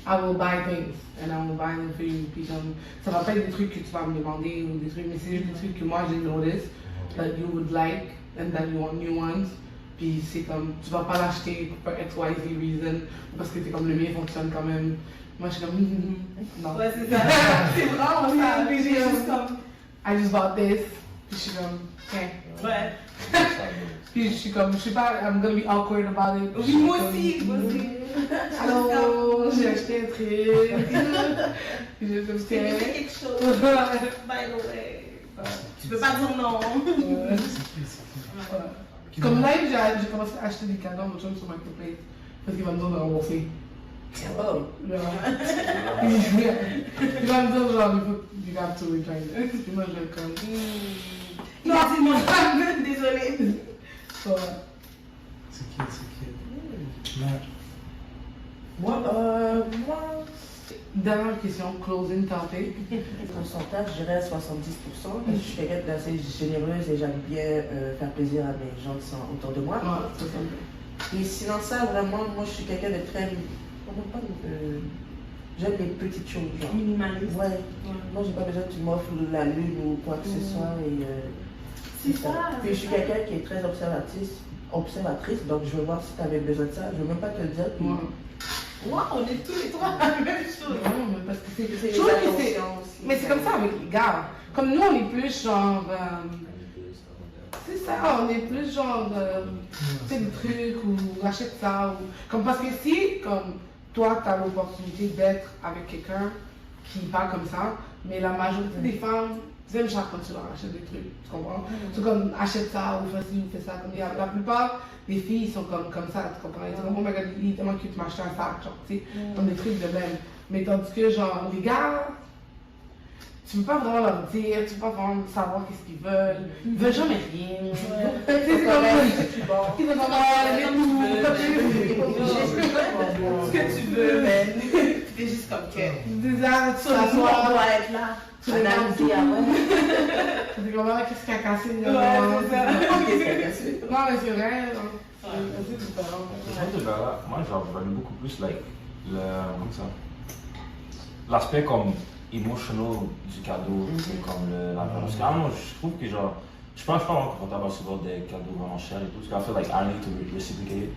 I will buy things and I will buy them for you. Puis comme, ça va pas être des trucs que tu vas me demander ou des trucs, mais c'est juste des trucs que moi j'ai notice that you would like and that you want new ones. Puis c'est comme, tu vas pas l'acheter pour XYZ reason parce que c'est comme le mien fonctionne quand même. Moi je suis comme, non. Ouais, c'est ça. C'est vraiment ça. Puis j'ai Juste comme. I just bought this. Puis je suis comme, tiens. Ouais. Puis je suis comme, je sais pas, I'm gonna be awkward about it. Oui, moi aussi. Alors, j'ai acheté un truc. Puis je comme, C'est tiens. quelque chose. By the way. Tu peux pas dire non. Comme là, j'ai commencé à acheter des cadeaux à mon chum sur Marketplace parce qu'il va me dire de rembourser. Oh. Il va me dire genre, you got to return it. Puis moi, je vais comme. Il a dit non, désolé. Ouais. C'est cute. Mais Moi, Dernière question, closing topic. Pourcentage, je dirais à 70%. Parce que je suis quelqu'un d'assez généreuse et j'aime bien faire plaisir à mes gens qui sont autour de moi. Ouais, c'est ça. Et sinon ça, vraiment, moi je suis quelqu'un de très... J'aime les petites choses. Genre. Minimaliste. Ouais. Moi j'ai pas besoin que tu m'offres la lune ou quoi que ce soit. Et, C'est ça. Puis je suis quelqu'un qui est très observatrice, donc je veux voir si tu avais besoin de ça. Je veux même pas te le dire. Puis... Ouais, on est tous les trois la même chose. Non, mais parce que c'est C'est je trouve les que c'est- attentions aussi. Mais c'est comme ça avec les gars. Comme nous, on est plus genre. C'est ça, on est plus genre. Tu sais, des trucs ou achète ça. Ou... Comme parce que si, comme toi, tu as l'opportunité d'être avec quelqu'un qui parle comme ça, mais la majorité des femmes, ils aiment chaque fois que tu leur achètes des trucs. Tu comprends? C'est comme achète ça ou fais ci ou fais ça. Comme, la plupart des filles sont comme ça. Tu comprends? Ils disent, oh my god, il est tellement cute, m'acheter un sac. Genre, tu sais, comme des trucs de même. Mais tandis que, genre, les gars, tu peux pas vraiment leur dire, tu peux pas vraiment savoir qu'est-ce qu'ils veulent. Ils veulent jamais rien. C'est comme ils veulent Ce que tu veux, man. T'es juste comme que. des arts, tu Sur le monde t'assois, doit être là. tu regardes, Analyser avant. tu comprends qu'est-ce qui a cassé. Ouais, c'est ça. Qu'est-ce qu'elle a cassé? Non, mais c'est vrai. C'est différent. Moi, genre, je value beaucoup plus, like, comment ça? L'aspect comme emotional du cadeau, c'est comme la parce que, moi, je trouve que, genre, je pense pas vraiment confortable à recevoir des cadeaux vraiment chers et tout, parce que I feel like I need to reciprocate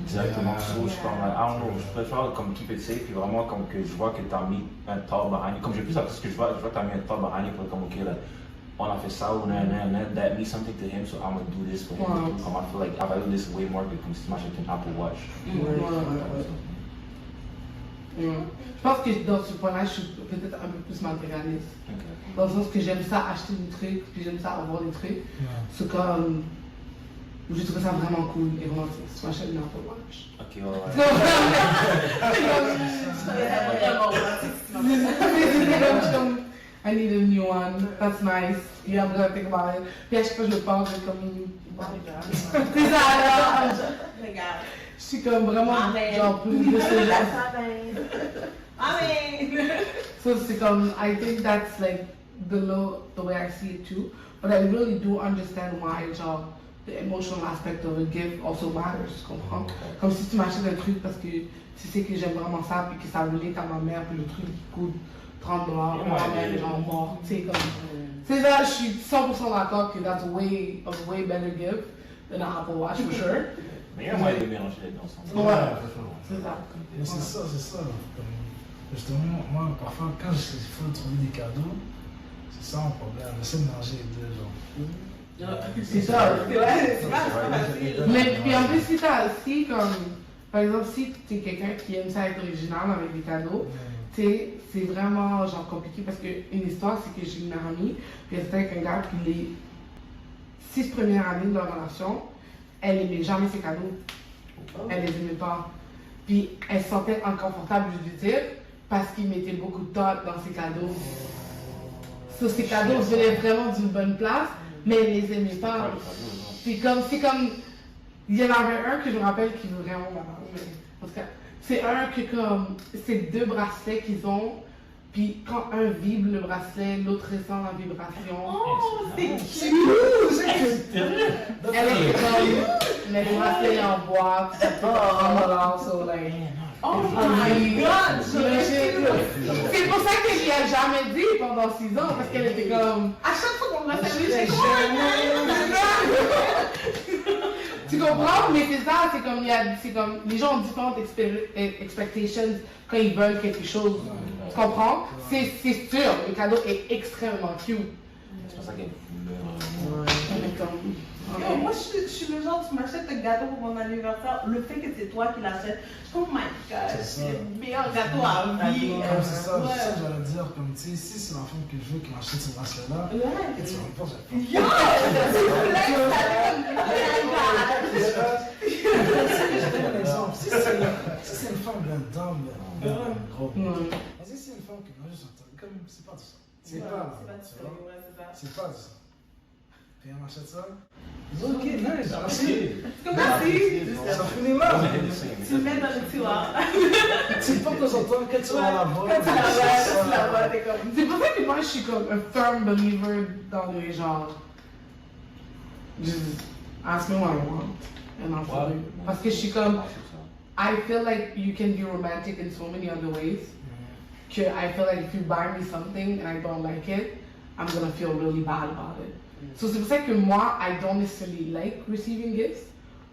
directement. So, je suis comme, like, I don't know, je préfère comme keep it safe, puis vraiment comme que je vois que t'as mis un thought behind it. Comme j'ai plus ça, parce que je vois que t'as mis un thought behind it pour comme, ok, là, on a fait ça ou that means something to him, so I'm gonna do this for him. Wow. Comme I feel like I value this way more que comme si tu m'achètes une Apple Watch. Je pense que dans ce point-là, je suis peut-être un peu plus matérialiste. Okay. Dans le sens que j'aime ça acheter des trucs, puis j'aime ça avoir des trucs. C'est comme. Je trouve ça vraiment cool et romantique. Si tu m'achètes une Apple Watch. Ok, ouais. I need a new one. That's nice. Puis après, je think about it. Puis à chaque fois que je le pense, je suis comme. C'est ça, alors. Regarde. Je suis comme vraiment Amen. genre plus de ce genre. Amen. So c'est comme, I think that's like the way I see it too. But I really do understand why, genre, the emotional aspect of a gift also matters, tu comprends? Comme si tu m'achètes un truc parce que tu sais que j'aime vraiment ça, puis que ça relate à ma mère, puis le truc qui coûte 30 $, ma mère est genre morte, tu sais, comme. C'est ça, je suis 100% d'accord que that's a way better gift than an Apple Watch for sure. Mais il y a moyen de mélanger les deux ensemble. Ouais, c'est ça. Mais c'est ça, c'est ça. Comme, justement, moi, parfois, quand il faut trouver des cadeaux, c'est ça mon problème. J'essaie de mélanger les deux, genre. C'est ça. C'est vrai, c'est pas facile. Mais puis en plus, si comme, par exemple, si tu es quelqu'un qui aime ça être original avec des cadeaux, tu sais, c'est vraiment genre compliqué parce qu'une histoire, c'est que j'ai une amie, puis elle était avec un gars, puis les 6 premières années de leur relation, elle aimait jamais ses cadeaux. Elle les aimait pas. Puis elle se sentait inconfortable de lui dire parce qu'il mettait beaucoup de temps dans ses cadeaux. So, ses cadeaux venaient vraiment d'une bonne place, mais elle les aimait pas. Puis comme, c'est comme, il y en avait un que je me rappelle qui veut vraiment m'avoir, mais en tout cas, c'est un que comme, c'est 2 bracelets qu'ils ont, puis quand un vibre le bracelet, l'autre ressent la vibration. Oh, c'est cute. Elle est comme, mais le bracelet est en bois, puis ça coûte $30, so like. Oh my god, C'est pour ça que je lui ai jamais dit pendant 6 ans, parce qu'elle était comme. À chaque fois qu'on me fait j'ai Tu comprends? Mais c'est ça, c'est comme les gens ont différentes expectations quand ils veulent quelque chose. Tu comprends? C'est sûr, le cadeau est extrêmement cute. C'est pour ça qu'elle Moi, je suis le genre, tu m'achètes un gâteau pour mon anniversaire, le fait que c'est toi qui l'achètes, je trouve, oh my god, c'est le meilleur gâteau à vie. Comme c'est ça, Ouais. c'est ça que j'allais dire. Comme tu sais, si c'est l'enfant que je veux qui m'achète ce bracelet-là, Ouais. et tu me penses, Yo, je donne un exemple. Si c'est une femme bien d'homme, gros. Mais si c'est une femme qui mange juste un truc, comme c'est pas tout ça. C'est pas, tu vois. C'est pas tout ça. Et elle m'achète ça. Ok, nice, merci. Merci. Ça finit là. Tu le mets dans le tiroir. C'est pas temps en temps, quand tu vas la voir, Quand tu la vois, t'es comme. C'est pour ça que moi, je suis comme un firm believer dans le genre. Just ask me what I want. And I'll tell you. Parce que je suis comme. I feel like you can be romantic in so many other ways. I feel like if you buy me something and I don't like it, I'm gonna feel really bad about it. So c'est pour ça que moi, I don't necessarily like receiving gifts,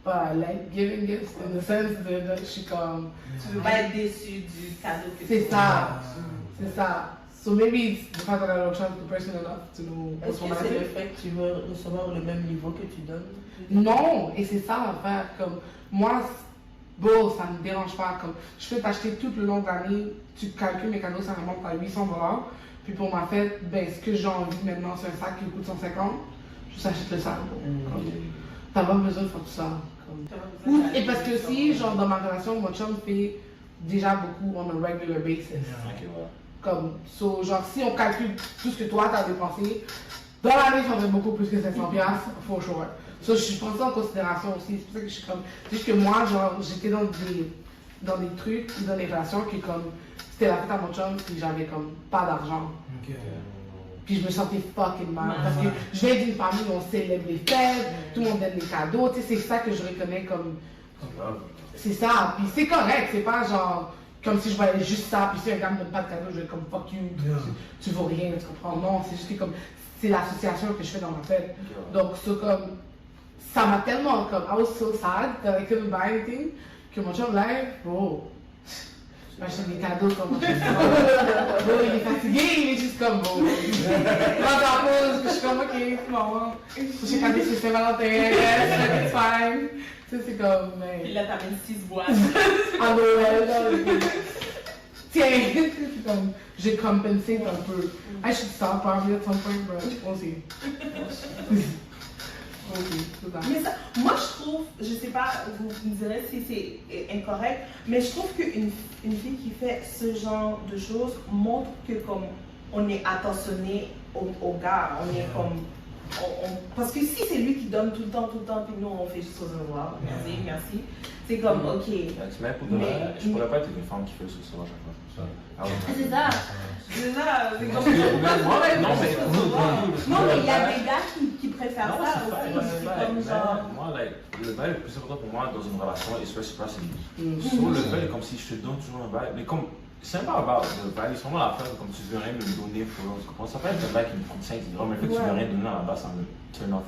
but I like giving gifts in the sense that je suis comme. Tu veux pas être déçu du cadeau que tu C'est ça. C'est ça. So maybe it's the fact that I don't trust the person enough to know Est-ce what's que c'est le romantic. fait que tu veux recevoir le même niveau que tu donnes? Non, et c'est ça l'affaire. Comme moi, bon, ça me dérange pas. Comme je peux t'acheter tout le long de l'année, tu calcules mes cadeaux, ça remonte à 800 $. Puis pour ma fête, ben ce que j'ai envie maintenant, c'est un sac qui coûte 150. Je s'achète le sac. Comme, t'as pas besoin de faire tout ça. Comme. Et parce que aussi, genre dans ma relation, mon chum fait déjà beaucoup on a regular basis. Ok, ouais. Comme, so, genre, si on calcule tout ce que toi t'as dépensé, dans l'année, ça fait beaucoup plus que 700$, for sure. So, je prends ça en considération aussi. C'est pour ça que je suis comme. C'est juste que moi, genre, j'étais dans des trucs, dans des relations qui, comme, c'était la fête à mon chum, puis j'avais, comme, pas d'argent. Ok. Puis je me sentais fucking mal. Parce que je viens d'une famille où on célèbre les fêtes, tout le monde donne des cadeaux, tu sais, c'est ça que je reconnais comme. C'est ça, puis c'est correct, c'est pas genre. Comme si je voyais juste ça, puis si un gars me donne pas de cadeau, je vais être comme fuck you, tu vaux rien, tu comprends? Non, c'est juste que comme, c'est l'association que je fais dans ma tête. Donc, c'est comme, ça m'a tellement comme, I was so sad that I couldn't buy anything, que mon chum live, bro, je m'achète des cadeaux comme mon chum. Bro, il est fatigué, il est juste comme, bro. Moi, j'en pose, je suis comme, ok, c'est bon. J'ai cadeau sur Saint-Valentin, yes, it's fine. Tu sais, c'est comme, mais. Et là, t'amènes 6 boîtes. À Noël, là, tiens, c'est comme, j'ai compensé un peu. I should stop probably at some point, but we'll see. C'est ça. Mais ça, moi je trouve, je sais pas, vous me direz si c'est incorrect, mais je trouve qu'une fille qui fait ce genre de choses montre que comme on est attentionné au gars, on est comme, parce que si c'est lui qui donne tout le temps, puis nous on fait juste au revoir, merci, merci, c'est comme ok. Mais pour de vrai, je pourrais pas être une femme qui fait ce soir à chaque fois. Ah ouais. C'est ça, c'est ça, c'est comme Non, mais non, mais il y a des gars qui préfèrent non, ça c'est aussi, comme genre. moi, like, le bail le plus important pour moi dans une relation est reciprocity. So, le bail est comme si je te donne toujours un bail, mais comme, c'est pas about le bail, c'est vraiment la fin, comme tu veux rien me donner pour l'autre. Tu comprends? Ça peut être un bail qui me coûte 5 $, mais le fait que tu veux rien donner à la base, ça me turn off.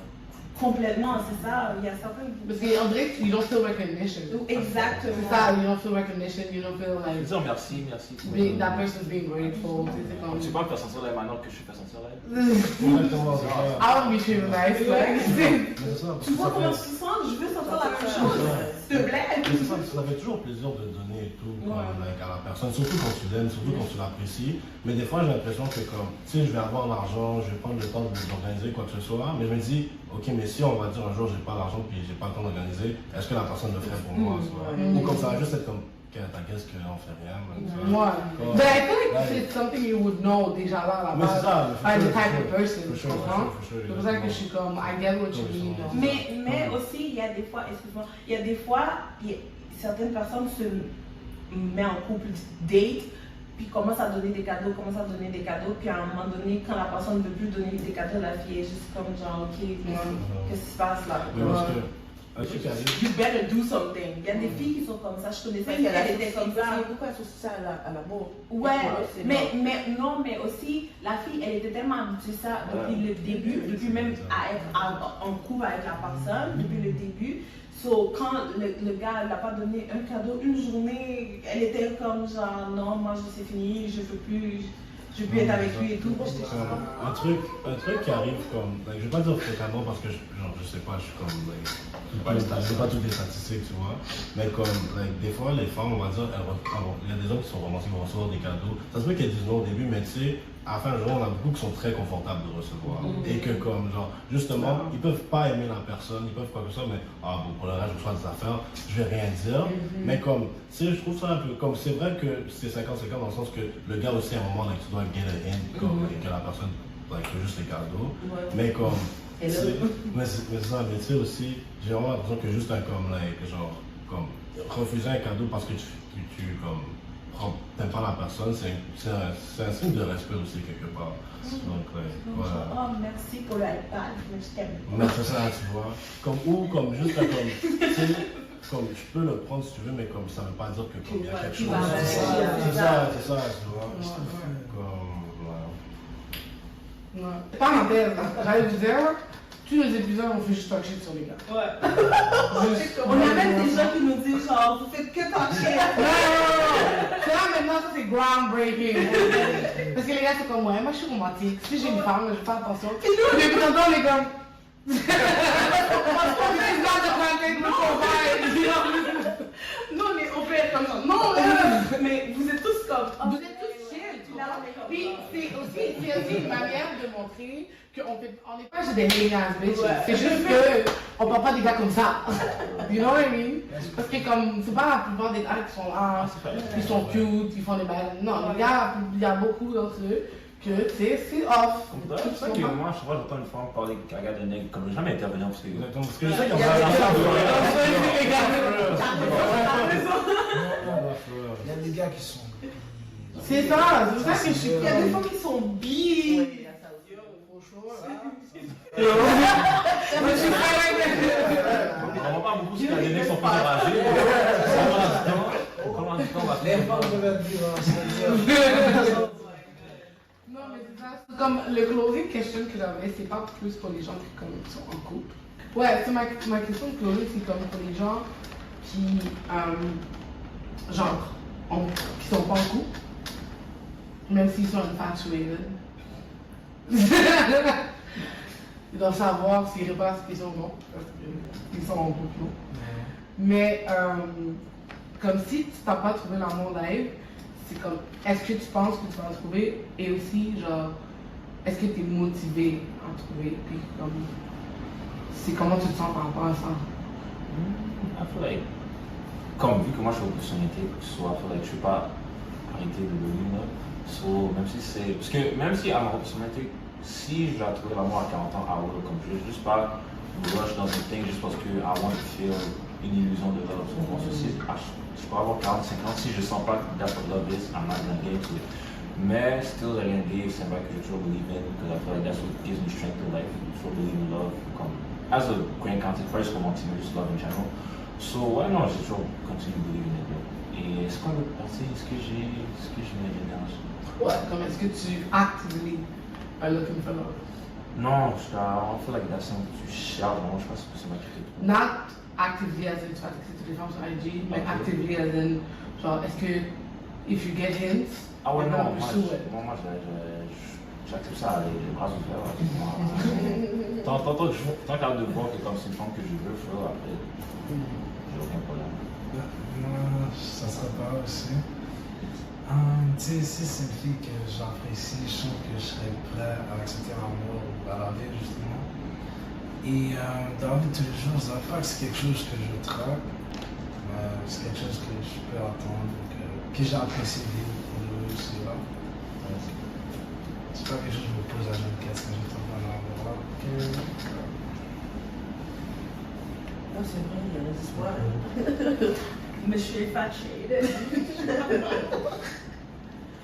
Complètement, c'est ça, il y a certains qui. Parce qu'en vrai, you don't feel recognition. Exactement. C'est ça, you don't feel recognition, you don't feel Je like veux dire merci. that person's being grateful. Tu sais, c'est comme. Tu peux pas me faire sentir là maintenant que je suis fait sentir là. Exactement, c'est ça. I want to be treated nice, like. Mais c'est ça, parce Tu que vois ça comment fait- tu sens, je veux sentir la même chose. S'il te plaît. Mais c'est ça, parce que ça fait toujours plaisir de donner et tout comme, like, à la personne, surtout quand tu l'aimes, surtout quand tu l'apprécies. Mais des fois, j'ai l'impression que comme, tu sais, je vais avoir l'argent, je vais prendre le temps d'organiser quoi que ce soit, mais je me dis, ok, mais si on va dire un jour j'ai pas l'argent puis j'ai pas le temps d'organiser, est-ce que la personne le ferait pour moi, tu vois? Ou comme ça va juste être comme, t'inquiète qu'on fait rien. tu vois. Ouais. But I feel like it's something you would know déjà là, Mais c'est ça, by the for type sure, of person, for tu sure, comprends? for sure, C'est pour ça que je suis comme, I get what you mean. Mais aussi, il y a des fois, excuse-moi, il y a des fois, certaines personnes se mettent en couple date, puis commencent à donner des cadeaux, puis à un moment donné, quand la personne ne veut plus donner des cadeaux, la fille est juste comme genre, ok, qu'est-ce qui se passe là? Mais parce que, un truc qui arrive, You better do something. Il y a des filles qui sont comme ça, je connaissais une, elle était comme ça. Beaucoup associé ça à l'amour. Ouais, c'est mais aussi, la fille, elle était tellement habituée à ça depuis le début, depuis même à être en couple avec la personne, depuis le début. So, quand le gars n'a pas donné un cadeau une journée, elle était comme genre, non, moi c'est fini, je veux plus être avec lui et tout. J'étais juste comme, un truc qui arrive comme, like, je vais pas dire fréquemment parce que je sais pas, je suis comme, like, je sais pas toutes les statistiques, tu vois, mais comme, like, des fois les femmes, on va dire, il y a des hommes qui sont romantiques, vont recevoir des cadeaux, ça se peut qu'elles disent non au début, mais tu sais, à la fin du jour, on a beaucoup qui sont très confortables de recevoir, et que comme, genre, justement, ils peuvent pas aimer la personne, ils peuvent pas que ça, mais, ah bon, pour le reste, je reçois des affaires, je vais rien dire, mais comme, tu sais, je trouve ça un peu, comme, c'est vrai que c'est 50-50 dans le sens que le gars aussi, à un moment, like, tu dois get it in, comme, et que la personne, like, fait juste les cadeaux, mais comme, mais c'est ça, mais tu sais aussi, j'ai vraiment l'impression que juste un comme, like, genre, comme, refuser un cadeau parce que tu comme, quand t'aimes pas la personne, c'est un signe de respect aussi quelque part. Donc, voilà. Oh, merci pour le iPad, mais je t'aime. Mais c'est ça, tu vois. Comme juste comme, tu sais, comme je peux le prendre si tu veux, mais comme ça veut pas dire que comme il y a quelque chose. C'est ça, tu vois. Comme, Ouais. Parenthèse, j'allais vous dire, tous les épisodes, on fait juste talk shit sur les gars. Ouais. On a même des gens qui nous disent genre, vous faites que talk shit. Non! C'est là maintenant, ça c'est groundbreaking. Parce que les gars, c'est comme moi, moi je suis romantique. Si j'ai une femme, je fais attention. Et nous, depuis tantôt, les gars. Non, mais on peut être comme ça. Non, mais vous êtes tous comme. Vous êtes tous chill, tu vois. Puis c'est aussi une manière de montrer qu'on n'est pas juste des haters, bitch. C'est juste qu'on ne parle pas des gars comme ça. You know what I mean? Parce que comme, c'est pas la plupart des gars qui sont là, ils sont cute, ils font des bails. Non, les gars, il y a beaucoup d'entre eux que c'est off. C'est ça que moi, je vois, j'entends une femme parler caga de nègre, comme je jamais intervenir parce que. parce que je sais qu'il y Il y a des gars qui sont. C'est ça, c'est ça que je suis. Il y a des fois qui sont billes. On va pas beaucoup si les nègres sont plus enragés. Comment du temps va se Les femmes peuvent dire. Non, mais c'est ça. Comme le closing question que j'avais, c'est pas plus pour les gens qui comme, sont en couple. Ouais, c'est ma question de closing, c'est comme pour les gens qui, genre, qui sont pas en couple, même s'ils sont infatuated. Ils doivent savoir s'ils répondent à cette question ou non, parce qu'ils sont en couple, non. Mais, comme si tu n'as pas trouvé l'amour live, c'est comme, est-ce que tu penses que tu vas en trouver? Et aussi, genre, est-ce que tu es motivé à en trouver? Puis, comme, c'est comment tu te sens par rapport à ça? I feel like, comme vu que moi je suis opportunité, so I feel like je ne suis pas arrêté de believe là. So, même si c'est. Parce que même si à ma opportunité, si j'ai trouvé l'amour à 40 ans, I will, comme je ne veux juste pas rush dans une thing juste parce que I want to feel une illusion de love. So, bon, ceci, je peux avoir 40, 50, si je sens pas que that's what love is, I'm not gonna get into it. Mais still, j'ai rien dit, c'est vrai que j'ai toujours believe in, because I feel like that's what gives me strength in life. Je toujours believe in love. Comme, as a grand content, first pour continuer juste love in general. So, ouais, non, j'ai toujours continué de believe in it. Et est-ce qu'on veut passer, est-ce que je mets l'énergie? Ouais, comme est-ce que tu actively are looking for love? Non, I don't feel like that's something que tu cherches, vraiment, je pense que c'est ma critique. Not actively as in tu vas texter toutes les femmes sur IG, mais actively as in, genre, est-ce que, if you get hints, Ah ouais, non, moi, j'accepte ça, les bras ouverts. Tant qu'à de voir que comme c'est une femme que je veux faire, après, j'ai aucun problème. Moi, ça serait pas aussi. Tu sais, si c'est une fille que j'apprécie, je sens que je serais prêt à accepter l'amour ou à la vie, justement. Et dans la vie de tous les jours, ça va pas que c'est quelque chose que je traque, mais c'est quelque chose que je peux attendre, que j'ai apprécié vivre pour le aussi là. C'est pas quelque chose que je me pose à 24 quand j'étais en l'amour là. Non, c'est vrai, il y a des espoirs. Mais je suis infatuated.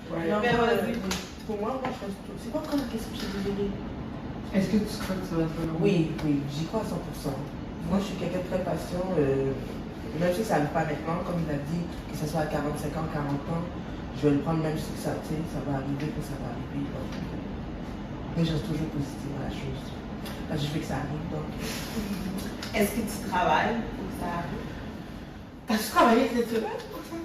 Ouais. Non, Mais moi, vas-y. pour moi, je pense tout. C'est quoi encore la question que je suis désolée? Est-ce que tu crois que ça va être un Oui, j'y crois à 100%. Moi, je suis quelqu'un de très patient, même si ça ne arrive pas maintenant, comme il a dit, que ce soit à 45 ans, 40 ans, je vais le prendre même si ça, ça va arriver, que ça va arriver. Donc, mais je reste toujours positive à la chose. Parce que je veux que ça arrive, donc. Est-ce que tu travailles pour que ça arrive? T'as-tu travaillé cette semaine pour ça?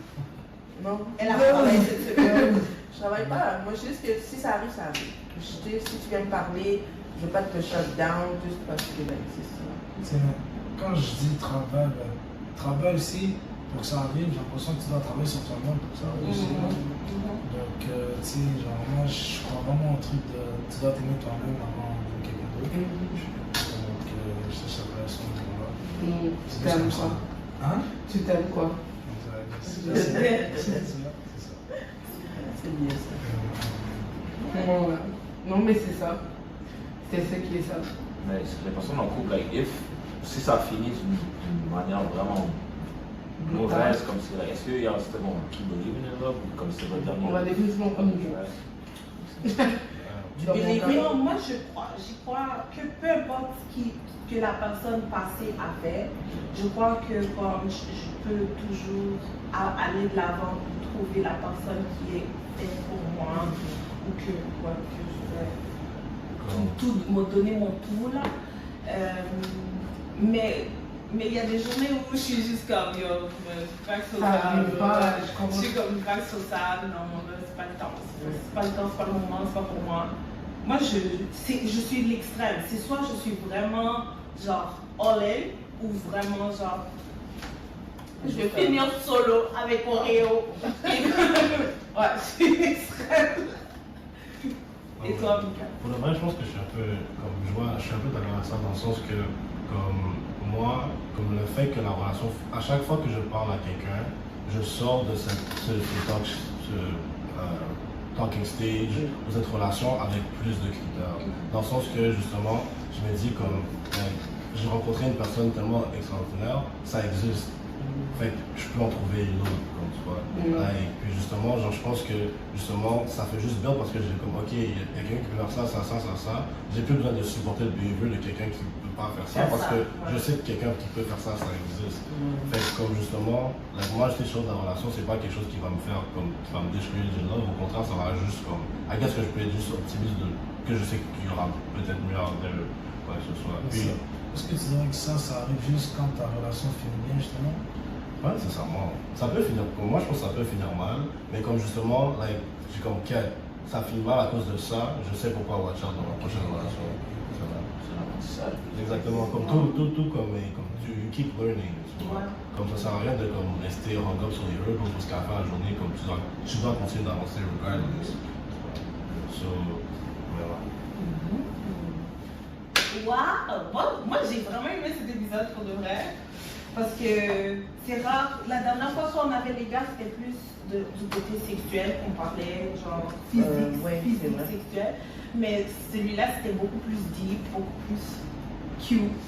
Non. Elle a travaillé cette semaine. Je travaille pas. Moi, je dis que si ça arrive, ça arrive. Je dis, si tu viens me parler, je veux pas te shut down juste parce que ben, c'est ça. Quand je dis travail, ben, travail aussi, pour que ça arrive, j'ai l'impression que tu dois travailler sur toi-même pour que ça arrive aussi. Donc, tu sais, genre, moi, je crois vraiment au truc de tu dois t'aimer toi-même avant d'aimer quelqu'un d'autre. Donc, c'est ça la relation de moi. Tu t'aimes quoi? Hein? Tu t'aimes quoi? C'est ça. C'est bien ça. Ouais. Non, mais c'est ça. C'est ce qui est ça. Mais j'ai l'impression dans le couple, like, si ça finit d'une manière vraiment mauvaise, comme si, est-ce qu'il y a c'était bon, qui believe in love, ou comme c'est votre dernier? On va définitivement comme nous. Non, moi j'y crois que peu importe que la personne passée a fait, je crois que comme je peux toujours aller de l'avant pour trouver la personne qui est faite pour moi, ou que je vais tout me donner mon tout là. Mais il y a des journées où je suis juste comme yo, vague sociale, je suis comme une vague sociale, non, c'est pas le temps, c'est pas le temps, c'est pas le moment, c'est pas pour moi. Moi, je suis de l'extrême. C'est soit je suis vraiment genre all-in ou vraiment genre je vais finir solo avec Oreo. Ouais, je suis l'extrême. Et toi, Mika? Pour le vrai, je pense que je suis un peu je suis un peu d'accord avec ça dans le sens que comme moi, comme le fait que la relation, à chaque fois que je parle à quelqu'un, je sors de ce talking stage ou cette relation avec plus de critères. Dans le sens que justement, je me dis comme j'ai rencontré une personne tellement extraordinaire, ça existe. Fait que je peux en trouver une autre, comme tu vois. Et puis justement, genre, je pense que justement, ça fait juste bien parce que j'ai comme, ok, il y a quelqu'un qui peut faire ça. J'ai plus besoin de supporter le behavior de quelqu'un qui peut pas faire ça parce que je sais que quelqu'un qui peut faire ça, ça existe. Fait que comme justement, moi, je sais chose de la relation, c'est pas quelque chose qui va me faire comme, qui va me détruire du love. Au contraire, ça va juste comme, I guess que je peux être juste optimiste que je sais qu'il y aura peut-être mieux de quoi que ce soit. Puis, est-ce que tu dirais que ça arrive juste quand ta relation finit bien, justement? Ouais, c'est ça, moi. Ça peut finir, moi je pense que ça peut finir mal, mais comme justement, j'ai comme quête, ça finit mal à cause de ça, je sais pourquoi watch out dans ma prochaine relation. C'est l'apprentissage. Exactement, comme tout comme tu keep learning, tu vois. Comme ça sert à rien de comme, rester hung up sur les hurdles parce qu'à la fin de la journée, comme tu dois continuer d'avancer regardless. So, voilà. Wow! Moi j'ai vraiment aimé cet épisode pour de vrai. Parce que c'est rare. La dernière fois qu'on avait les gars, c'était plus du côté sexuel qu'on parlait, genre physique, sexuel. Mais celui-là, c'était beaucoup plus deep, beaucoup plus cute.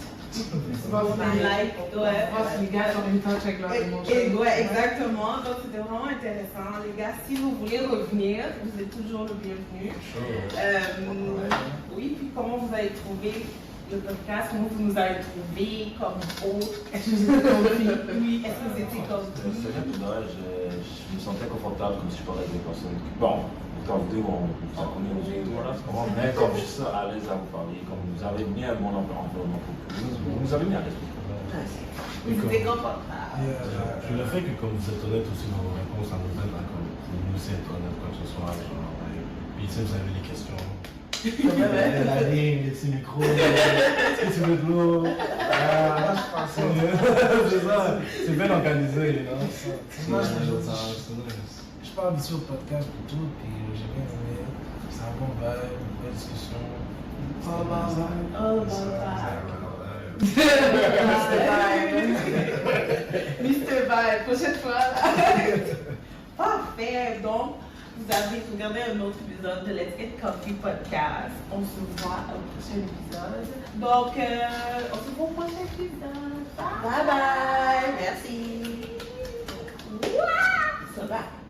Les gars sont une touch avec leur émotion. Ouais, exactement. Donc c'était vraiment intéressant. Les gars, si vous voulez revenir, vous êtes toujours le bienvenu. Oui, puis comment vous avez trouvé le podcast, comment vous nous avez trouvé comme autre? Est-ce que vous étiez compris? Oui, est-ce que vous étiez compris? C'est vrai, je me sentais confortable comme si je parlais avec des personnes. Bon, en vidéo, on s'en connaît aussi, mais comme je suis à l'aise à vous parler, comme vous avez mis un bon environnement pour vous avez mis à l'aise. Vous étiez confortable. Puis le fait que comme vous êtes honnête aussi dans vos réponses, ça nous aide à comme nous être honnête comme ce soir. Puis si vous avez des questions. La ligne, les petits micros, est-ce que tu veux de l'eau? C'est ça, c'est bien organisé, non? Moi, je suis pas habitué au podcast et tout, puis j'ai bien aimé. C'est un bon vibe, une belle discussion. Mr. Vibe, prochaine fois. Parfait, donc. Vous avez regardé un autre épisode de Let's Get Coffee Podcast. On se voit au prochain épisode. Donc, on se voit au prochain épisode. Bye bye. Merci. Ça va.